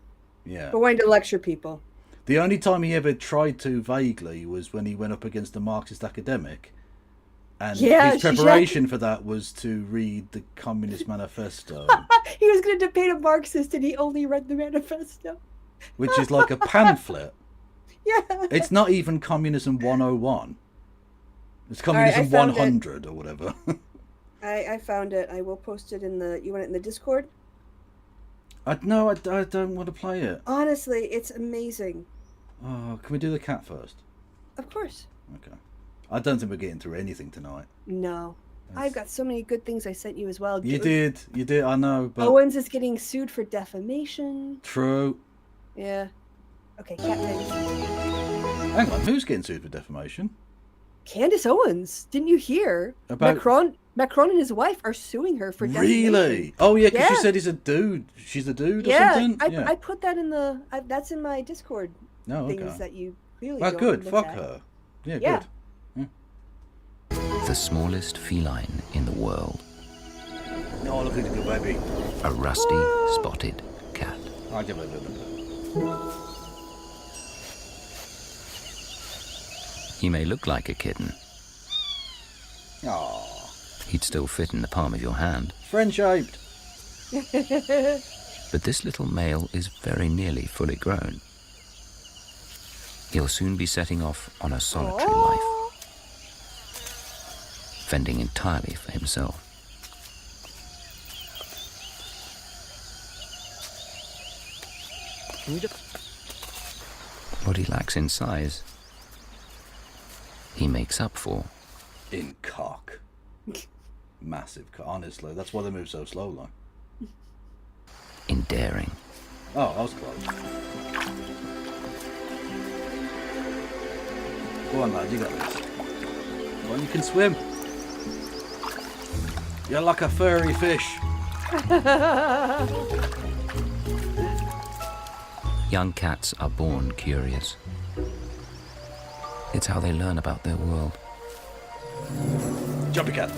Speaker 1: Yeah.
Speaker 2: But wanting to lecture people.
Speaker 1: The only time he ever tried to vaguely was when he went up against a Marxist academic. And his preparation for that was to read the Communist Manifesto.
Speaker 2: He was going to debate a Marxist and he only read the manifesto.
Speaker 1: Which is like a pamphlet.
Speaker 2: Yeah.
Speaker 1: It's not even Communism 101. It's Communism 100 or whatever.
Speaker 2: I found it. I will post it in the... You want it in the Discord?
Speaker 1: No, I don't want to play it.
Speaker 2: Honestly, it's amazing.
Speaker 1: Oh, can we do the cat first?
Speaker 2: Of course.
Speaker 1: Okay. I don't think we're getting through anything tonight.
Speaker 2: No. I've got so many good things I sent you as well.
Speaker 1: You did, I know, but...
Speaker 2: Owens is getting sued for defamation.
Speaker 1: True.
Speaker 2: Yeah. Okay, cat ready.
Speaker 1: Hang on, who's getting sued for defamation?
Speaker 2: Candace Owens. Didn't you hear?
Speaker 1: About...
Speaker 2: Macron and his wife are suing her for defamation.
Speaker 1: Really? Oh, yeah, because she said he's a dude. She's a dude or something?
Speaker 2: I put that in the... that's in my Discord things that you clearly don't
Speaker 1: good.
Speaker 2: look
Speaker 1: Fuck
Speaker 2: at.
Speaker 1: her. Yeah, good. Yeah.
Speaker 15: The smallest feline in the world.
Speaker 1: Oh, look at the good baby.
Speaker 15: A rusty, spotted cat.
Speaker 1: I'll give it a little bit.
Speaker 15: He may look like a kitten.
Speaker 1: Aww.
Speaker 15: He'd still fit in the palm of your hand.
Speaker 1: Friend-shaped.
Speaker 15: But this little male is very nearly fully grown. He'll soon be setting off on a solitary life, fending entirely for himself. What he lacks in size, he makes up for.
Speaker 1: In cock. Massive cock. Honestly, that's why they move so slowly.
Speaker 15: In daring.
Speaker 1: Oh, I was close. Go on, lad, you got this. Go on, you can swim. You're like a furry fish.
Speaker 15: Young cats are born curious. It's how they learn about their world.
Speaker 1: Jumpy cat.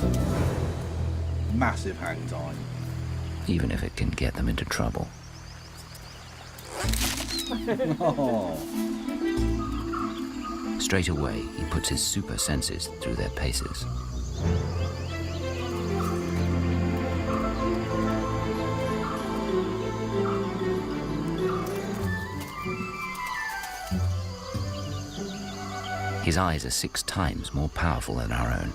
Speaker 1: Massive hang time.
Speaker 15: Even if it can get them into trouble.
Speaker 1: Oh.
Speaker 15: Straight away, he puts his super senses through their paces. His eyes are 6 times more powerful than our own.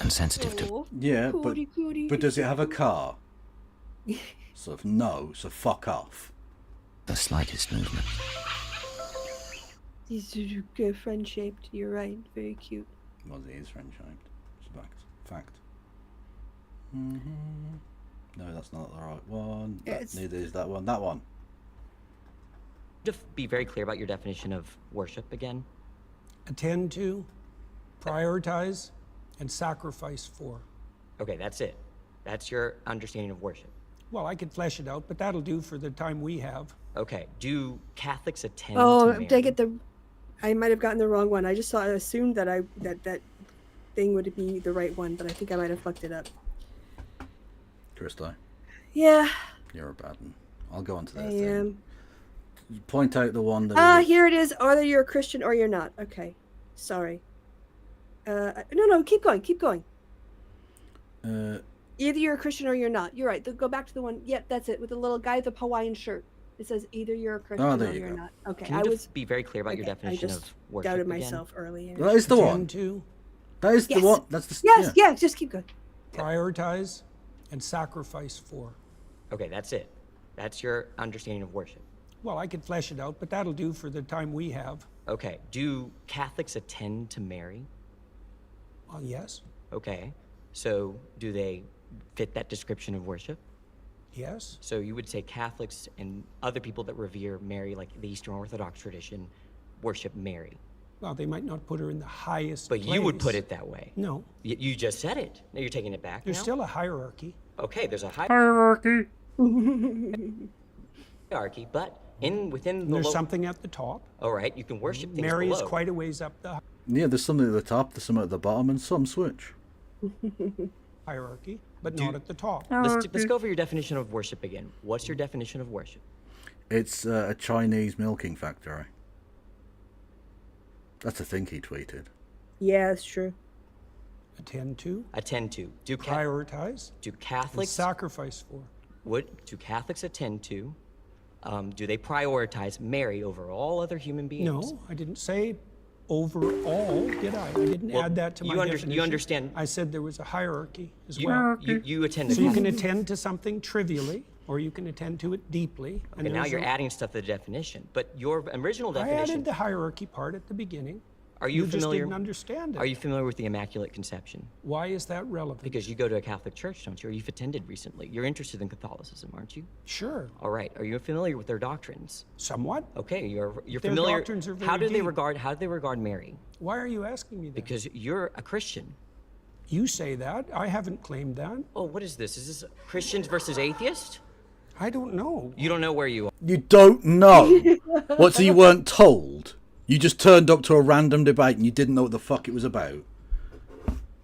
Speaker 15: And sensitive to...
Speaker 1: Yeah, but does it have a car? Sort of no, so fuck off.
Speaker 15: The slightest movement.
Speaker 2: He's good friend-shaped. You're right. Very cute.
Speaker 1: Well, he is friend-shaped. It's fact. Mm-hmm. No, that's not the right one. Neither is that one. That one.
Speaker 16: Just be very clear about your definition of worship again.
Speaker 17: Attend to, prioritize, and sacrifice for.
Speaker 16: Okay, that's it. That's your understanding of worship.
Speaker 17: Well, I could flesh it out, but that'll do for the time we have.
Speaker 16: Okay, do Catholics attend
Speaker 2: Oh,
Speaker 16: to Mary?
Speaker 2: did I get I might have gotten the wrong one. I assumed that that thing would be the right one, but I think I might have fucked it up.
Speaker 1: Christo.
Speaker 2: Yeah.
Speaker 1: You're a bad one. I'll go on to that
Speaker 2: I
Speaker 1: thing.
Speaker 2: am.
Speaker 1: Point out the one that...
Speaker 2: Here it is. Either you're a Christian or you're not. Okay. Sorry. No, keep going. Either you're a Christian or you're not. You're right. Go back to the one. Yep, that's it. With the little guy with the Hawaiian shirt. It says either you're a Christian or you're not. Okay,
Speaker 16: Can you be very clear about your definition of worship?
Speaker 2: Doubted
Speaker 16: again?
Speaker 2: myself earlier.
Speaker 1: That is the one. That is the one. That's the
Speaker 2: Yes, yeah. Just keep going.
Speaker 17: Prioritize and sacrifice for.
Speaker 16: Okay, that's it. That's your understanding of worship.
Speaker 17: Well, I could flesh it out, but that'll do for the time we have.
Speaker 16: Okay. Do Catholics attend to Mary?
Speaker 17: Well, yes.
Speaker 16: Okay. So do they fit that description of worship?
Speaker 17: Yes.
Speaker 16: So you would say Catholics and other people that revere Mary, like the Eastern Orthodox tradition, worship Mary.
Speaker 17: Well, they might not put her in the highest
Speaker 16: But
Speaker 17: place.
Speaker 16: you would put it that way.
Speaker 17: No.
Speaker 16: You just said it. Now you're taking it back.
Speaker 17: There's
Speaker 16: now?
Speaker 17: still a hierarchy.
Speaker 16: Okay, there's a
Speaker 17: Hierarchy.
Speaker 16: hierarchy, but within the
Speaker 17: There's something at the top.
Speaker 16: All right, you can worship things
Speaker 17: Mary is
Speaker 16: below.
Speaker 17: quite a ways up the
Speaker 1: Yeah, there's something at the top, there's something at the bottom, and some switch.
Speaker 17: hierarchy, but not at the top.
Speaker 16: Let's go over your definition of worship again. What's your definition of worship?
Speaker 1: It's a Chinese milking factory. That's a thing he tweeted.
Speaker 2: Yeah, it's true.
Speaker 17: Attend to.
Speaker 16: Attend to.
Speaker 17: Prioritize.
Speaker 16: Do
Speaker 17: And
Speaker 16: Catholics
Speaker 17: sacrifice for.
Speaker 16: What do Catholics attend to? Do they prioritize Mary over all other human beings?
Speaker 17: No, I didn't say overall, did I? I didn't
Speaker 16: Well,
Speaker 17: add that to my definition.
Speaker 16: You understand.
Speaker 17: I said there was a hierarchy as well.
Speaker 16: You attend to
Speaker 17: So you can
Speaker 16: Catholic-
Speaker 17: attend to something trivially, or you can attend to it deeply.
Speaker 16: Okay, now you're adding stuff to the definition. But your original
Speaker 17: I
Speaker 16: definition.
Speaker 17: added the hierarchy part at the beginning.
Speaker 16: Are you familiar?
Speaker 17: just didn't understand it.
Speaker 16: Are you familiar with the Immaculate Conception?
Speaker 17: Why is that relevant?
Speaker 16: Because you go to a Catholic church, don't you? Or you've attended recently. You're interested in Catholicism, aren't you?
Speaker 17: Sure.
Speaker 16: All right. Are you familiar with their doctrines?
Speaker 17: Somewhat.
Speaker 16: Okay, you're
Speaker 17: Their
Speaker 16: familiar.
Speaker 17: doctrines are very
Speaker 16: how do they
Speaker 17: deep.
Speaker 16: regard Mary?
Speaker 17: Why are you asking me that?
Speaker 16: Because you're a Christian.
Speaker 17: You say that. I haven't claimed that.
Speaker 16: Oh, what is this? Is this Christians versus atheists?
Speaker 17: I don't know.
Speaker 16: You don't know where you are.
Speaker 1: You don't know. What, so you weren't told? You just turned up to a random debate and you didn't know what the fuck it was about?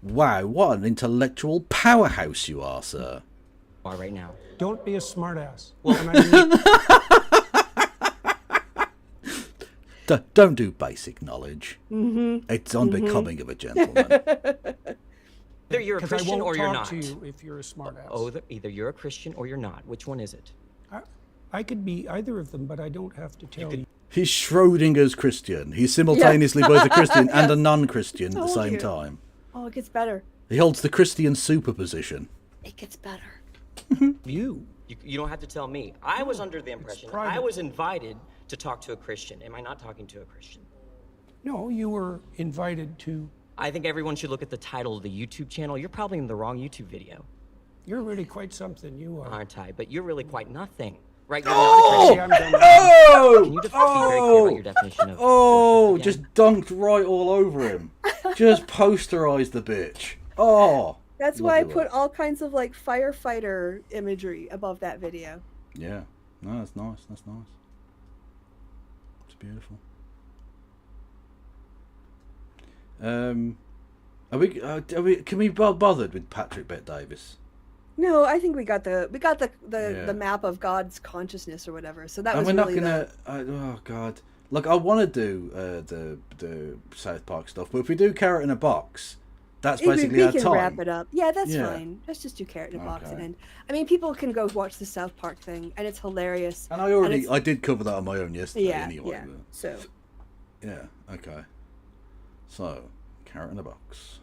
Speaker 1: Wow, what an intellectual powerhouse you are, sir.
Speaker 16: Are right now.
Speaker 17: Don't be a smartass.
Speaker 16: Well,
Speaker 1: Don't do basic knowledge.
Speaker 2: Mm-hmm.
Speaker 1: It's unbecoming of a gentleman.
Speaker 16: Either you're a
Speaker 17: 'Cause I
Speaker 16: Christian
Speaker 17: won't
Speaker 16: or you're
Speaker 17: talk
Speaker 16: not.
Speaker 17: to you if you're a smartass.
Speaker 16: Oh, either you're a Christian or you're not. Which one is it?
Speaker 17: I could be either of them, but I don't have to tell you.
Speaker 1: He's Schrodinger's Christian. He's simultaneously both a Christian and a non-Christian at the
Speaker 2: Told
Speaker 1: same
Speaker 2: you.
Speaker 1: time.
Speaker 2: Oh, it gets better.
Speaker 1: He holds the Christian superposition.
Speaker 2: It gets better.
Speaker 17: You
Speaker 16: don't have to tell me. I was under the impression I was invited to talk to a Christian. Am I not talking to a Christian?
Speaker 17: No, you were invited to.
Speaker 16: I think everyone should look at the title of the YouTube channel. You're probably in the wrong YouTube video.
Speaker 17: You're really quite something. You are.
Speaker 16: Aren't I? But you're really quite nothing. Right? You're
Speaker 1: Oh!
Speaker 16: not a Christian.
Speaker 1: Oh!
Speaker 16: Can you be very clear about your definition of
Speaker 1: Oh,
Speaker 16: worship
Speaker 1: just
Speaker 16: again?
Speaker 1: dunked right all over him. Just posterized the bitch. Oh.
Speaker 2: That's why I
Speaker 1: lovely
Speaker 2: put
Speaker 1: work.
Speaker 2: all kinds of like firefighter imagery above that video.
Speaker 1: Yeah. No, that's nice. That's nice. It's beautiful. Are we? Can we be bothered with Patrick Bet Davis?
Speaker 2: No, I think we got the
Speaker 1: Yeah.
Speaker 2: the map of God's consciousness or whatever. So that
Speaker 1: And
Speaker 2: was
Speaker 1: we're not
Speaker 2: really
Speaker 1: gonna. Oh God! Look, I want to do the South Park stuff, but if we do Carrot in a Box, that's basically
Speaker 2: we
Speaker 1: our
Speaker 2: can
Speaker 1: time.
Speaker 2: wrap it up. Yeah, that's
Speaker 1: Yeah.
Speaker 2: fine. Let's just do Carrot in a Box
Speaker 1: Okay.
Speaker 2: and end. I mean, people can go watch the South Park thing, and it's hilarious.
Speaker 1: And I already,
Speaker 2: it's-
Speaker 1: I did cover that on my own yesterday.
Speaker 2: Yeah,
Speaker 1: anyway.
Speaker 2: yeah.
Speaker 1: but-
Speaker 2: So
Speaker 1: Yeah. Okay. So, Carrot in a Box.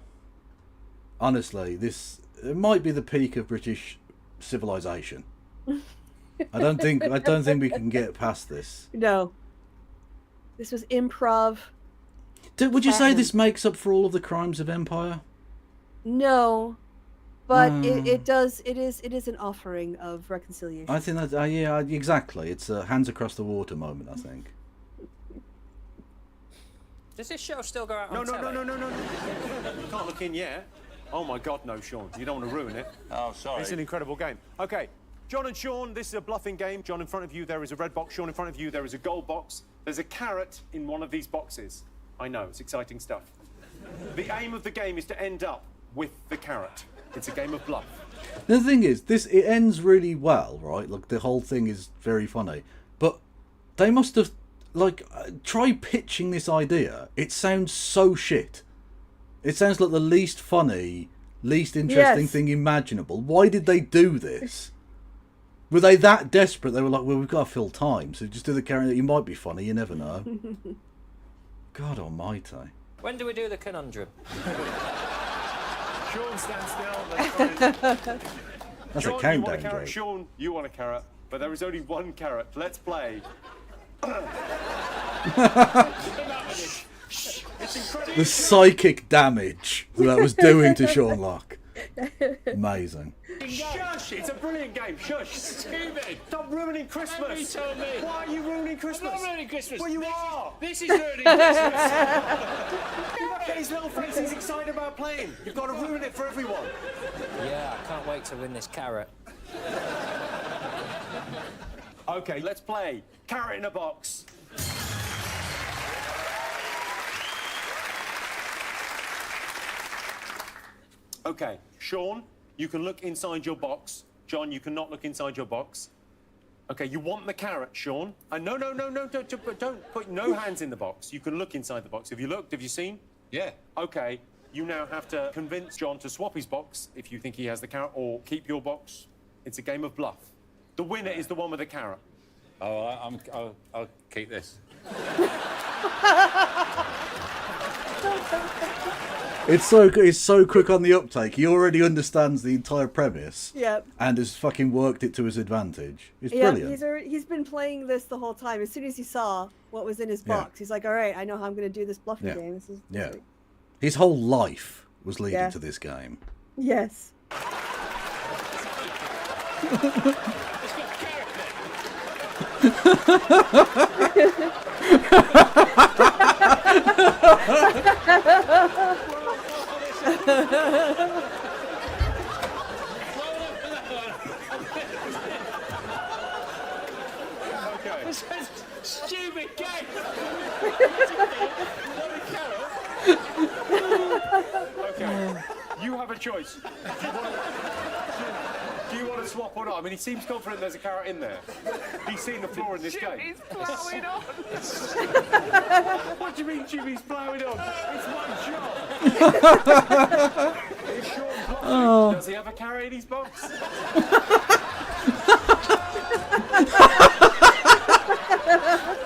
Speaker 1: Honestly, it might be the peak of British civilization. I don't think we can get past this.
Speaker 2: no, this was improv.
Speaker 1: Would you say
Speaker 2: Platinum.
Speaker 1: this makes up for all of the crimes of empire?
Speaker 2: No, but
Speaker 1: No.
Speaker 2: it does. It is an offering of reconciliation.
Speaker 1: I think that yeah, exactly. It's a hands across the water moment. I think.
Speaker 18: Does this show still go out
Speaker 19: No,
Speaker 18: on
Speaker 19: no,
Speaker 18: telly?
Speaker 19: no, no, no, no. You can't look in yet. Oh my God, no, Sean. You don't want to ruin it.
Speaker 18: Oh, sorry.
Speaker 19: It's an incredible game. Okay, John and Sean, this is a bluffing game. John, in front of you, there is a red box. Sean, in front of you, there is a gold box. There's a carrot in one of these boxes. I know, it's exciting stuff. The aim of the game is to end up with the carrot. It's a game of bluff.
Speaker 1: The thing is, it ends really well, right? Like the whole thing is very funny, but they must have try pitching this idea. It sounds so shit. It sounds like the least funny, least interesting thing imaginable. Why did they do this? Were they that desperate? They were like, well, we've got to fill time, so just do the character that you might be funny. You never know. God almighty.
Speaker 18: When do we do the conundrum?
Speaker 19: Sean, stand still. That's fine.
Speaker 1: That's
Speaker 19: Sean,
Speaker 1: a countdown
Speaker 19: you want a carrot.
Speaker 1: joke.
Speaker 19: Sean, you want a carrot, but there is only one carrot. Let's play. It's incredible.
Speaker 1: The psychic damage that was doing to Sean Locke. Amazing.
Speaker 19: Shush! It's a brilliant game. Shush!
Speaker 18: Stupid!
Speaker 19: Stop ruining Christmas!
Speaker 18: Nobody told me.
Speaker 19: Why are you ruining Christmas?
Speaker 18: I'm not ruining Christmas.
Speaker 19: Well, you are.
Speaker 18: This is ruining Christmas.
Speaker 19: Look at his little face. He's excited about playing. You've got to ruin it for everyone.
Speaker 18: Yeah, I can't wait to win this carrot.
Speaker 19: Okay, let's play. Carrot in a box. Okay, Sean, you can look inside your box. John, you cannot look inside your box. Okay, you want the carrot, Sean. No, don't put no hands in the box. You can look inside the box. Have you looked? Have you seen?
Speaker 12: Yeah.
Speaker 19: Okay, you now have to convince John to swap his box if you think he has the carrot, or keep your box. It's a game of bluff. The winner is the one with the carrot.
Speaker 12: Oh, I'll keep this.
Speaker 1: It's so quick on the uptake. He already understands the entire premise.
Speaker 2: Yep.
Speaker 1: And has fucking worked it to his advantage. It's
Speaker 2: Yeah,
Speaker 1: brilliant.
Speaker 2: he's been playing this the whole time. As soon as he saw what was in his box, he's like, all right, I know how I'm going to do this bluffing game. This is great.
Speaker 1: His whole life was leading to this game.
Speaker 2: Yes.
Speaker 18: It's a stupid game.
Speaker 19: Okay, you have a choice. Do you want to swap or not? I mean, he seems confident there's a carrot in there. He's seen the floor in this game.
Speaker 18: Jimmy's plowing on.
Speaker 19: What do you mean Jimmy's plowing on? It's my job. Is Sean bluffing? Does he have a carrot in his box?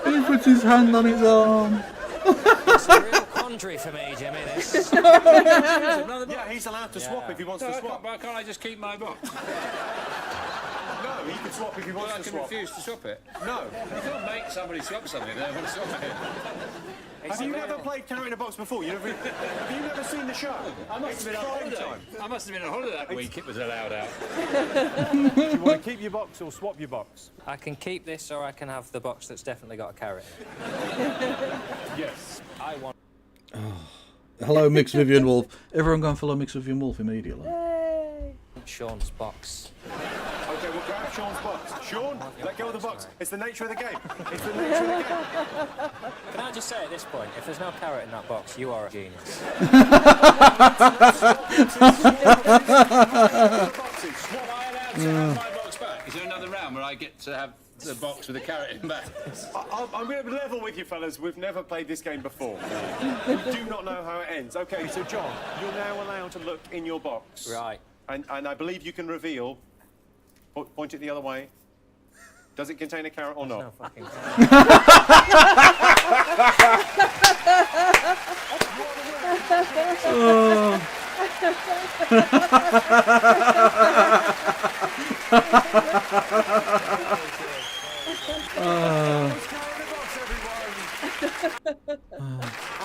Speaker 1: He puts his hand on his arm.
Speaker 18: It's a real quandary for me, Jimmy, this.
Speaker 19: Yeah, he's allowed to swap if he wants to swap.
Speaker 18: Why can't I just keep my box?
Speaker 19: No, he can swap if he wants to swap.
Speaker 18: refuse to swap it.
Speaker 19: No.
Speaker 18: You can't make somebody swap something. They don't want to swap it.
Speaker 19: Have you never played Carrot in a Box before? Have you never seen the show?
Speaker 18: I must have been on holiday. I must have been on holiday that week. It was allowed out.
Speaker 19: Do you want to keep your box or swap your box?
Speaker 18: I can keep this, or I can have the box that's definitely got a carrot.
Speaker 19: Yes.
Speaker 18: I want.
Speaker 1: Hello, Mixed Vivian Wolf. Everyone go and follow Mixed Vivian Wolf immediately.
Speaker 2: Yay.
Speaker 18: Sean's box.
Speaker 19: Okay, we'll grab Sean's box. Sean, let go of the box. It's the nature of the game. It's the nature of the game.
Speaker 18: Can I just say at this point, if there's no carrot in that box, you are a genius.
Speaker 12: Am I allowed to have my box back? Is there another round where I get to have the box with the carrot in back?
Speaker 19: I'm going to level with you, fellas. We've never played this game before. We do not know how it ends. Okay, so John, you're now allowed to look in your box.
Speaker 18: Right.
Speaker 19: And I believe you can reveal. Point it the other way. Does it contain a carrot or not?
Speaker 18: No fucking
Speaker 19: I'm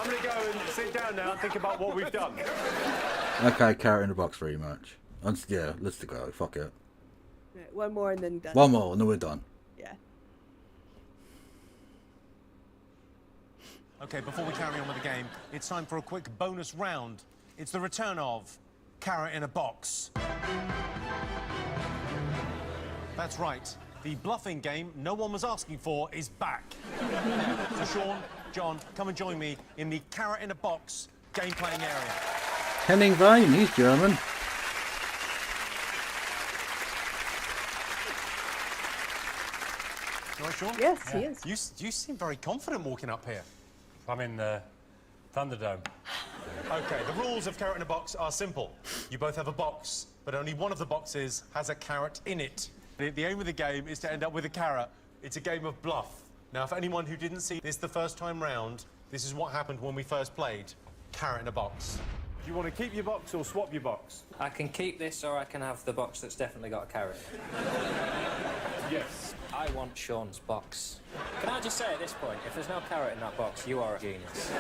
Speaker 19: going to go and sit down now and think about what we've done.
Speaker 1: Okay, carrot in the box rematch. Yeah, let's go. Fuck it.
Speaker 2: Right, one more and then done.
Speaker 1: One more and then we're done.
Speaker 2: Yeah.
Speaker 19: Okay, before we carry on with the game, it's time for a quick bonus round. It's the return of Carrot in a Box. That's right. The bluffing game no one was asking for is back. So Sean, John, come and join me in the Carrot in a Box game-playing area.
Speaker 1: Henning Wayne, he's German.
Speaker 19: You all right, Sean?
Speaker 2: Yes, he is.
Speaker 19: You seem very confident walking up here.
Speaker 20: I'm in the Thunderdome.
Speaker 19: Okay, the rules of carrot in a box are simple. You both have a box, but only one of the boxes has a carrot in it. The aim of the game is to end up with a carrot. It's a game of bluff. Now, for anyone who didn't see this the first time round, this is what happened when we first played. Carrot in a box. Do you want to keep your box or swap your box?
Speaker 18: I can keep this, or I can have the box that's definitely got a carrot.
Speaker 19: Yes.
Speaker 18: I want Sean's box. Can I just say at this point, if there's no carrot in that box, you are a genius.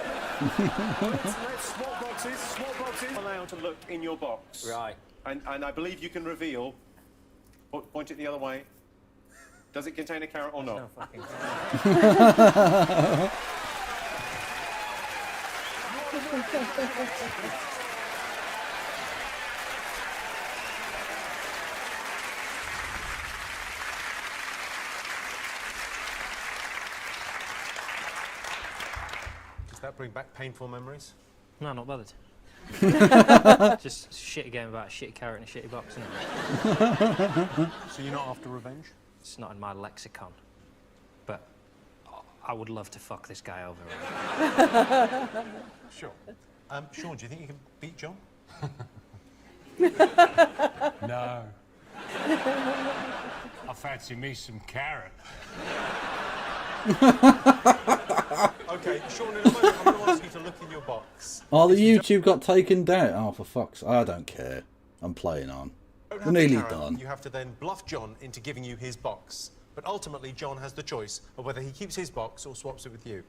Speaker 19: Let's swap boxes. Swap boxes. Allowed to look in your box.
Speaker 18: Right.
Speaker 19: And I believe you can reveal. Point it the other way. Does it contain a carrot or not?
Speaker 18: No fucking
Speaker 19: Does that bring back painful memories?
Speaker 18: No, not bothered. Just a shitty game about a shitty carrot and a shitty box, isn't it?
Speaker 19: So you're not after revenge?
Speaker 18: It's not in my lexicon. But I would love to fuck this guy over.
Speaker 19: Sure. Sean, do you think you can beat John?
Speaker 20: No. I fancy me some carrot.
Speaker 19: Okay, Sean, in a moment, I'm going to ask you to look in your box.
Speaker 1: Oh, the YouTube got taken down. Oh, for fuck's... I don't care. I'm playing on. We're nearly done.
Speaker 19: You have to then bluff John into giving you his box. But ultimately, John has the choice of whether he keeps his box or swaps it with you.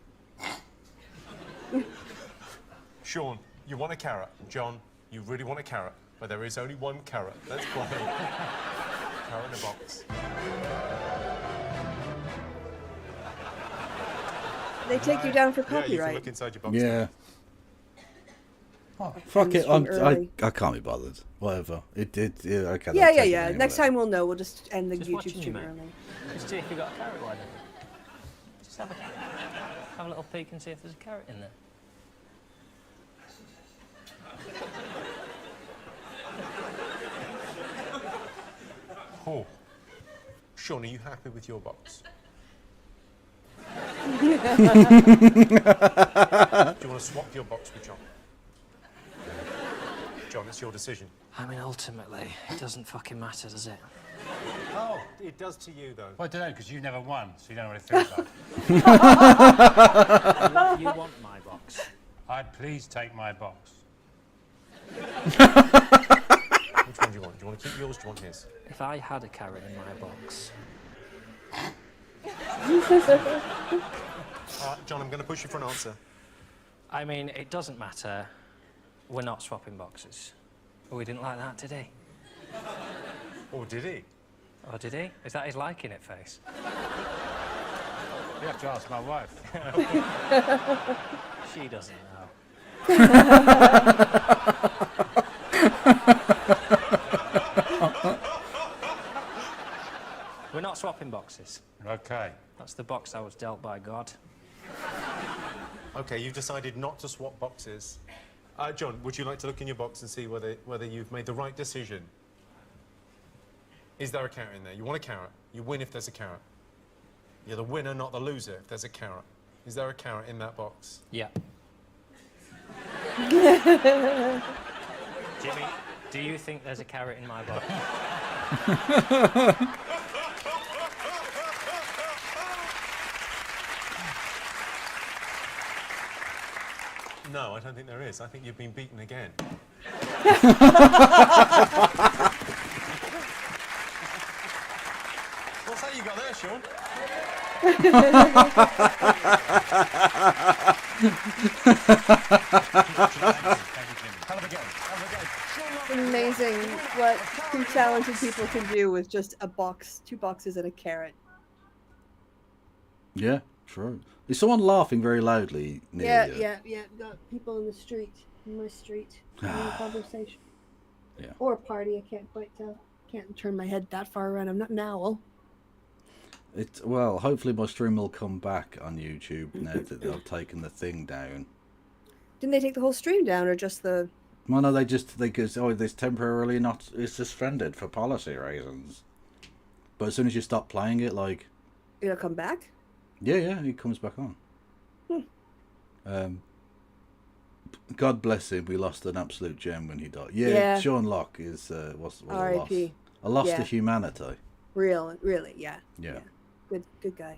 Speaker 19: Sean, you want a carrot. John, you really want a carrot. But there is only one carrot. Let's play. Carrot in a box.
Speaker 2: They take you down for
Speaker 19: Yeah, you can
Speaker 2: copyright.
Speaker 19: look inside your box.
Speaker 1: Yeah.
Speaker 2: Oh,
Speaker 1: Fuck it.
Speaker 2: from early.
Speaker 1: I can't be bothered. Whatever. Yeah, okay.
Speaker 2: Yeah,
Speaker 1: they'll
Speaker 2: yeah,
Speaker 1: take it
Speaker 2: yeah.
Speaker 1: anyway.
Speaker 2: Next time we'll know. We'll just end the
Speaker 18: Just
Speaker 2: YouTube
Speaker 18: watching you,
Speaker 2: stream
Speaker 18: mate.
Speaker 2: early.
Speaker 18: Just see if you got a carrot, why don't you? Just have a little peek and see if there's a carrot in there.
Speaker 19: Oh. Sean, are you happy with your box? Do you want to swap your box with John? John, it's your decision.
Speaker 18: I mean, ultimately, it doesn't fucking matter, does it?
Speaker 19: Oh, it does to you, though.
Speaker 20: Well, I don't know, because you've never won, so you don't know what it feels like.
Speaker 18: You want my box?
Speaker 20: I'd please take my box.
Speaker 19: Which one do you want? Do you want to keep yours or do you want his?
Speaker 18: If I had a carrot in my box...
Speaker 19: John, I'm going to push you for an answer.
Speaker 18: I mean, it doesn't matter. We're not swapping boxes. Oh, he didn't like that, did he?
Speaker 19: Oh, did he?
Speaker 18: Oh, did he? Is that his liking it face?
Speaker 20: You have to ask my wife.
Speaker 18: She doesn't know. We're not swapping boxes.
Speaker 20: Okay.
Speaker 18: That's the box I was dealt by God.
Speaker 19: Okay, you've decided not to swap boxes. John, would you like to look in your box and see whether you've made the right decision? Is there a carrot in there? You want a carrot. You win if there's a carrot. You're the winner, not the loser, if there's a carrot. Is there a carrot in that box?
Speaker 18: Yeah. Jimmy, do you think there's a carrot in my box?
Speaker 19: No, I don't think there is. I think you've been beaten again. What's that you got there, Sean?
Speaker 2: It's amazing what two talented people can do with just a box, 2 boxes, and a carrot.
Speaker 1: Yeah, true. Is someone laughing very loudly near
Speaker 2: Yeah,
Speaker 1: you?
Speaker 2: yeah. Got people in the street, in my street, having a conversation.
Speaker 1: Yeah.
Speaker 2: Or a party. I can't quite tell. Can't turn my head that far around. I'm not an owl.
Speaker 1: Well, hopefully my stream will come back on YouTube now that they've taken the thing down.
Speaker 2: Didn't they take the whole stream down, or just the?
Speaker 1: Well, no, they go, oh, this temporarily not is suspended for policy reasons. But as soon as you stop playing it, like,
Speaker 2: It'll come back.
Speaker 1: yeah, it comes back on. God bless him. We lost an absolute gem when he died. Yeah,
Speaker 2: Yeah.
Speaker 1: Sean Locke was a loss.
Speaker 2: R.I.P..
Speaker 1: A loss
Speaker 2: Yeah.
Speaker 1: to humanity.
Speaker 2: Really, yeah.
Speaker 1: Yeah.
Speaker 2: Good guy.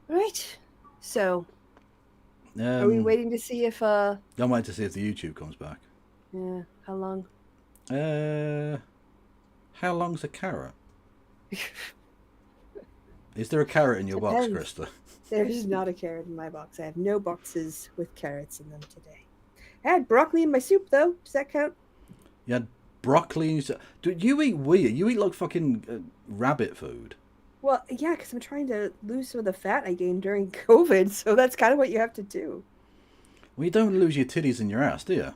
Speaker 2: All right. So, are we waiting to see if
Speaker 1: I'm waiting to see if the YouTube comes back.
Speaker 2: Yeah. How long?
Speaker 1: How long's a carrot? Is there a carrot in your box,
Speaker 2: Depends.
Speaker 1: Krista?
Speaker 2: There's not a carrot in my box. I have no boxes with carrots in them today. I had broccoli in my soup, though. Does that count?
Speaker 1: You had broccoli. Do you eat weird? You eat like fucking rabbit food.
Speaker 2: Well, yeah, because I'm trying to lose some of the fat I gained during COVID, so that's kind of what you have to do.
Speaker 1: Well, you don't lose your titties in your ass, do you?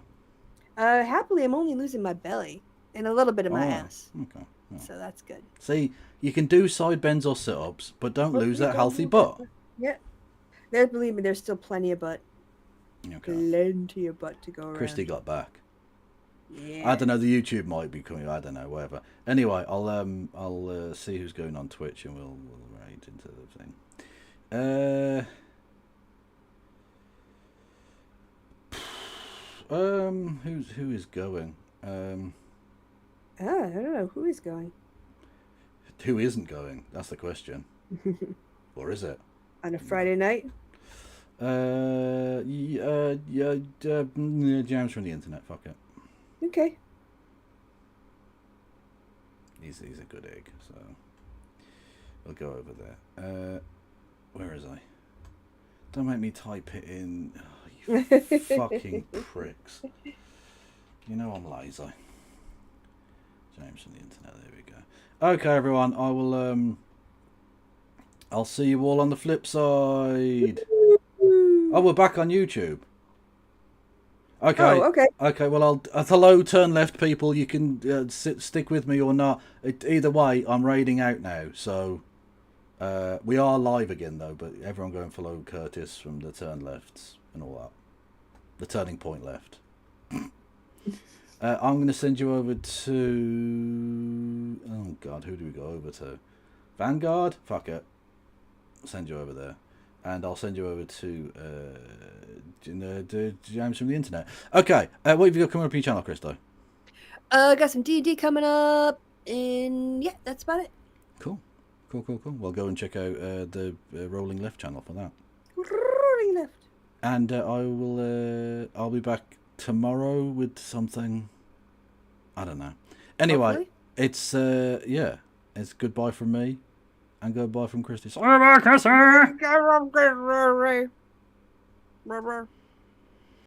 Speaker 2: Happily, I'm only losing my belly and a little bit of my ass.
Speaker 1: Okay. Oh.
Speaker 2: So that's good.
Speaker 1: See, you can do side bends or sit-ups, but don't lose that healthy butt.
Speaker 2: Yeah. Believe me, there's still plenty of butt.
Speaker 1: Okay.
Speaker 2: Plenty of butt to go around.
Speaker 1: Christy got back.
Speaker 2: Yeah.
Speaker 1: I don't know. The YouTube might be coming. I don't know. Whatever. Anyway, I'll see who's going on Twitch, and we'll raid into the thing. Who is going?
Speaker 2: I don't know who is going.
Speaker 1: Who isn't going? That's the question. Or is it?
Speaker 2: On a Friday night?
Speaker 1: James from the internet. Fuck it.
Speaker 2: Okay.
Speaker 1: He's a good egg, so we'll go over there. Where is I? Don't make me type it in. Oh, you fucking pricks. You know I'm lazy. James from the internet. There we go. Okay, everyone. I will. I'll see you all on the flip side. Oh, we're back on YouTube. Okay.
Speaker 2: Oh, okay.
Speaker 1: Okay. Well, hello, turn left people. You can stick with me or not. Either way, I'm raiding out now. So we are live again though. But everyone go and follow Curtis from the turn lefts and all that. The turning point left. I'm going to send you over to... Oh, God, who do we go over to? Vanguard? Fuck it. I'll send you over there. And I'll send you over to James from the internet. Okay, what have you got coming up on your channel, Christo?
Speaker 2: Got some D&D coming up, and yeah, that's about it.
Speaker 1: Cool. Well, go and check out the Rolling Left channel for that.
Speaker 2: Rolling Left.
Speaker 1: And I'll be back tomorrow with something. I don't know. Anyway,
Speaker 2: Hopefully.
Speaker 1: it's it's goodbye from me and goodbye from Christy.
Speaker 2: Bye, Chrissy.